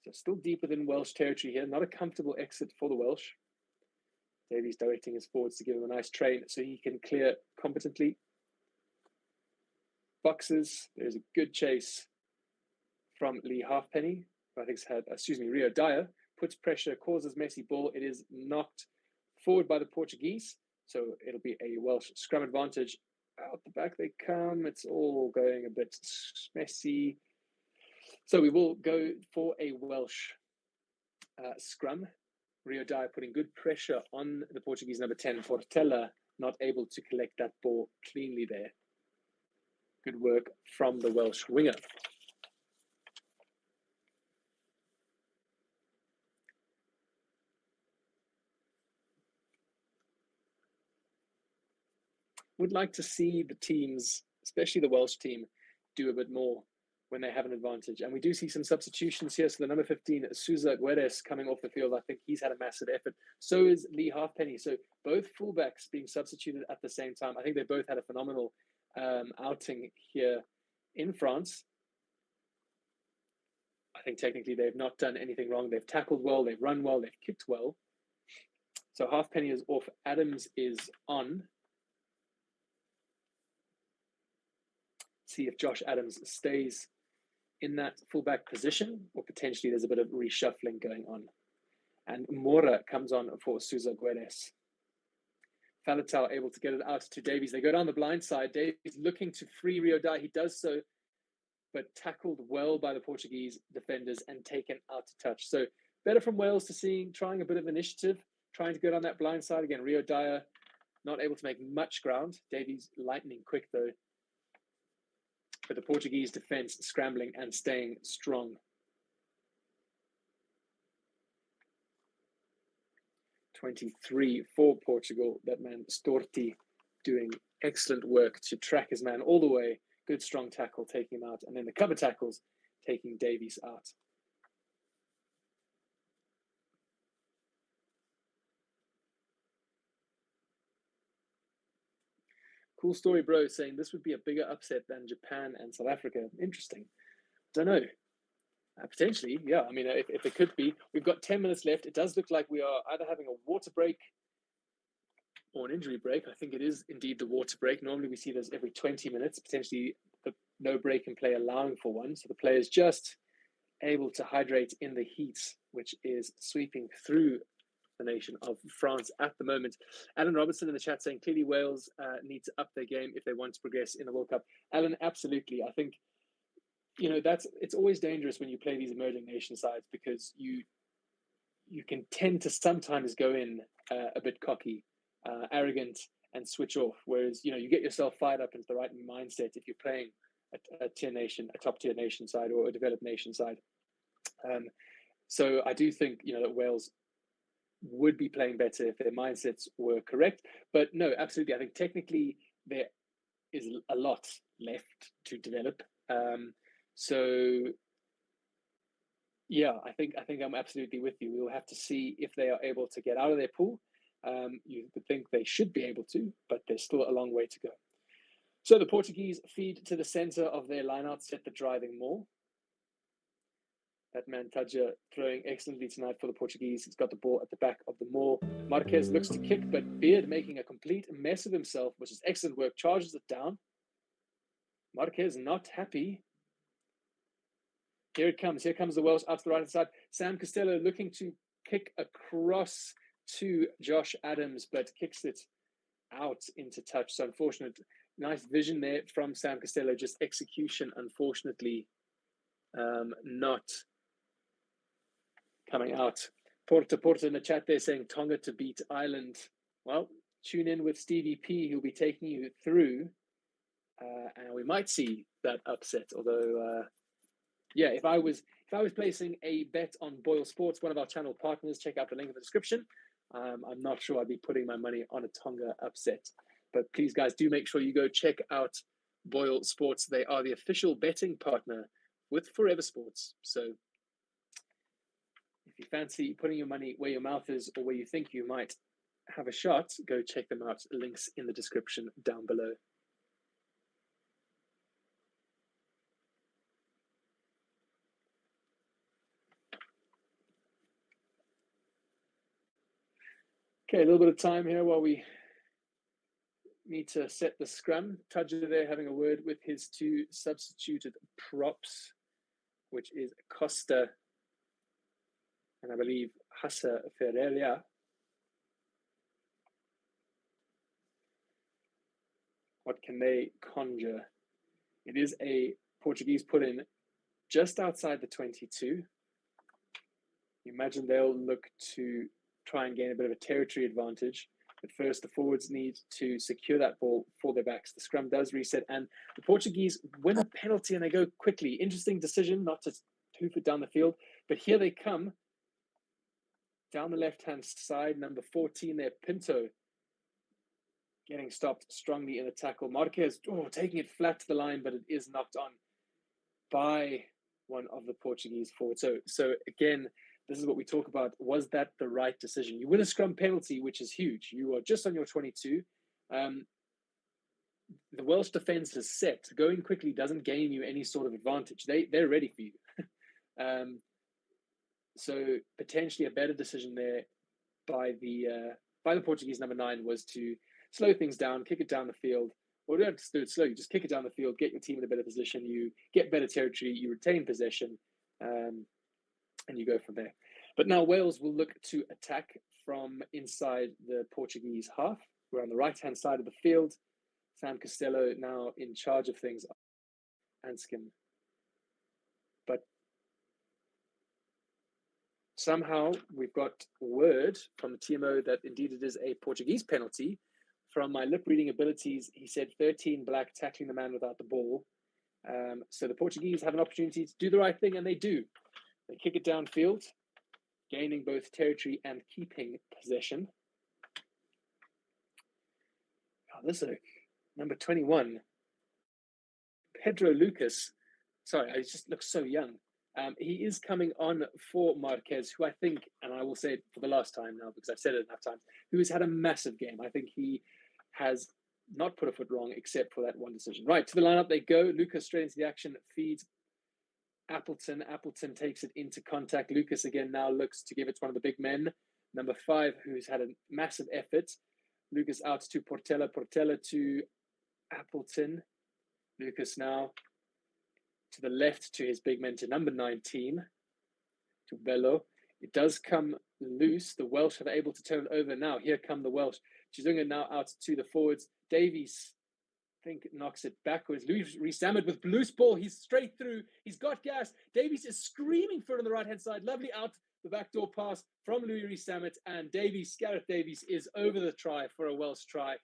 So still deep within Welsh territory here. Not a comfortable exit for the Welsh. Davies directing his forwards to give him a nice train so he can clear competently. Boxes. There's a good chase from Lee Halfpenny. I think it's had, Rio Dyer. Puts pressure, causes messy ball. It is knocked forward by the Portuguese. So it'll be a Welsh scrum advantage. Out the back they come. It's all going a bit messy. So we will go for a Welsh scrum. Rio Dyer putting good pressure on the Portuguese number 10, Portela, not able to collect that ball cleanly there. Good work from the Welsh winger. Would like to see the teams, especially the Welsh team, do a bit more when they have an advantage. And we do see some substitutions here. So the number 15, Sousa Guedes, coming off the field. I think he's had a massive effort. So is Lee Halfpenny. So both fullbacks being substituted at the same time. I think they both had a phenomenal outing here in France. I think technically they've not done anything wrong. They've tackled well, they've run well, they've kicked well. So Halfpenny is off, Adams is on. See if Josh Adams stays in that fullback position, or potentially there's a bit of reshuffling going on. And Mora comes on for Sousa Guedes. Faletau able to get it out to Davies. They go down the blind side. Davies looking to free Rio Dyer. He does so, but tackled well by the Portuguese defenders and taken out to touch. So better from Wales to trying a bit of initiative, trying to go down that blind side. Again, Rio Dyer not able to make much ground. Davies lightning quick though. But the Portuguese defense scrambling and staying strong. 23 for Portugal. That man Storti doing excellent work to track his man all the way. Good strong tackle taking him out. And then the cover tackles taking Davies out. Cool story, bro, saying this would be a bigger upset than Japan and South Africa. Interesting. Don't know. Potentially, yeah. I mean, if it could be. We've got 10 minutes left. It does look like we are either having a water break or an injury break. I think it is indeed the water break. Normally we see those every 20 minutes, potentially the no break in play allowing for one. So the players just able to hydrate in the heat, which is sweeping through the nation of France at the moment. Alan Robertson in the chat saying clearly Wales need to up their game if they want to progress in the World Cup. Alan, absolutely. I think, it's always dangerous when you play these emerging nation sides, because you can tend to sometimes go in a bit cocky, arrogant, and switch off. Whereas, you get yourself fired up into the right mindset if you're playing a top tier nation side or a developed nation side. So I do think, that Wales would be playing better if their mindsets were correct. But no, absolutely. I think technically there is a lot left to develop. So yeah, I think I'm absolutely with you. We'll have to see if they are able to get out of their pool. You would think they should be able to, but there's still a long way to go. So the Portuguese feed to the center of their lineout, set the driving maul. That man Tadja throwing excellently tonight for the Portuguese. He's got the ball at the back of the maul. Marquez looks to kick, but Beard making a complete mess of himself, which is excellent work. Charges it down. Marquez not happy. Here it comes. Here comes the Welsh out to the right-hand side. Sam Costello looking to kick across to Josh Adams, but kicks it out into touch. So unfortunate. Nice vision there from Sam Costello. Just execution, unfortunately, not coming out. Porta in the chat there saying Tonga to beat Ireland. Well, tune in with Stevie P. He'll be taking you through, and we might see that upset. Although, yeah, if I was placing a bet on Boyle Sports, one of our channel partners, check out the link in the description. I'm not sure I'd be putting my money on a Tonga upset. But please, guys, do make sure you go check out Boyle Sports. They are the official betting partner with Forever Sports. So if you fancy putting your money where your mouth is, or where you think you might have a shot, go check them out. Links in the description down below. Okay, a little bit of time here while we need to set the scrum. Tadja there having a word with his two substituted props, which is Costa and I believe Hassa Ferreira. What can they conjure? It is a Portuguese put in just outside the 22. You imagine they'll look to try and gain a bit of a territory advantage. But first, the forwards need to secure that ball for their backs. The scrum does reset, and the Portuguese win a penalty, and they go quickly. Interesting decision not to hoof it down the field. But here they come. Down the left-hand side, number 14 there, Pinto, getting stopped strongly in the tackle. Marquez, taking it flat to the line, but it is knocked on by one of the Portuguese forwards. So again, this is what we talk about. Was that the right decision? You win a scrum penalty, which is huge. You are just on your 22. The Welsh defence is set. Going quickly doesn't gain you any sort of advantage. They're ready for you. So potentially a better decision there by the Portuguese number 9 was to slow things down, kick it down the field. Or don't have to do it slow. You just kick it down the field, get your team in a better position. You get better territory. You retain possession. And you go from there. But now Wales will look to attack from inside the Portuguese half. We're on the right-hand side of the field. Sam Costello now in charge of things. Anscombe. But somehow we've got word from the TMO that indeed it is a Portuguese penalty. From my lip-reading abilities, he said 13 black tackling the man without the ball. So the Portuguese have an opportunity to do the right thing, and they do. They kick it downfield, gaining both territory and keeping possession. Oh, this is number 21. Pedro Lucas. Sorry, I just look so young. He is coming on for Marquez, who I think, and I will say it for the last time now because I've said it enough times, who has had a massive game. I think he has not put a foot wrong except for that one decision. Right, to the lineup they go. Lucas straight into the action, feeds Appleton. Appleton takes it into contact. Lucas again now looks to give it to one of the big men. Number 5, who's had a massive effort. Lucas out to Portela. Portela to Appleton. Lucas now to the left to his big men, to number 19, to Bello. It does come loose. The Welsh are able to turn it over now. Here come the Welsh. Chizunga now out to the forwards. Davies, I think, knocks it backwards. Louis Rees-Zammit with loose ball. He's straight through. He's got gas. Davies is screaming for it on the right-hand side. Lovely out the backdoor pass from Louis Rees-Zammit. And Gareth Davies is over the try for a Welsh try.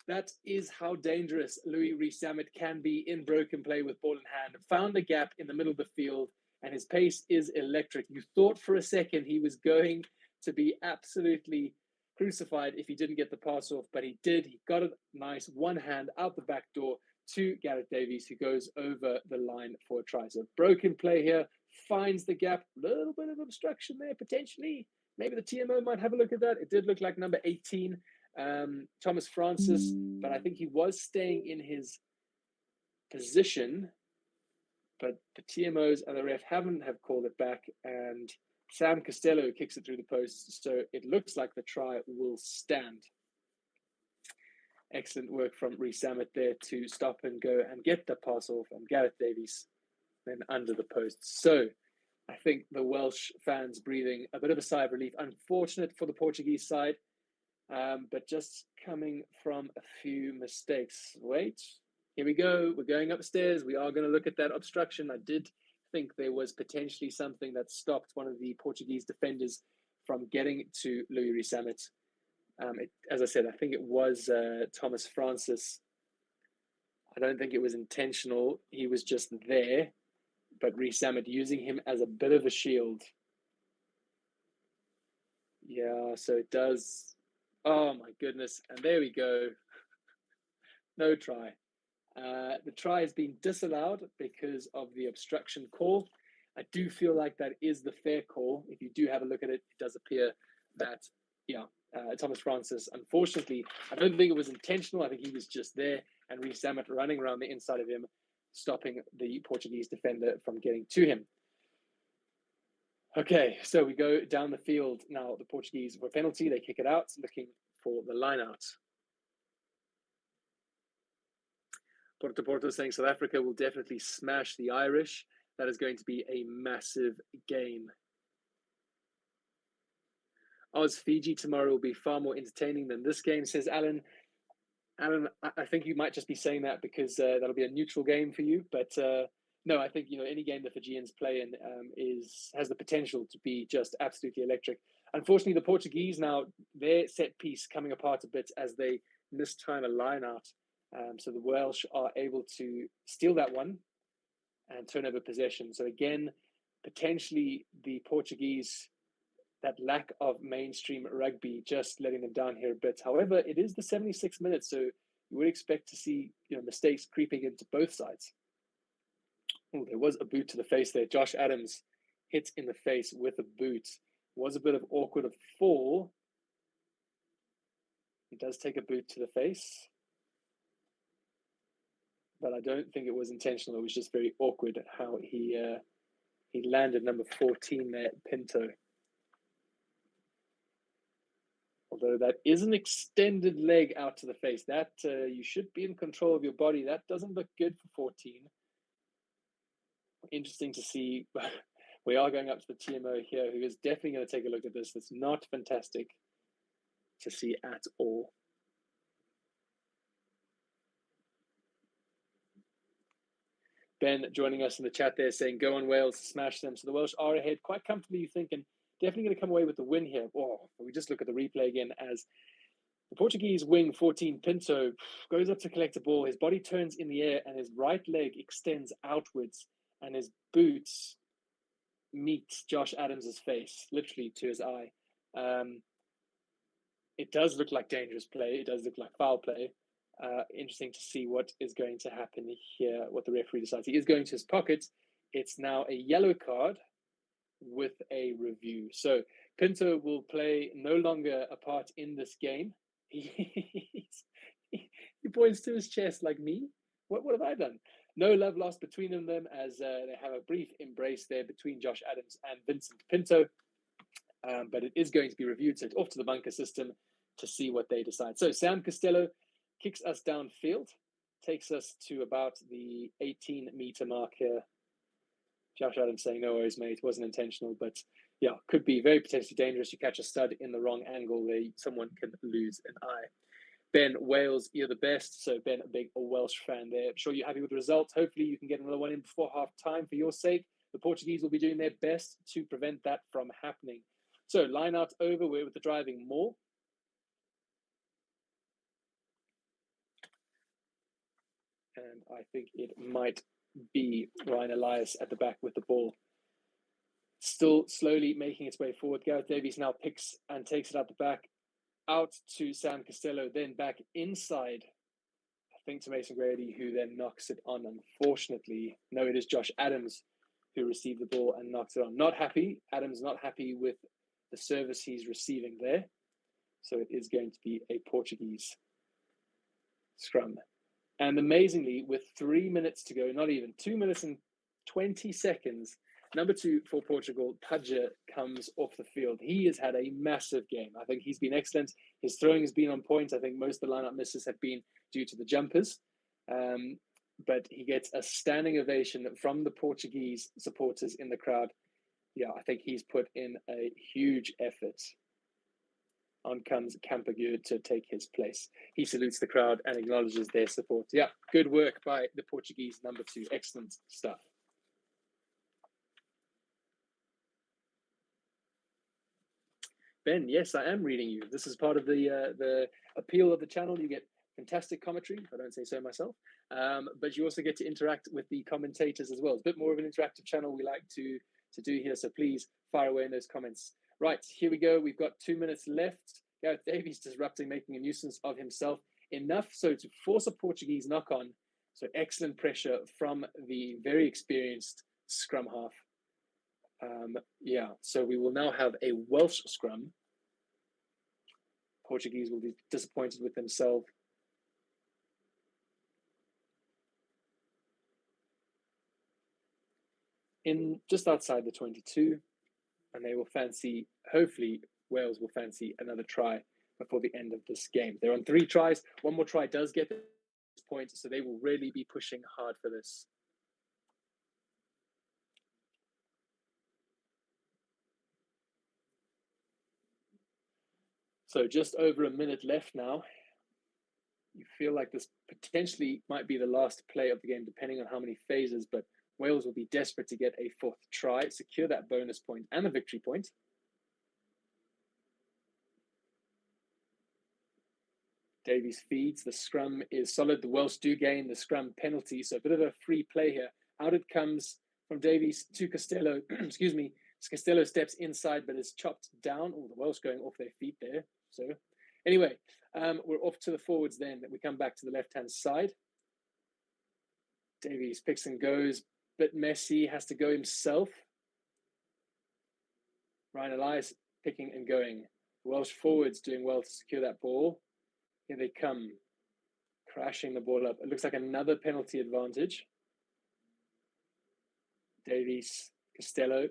That is how dangerous Louis Rees-Zammit can be in broken play with ball in hand. Found a gap in the middle of the field, and his pace is electric. You thought for a second he was going to be absolutely crucified if he didn't get the pass off, but he did. He got it nice, one hand out the back door to Gareth Davies, who goes over the line for a try. So broken play here, finds the gap, a little bit of obstruction there potentially. Maybe the TMO might have a look at that. It did look like number 18, Thomas Francis, but I think he was staying in his position, but the TMOs and the ref have called it back, and Sam Costello kicks it through the post, so it looks like the try will stand. Excellent work from Rees-Zammit there to stop and go and get the pass off, and Gareth Davies then under the post. So I think the Welsh fans breathing a bit of a sigh of relief. Unfortunate for the Portuguese side, but just coming from a few mistakes. Wait, here we go. We're going upstairs. We are going to look at that obstruction. I did think there was potentially something that stopped one of the Portuguese defenders from getting to Louis Rees-Zammit. As I said, I think it was Thomas Francis. I don't think it was intentional. He was just there, but Rees-Zammit using him as a bit of a shield. Yeah, so it does. Oh my goodness. And there we go. No try. The try has been disallowed because of the obstruction call. I do feel like that is the fair call. If you do have a look at it, it does appear that, Thomas Francis, unfortunately, I don't think it was intentional. I think he was just there, and Rees-Zammit running around the inside of him, stopping the Portuguese defender from getting to him. Okay, so we go down the field. Now the Portuguese for a penalty, they kick it out, looking for the line out. Porto saying South Africa will definitely smash the Irish. That is going to be a massive game. Oz Fiji tomorrow will be far more entertaining than this game, says Alan. Alan, I think you might just be saying that because that'll be a neutral game for you. But No, I think any game the Fijians play in has the potential to be just absolutely electric. Unfortunately, the Portuguese now, their set piece coming apart a bit as they mistime a line out. So the Welsh are able to steal that one and turn over possession. So again, potentially the Portuguese, that lack of mainstream rugby just letting them down here a bit. However, it is the 76 minutes, so you would expect to see mistakes creeping into both sides. Oh, there was a boot to the face there. Josh Adams hit in the face with a boot. Was a bit of awkward of fall. He does take a boot to the face, but I don't think it was intentional. It was just very awkward how he landed number 14 there, Pinto. Although that is an extended leg out to the face. That you should be in control of your body. That doesn't look good for 14. Interesting to see. We are going up to the TMO here, who is definitely going to take a look at this. That's not fantastic to see at all. Ben joining us in the chat there saying, go on Wales, smash them. So the Welsh are ahead quite comfortably, you think, and definitely going to come away with the win here. Oh, we just look at the replay again as the Portuguese wing 14, Pinto, goes up to collect the ball. His body turns in the air and his right leg extends outwards and his boots meet Josh Adams's face, literally to his eye. It does look like dangerous play. It does look like foul play. Interesting to see what is going to happen here, what the referee decides. He is going to his pocket. It's now a yellow card with a review. So Pinto will play no longer a part in this game. He points to his chest like, me? What have I done? No love lost between them as they have a brief embrace there between Josh Adams and Vincent Pinto. But it is going to be reviewed, so it's off to the bunker system to see what they decide. So Sam Costello kicks us downfield, takes us to about the 18-meter mark here. Josh Adams saying, no worries, mate, it wasn't intentional, but yeah, could be very potentially dangerous. You catch a stud in the wrong angle there, someone can lose an eye. Ben, Wales, you're the best. So Ben, a big Welsh fan there. I'm sure you're happy with the results. Hopefully you can get another one in before half time for your sake. The Portuguese will be doing their best to prevent that from happening. So line out over, we're with the driving more. And I think it might be Ryan Elias at the back with the ball. Still slowly making its way forward. Gareth Davies now picks and takes it out the back. Out to Sam Costello, then back inside, I think, to Mason Grady, who then knocks it on. Unfortunately, no, it is Josh Adams who received the ball and knocks it on. Not happy. Adams not happy with the service he's receiving there. So it is going to be a Portuguese scrum. And amazingly, with 3 minutes to go, not even 2 minutes and 20 seconds, number 2 for Portugal, Pudger, comes off the field. He has had a massive game. I think he's been excellent. His throwing has been on point. I think most of the lineup misses have been due to the jumpers. But he gets a standing ovation from the Portuguese supporters in the crowd. Yeah, I think he's put in a huge effort. On comes Campagur to take his place. He salutes the crowd and acknowledges their support. Yeah, good work by the Portuguese number 2. Excellent stuff. Ben, yes, I am reading you. This is part of the appeal of the channel. You get fantastic commentary, if I don't say so myself. But you also get to interact with the commentators as well. It's a bit more of an interactive channel we like to do here. So please fire away in those comments. Right, here we go. We've got 2 minutes left. Gareth Davies disrupting, making a nuisance of himself. Enough so to force a Portuguese knock-on. So excellent pressure from the very experienced scrum half. Yeah, so we will now have a Welsh scrum. Portuguese will be disappointed with themselves. In just outside the 22, and they will fancy, hopefully Wales will fancy another try before the end of this game. They're on 3 tries. One more try does get this point, so they will really be pushing hard for this. So just over a minute left now. You feel like this potentially might be the last play of the game, depending on how many phases, but Wales will be desperate to get a 4th try, secure that bonus point and the victory point. Davies feeds. The scrum is solid. The Welsh do gain the scrum penalty, so a bit of a free play here. Out it comes from Davies to Costello. Excuse me. Costello steps inside, but is chopped down. Oh, the Welsh going off their feet there. So anyway, we're off to the forwards then. We come back to the left-hand side. Davies picks and goes. Bit messy. Has to go himself. Ryan Elias picking and going. The Welsh forwards doing well to secure that ball. Here they come, crashing the ball up. It looks like another penalty advantage. Davies, Costello.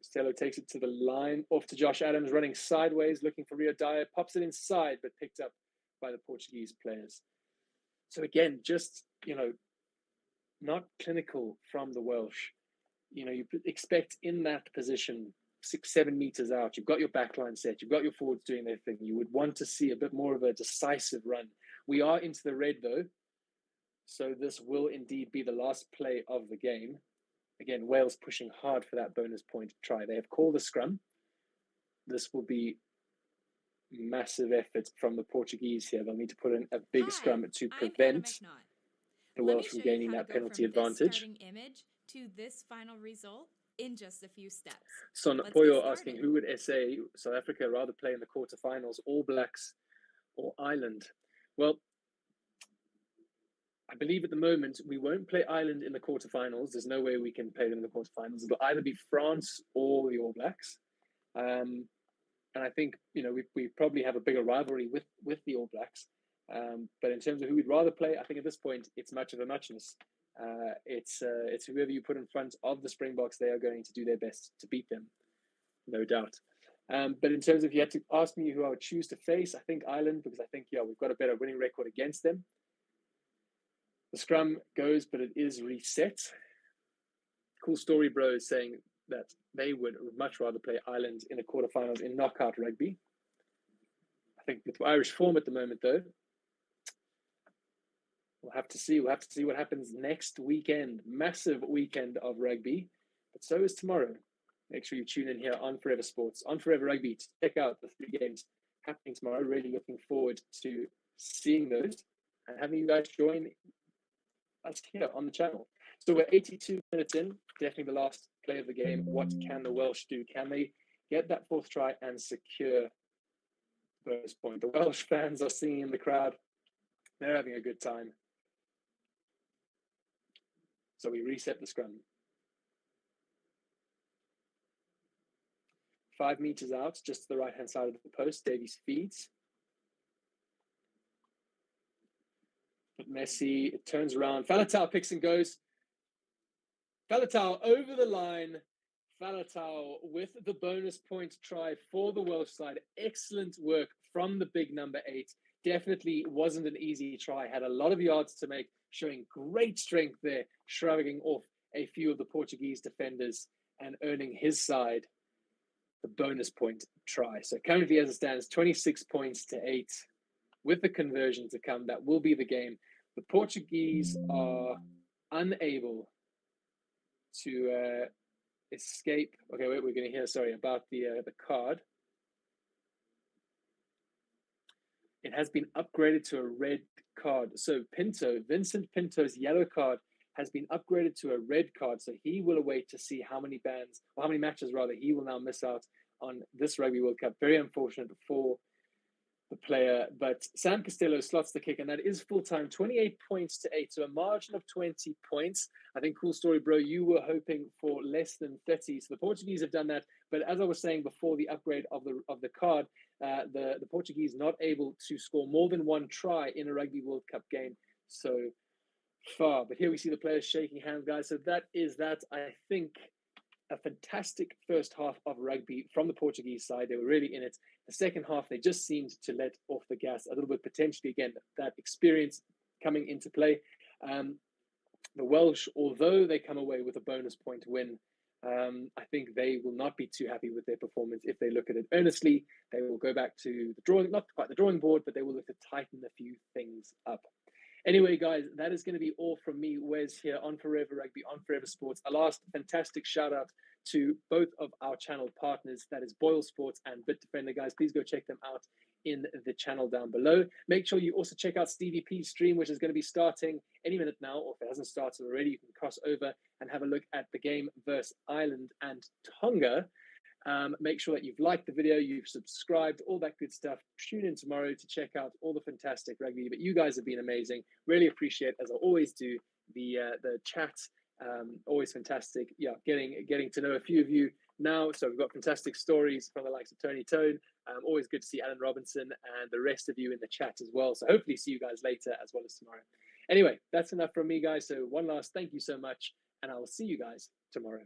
Costello takes it to the line, off to Josh Adams, running sideways, looking for Rio Dyer, pops it inside, but picked up by the Portuguese players. So again, just, not clinical from the Welsh. You expect in that position, 6-7 meters out, you've got your backline set, you've got your forwards doing their thing. You would want to see a bit more of a decisive run. We are into the red though, so this will indeed be the last play of the game. Again, Wales pushing hard for that bonus point try. They have called a scrum. This will be massive effort from the Portuguese here. They'll need to put in a big scrum to prevent the Welsh from gaining that penalty advantage. Starting image to this final result in just a few steps. Son Poyo asking, who would SA, South Africa, rather play in the quarterfinals, All Blacks or Ireland? Well, I believe at the moment we won't play Ireland in the quarterfinals. There's no way we can play them in the quarterfinals. It'll either be France or the All Blacks. And I think, we probably have a bigger rivalry with the All Blacks. But in terms of who we'd rather play, I think at this point, it's much of a muchness. It's whoever you put in front of the Springboks, they are going to do their best to beat them, no doubt. But in terms of if you had to ask me who I would choose to face, I think Ireland, because I think, we've got a better winning record against them. The scrum goes, but it is reset. Cool Story Bro is saying that they would much rather play Ireland in the quarterfinals in knockout rugby. I think with Irish form at the moment, though, we'll have to see. We'll have to see what happens next weekend. Massive weekend of rugby, but so is tomorrow. Make sure you tune in here on Forever Sports, on Forever Rugby, to check out the 3 games happening tomorrow. Really looking forward to seeing those and having you guys join us here on the channel. So we're 82 minutes in, definitely the last play of the game. What can the Welsh do? Can they get that 4th try and secure the bonus point? The Welsh fans are singing in the crowd. They're having a good time. So we reset the scrum. 5 meters out, just to the right-hand side of the post, Davies feeds. But Messi, it turns around. Faletau picks and goes. Faletau over the line. Faletau with the bonus point try for the Welsh side. Excellent work from the big number 8. Definitely wasn't an easy try. Had a lot of yards to make, showing great strength there, shrugging off a few of the Portuguese defenders and earning his side the bonus point try. So currently, as it stands, 26 points to 8. With the conversion to come, that will be the game. The Portuguese are unable to escape. Okay, wait, we're going to hear, about the card. It has been upgraded to a red card. So Vincent Pinto's yellow card has been upgraded to a red card. So he will await to see how many matches he will now miss out on this Rugby World Cup. Very unfortunate for the player, but Sam Costello slots the kick, and that is full time, 28 points to 8, so a margin of 20 points. I think, Cool Story Bro, you were hoping for less than 30, so the Portuguese have done that. But as I was saying before, the upgrade of the card, the Portuguese not able to score more than 1 try in a Rugby World Cup game so far. But here we see the players shaking hands, guys. So that is that. I think a fantastic first half of rugby from the Portuguese side. They were really in it. The second half, they just seemed to let off the gas a little bit, potentially, again, that experience coming into play. The Welsh, although they come away with a bonus point win, I think they will not be too happy with their performance if they look at it earnestly. They will go back to the drawing, not quite the drawing board, but they will look to tighten a few things up. Anyway, guys, that is going to be all from me, Wes, here on Forever Rugby, on Forever Sports. A last fantastic shout out to both of our channel partners, that is BOYLESPORTS and BITDEFENDER. Guys, please go check them out in the channel down below. Make sure you also check out Stevie P's stream, which is going to be starting any minute now, or if it hasn't started already, you can cross over and have a look at the game versus Ireland and Tonga. Make sure that you've liked the video, you've subscribed, all that good stuff. Tune in tomorrow to check out all the fantastic rugby. But you guys have been amazing. Really appreciate, as I always do, the chat. Always fantastic. Yeah, getting to know a few of you now. So we've got fantastic stories from the likes of Tony Tone. Always good to see Alan Robinson and the rest of you in the chat as well. So hopefully see you guys later as well as tomorrow. Anyway, that's enough from me, guys. So one last thank you so much, and I will see you guys tomorrow.